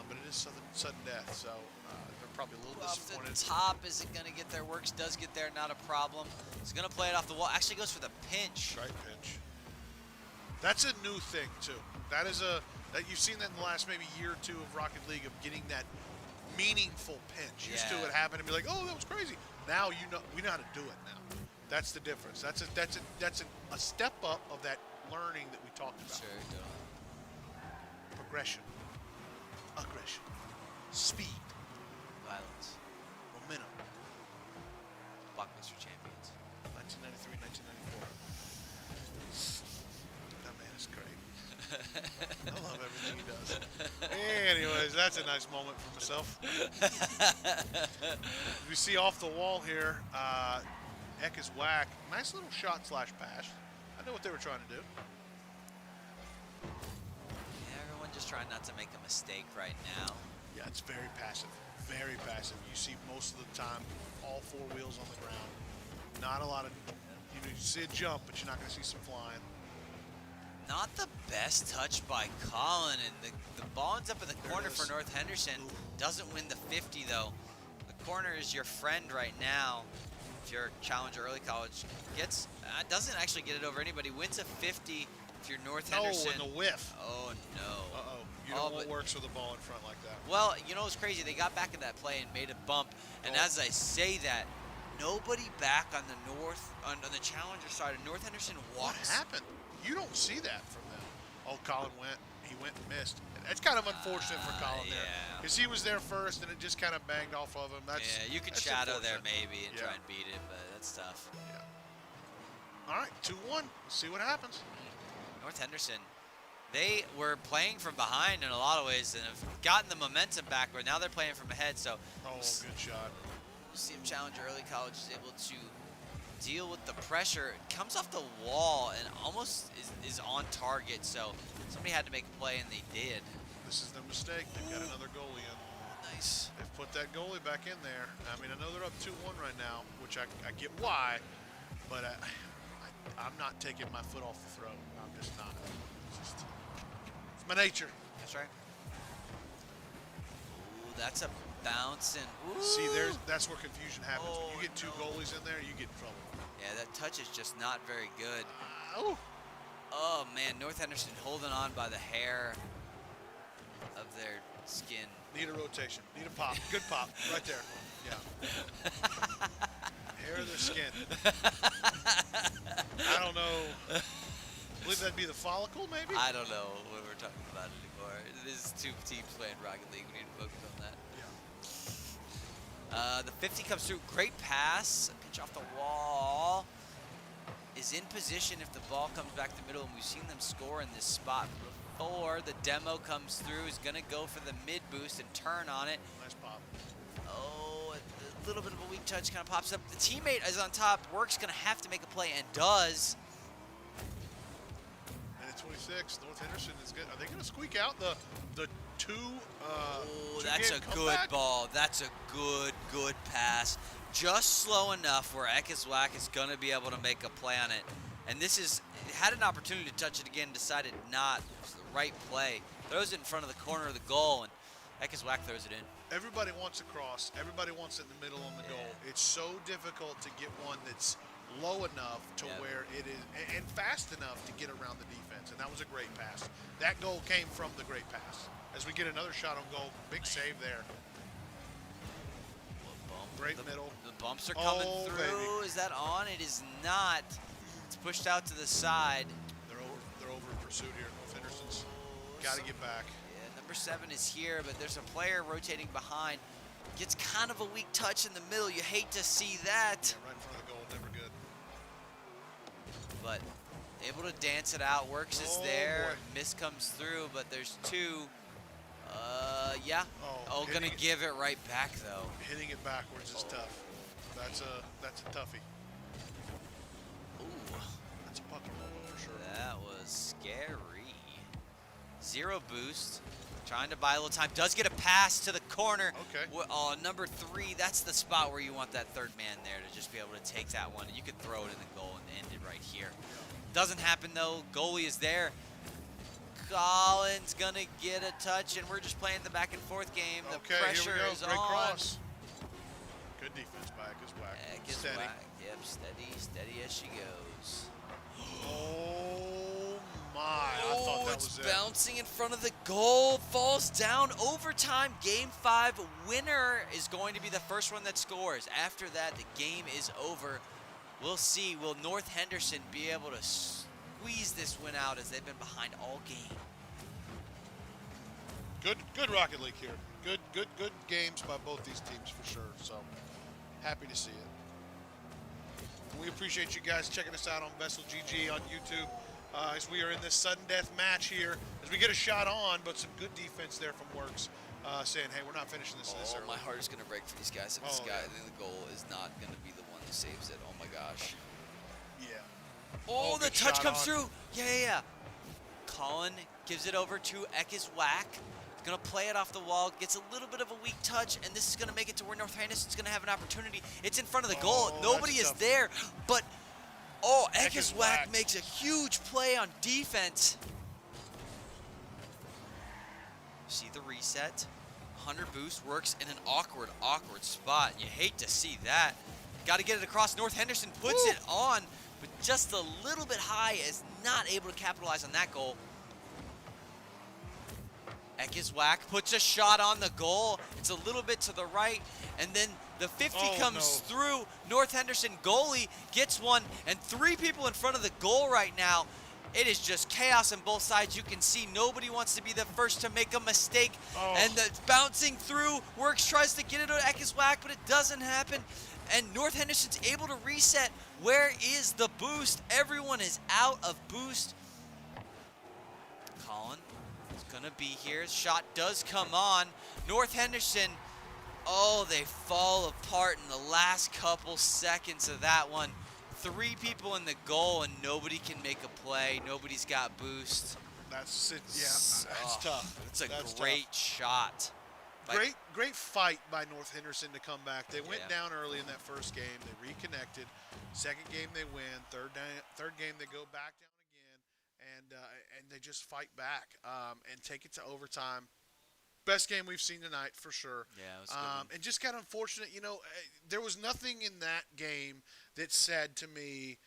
but it is sudden death, so they're probably a little disappointed. Off the top, is it going to get there? Works does get there, not a problem. He's going to play it off the wall. Actually goes for the pinch. Right pinch. That's a new thing too. That you've seen that in the last maybe year or 2 of Rocket League of getting that meaningful pinch. Used to it happen and be like, oh, that was crazy. Now we know how to do it now. That's the difference. That's a step up of that learning that we talked about. Sure, totally. Progression, aggression, speed, Violence. momentum. Blockbuster champions. 1993, 1994. That man is great. I love everything he does. Anyways, that's a nice moment for myself. We see off the wall here, Eck is whack. Nice little shot / pass. I know what they were trying to do. Yeah, everyone just trying not to make a mistake right now. Yeah, it's very passive. Very passive. You see most of the time all 4 wheels on the ground. Not a lot of, you see a jump, but you're not going to see some flying. Not the best touch by Colin, and the ball ends up in the corner for North Henderson. Doesn't win the 50 though. corner is your friend right now. If you're Challenger Early College, doesn't actually get it over anybody. Wins a 50 if you're North Henderson. Oh, and the whiff. Oh, no. Uh-oh. You know what works with the ball in front like that. Well, you know what's crazy? They got back in that play and made a bump. And as I say that, nobody back on the Challenger side of North Henderson walks. What happened? You don't see that from them. Oh, Colin went. He went and missed. It's kind of unfortunate for Colin there. Because he was there first, and it just kind of banged off of him. You could shadow there maybe and try and beat it, but that's tough. Yeah. All right, 2-1. Let's see what happens. North Henderson, they were playing from behind in a lot of ways and have gotten the momentum back, but now they're playing from ahead. So, good shot. We'll see if Challenger Early College is able to deal with the pressure. It comes off the wall and almost is on target. So somebody had to make a play, and they did. This is their mistake. They've got another goalie in. Nice. They've put that goalie back in there. I mean, I know they're up 2-1 right now, which I get why, but I'm not taking my foot off the throat. I'm just not. It's my nature. That's right. Ooh, that's a bouncing. Ooh. See, that's where confusion happens. When you get two goalies in there, you get in trouble. Yeah, that touch is just not very good. Oh, man, North Henderson holding on by the hair of their skin. Need a rotation. Need a pop. Good pop. Right there. Yeah. Hair of their skin. I don't know. I believe that'd be the follicle, maybe? I don't know what we're talking about anymore. It is two teams playing Rocket League. We need to focus on that. Yeah. The 50 comes through. Great pass. Pitch off the wall. Is in position if the ball comes back to the middle, and we've seen them score in this spot before. The demo comes through. Is going to go for the mid boost and turn on it. Nice pop. Oh, a little bit of a weak touch kind of pops up. The teammate is on top. Work's going to have to make a play and does. And at 26, North Henderson is good. Are they going to squeak out the two? That's a good ball. That's a good pass. Just slow enough where Ekiswak is going to be able to make a play on it. And had an opportunity to touch it again, decided not. It was the right play. Throws it in front of the corner of the goal, and Ekiswak throws it in. Everybody wants a cross. Everybody wants it in the middle on the goal. It's so difficult to get one that's low enough to where it is, and fast enough to get around the defense. And that was a great pass. That goal came from the great pass. As we get another shot on goal, big save there. Great middle. The bumps are coming through. Baby. Is that on? It is not. It's pushed out to the side. They're over in pursuit here. North Henderson's got to get back. Yeah, number 7 is here, but there's a player rotating behind. Gets kind of a weak touch in the middle. You hate to see that. Yeah, right in front of the goal. Never good. But able to dance it out. Works is there. Boy. Miss comes through, but there's 2. Gonna give it right back though. Hitting it backwards is tough. That's a toughie. Ooh, that's a pucker for sure. That was scary. 0 boost. Trying to buy a little time. Does get a pass to the corner. Okay. Number 3. That's the spot where you want that third man there to just be able to take that one. You could throw it in the goal and end it right here. Doesn't happen though. Goalie is there. Colin's gonna get a touch, and we're just playing the back and forth game. The pressure is Great on. Cross. Good defense by Ekiswak. Steady. Yep, steady as she goes. Oh my! I thought that was it. It's bouncing in front of the goal, falls down. Overtime, Game 5 winner is going to be the first one that scores. After that, the game is over. We'll see. Will North Henderson be able to squeeze this win out as they've been behind all game? Good Rocket League here. Good games by both these teams for sure. So happy to see it. We appreciate you guys checking us out on VESL GG on YouTube as we are in this sudden death match here. As we get a shot on, but some good defense there from Works, saying, "Hey, we're not finishing this early." My heart is gonna break for these guys. If this guy, I think the goal is not gonna be the one that saves it. Oh my gosh. Yeah. The touch comes through. Yeah. Colin gives it over to Ekiswak. He's going to play it off the wall. Gets a little bit of a weak touch, and this is going to make it to where North Henderson's going to have an opportunity. It's in front of the goal. Nobody is there, but Ekiswak makes a huge play on defense. See the reset. 100 boost works in an awkward spot. You hate to see that. Got to get it across. North Henderson puts it on, but just a little bit high, is not able to capitalize on that goal. Ekiswak puts a shot on the goal. It's a little bit to the right, and then the 50 comes through. North Henderson goalie gets one, and 3 people in front of the goal right now. It is just chaos on both sides. You can see nobody wants to be the first to make a mistake. And the bouncing through, Works tries to get it to Ekiswak, but it doesn't happen. And North Henderson's able to reset. Where is the boost? Everyone is out of boost. Colin is gonna be here. Shot does come on. North Henderson, they fall apart in the last couple seconds of that one. 3 people in the goal and nobody can make a play. Nobody's got boost. That's it. Yeah, that's tough. It's a great shot. Great fight by North Henderson to come back. They went down early in that first game. They reconnected. Second game they win. Third game they go back down again, and they just fight back and take it to overtime. Best game we've seen tonight for sure. Yeah, it was a good one. And just kind of unfortunate, there was nothing in that game that said to me,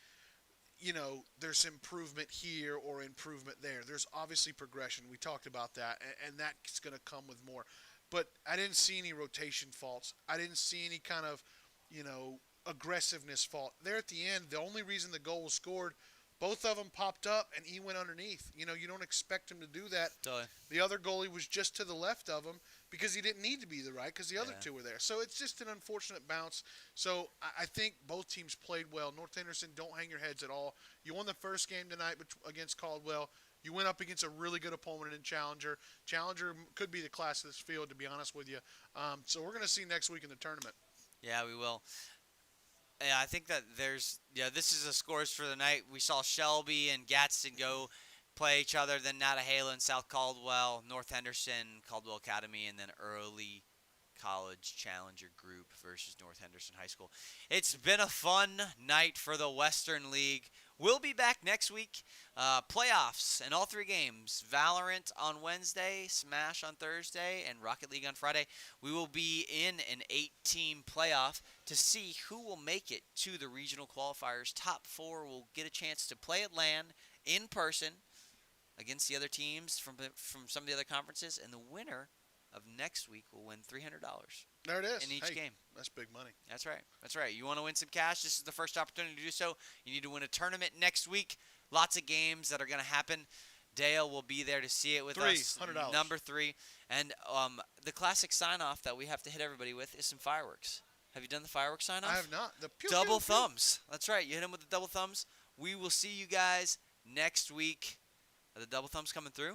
there's improvement here or improvement there. There's obviously progression. We talked about that, and that's going to come with more. But I didn't see any rotation faults. I didn't see any kind of, aggressiveness fault. There at the end, the only reason the goal was scored, both of them popped up and he went underneath. You don't expect him to do that. Totally. The other goalie was just to the left of him because he didn't need to be the right because the other 2 were there. So it's just an unfortunate bounce. So I think both teams played well. North Henderson, don't hang your heads at all. You won the first game tonight against Caldwell. You went up against a really good opponent in Challenger. Challenger could be the class of this field, to be honest with you. So we're going to see next week in the tournament. Yeah, we will. Yeah, I think that this is the scores for the night. We saw Shelby and Gaston go play each other, then Nantahala and South Caldwell, North Henderson, Caldwell Academy, and then Early College Challenger Group versus North Henderson High School. It's been a fun night for the Western League. We'll be back next week. Playoffs in all 3 games. Valorant on Wednesday, Smash on Thursday, and Rocket League on Friday. We will be in an 8-team playoff to see who will make it to the regional qualifiers. Top 4 will get a chance to play at LAN in person against the other teams from some of the other conferences, and the winner of next week will win $300. There it is. In each game. That's big money. That's right. That's right. You want to win some cash? This is the first opportunity to do so. You need to win a tournament next week. Lots of games that are going to happen. Dale will be there to see it with us. $300. Number 3. And the classic sign-off that we have to hit everybody with is some fireworks. Have you done the fireworks sign-off? I have not. The double thumbs. That's right. You hit them with the double thumbs. We will see you guys next week. Are the double thumbs coming through?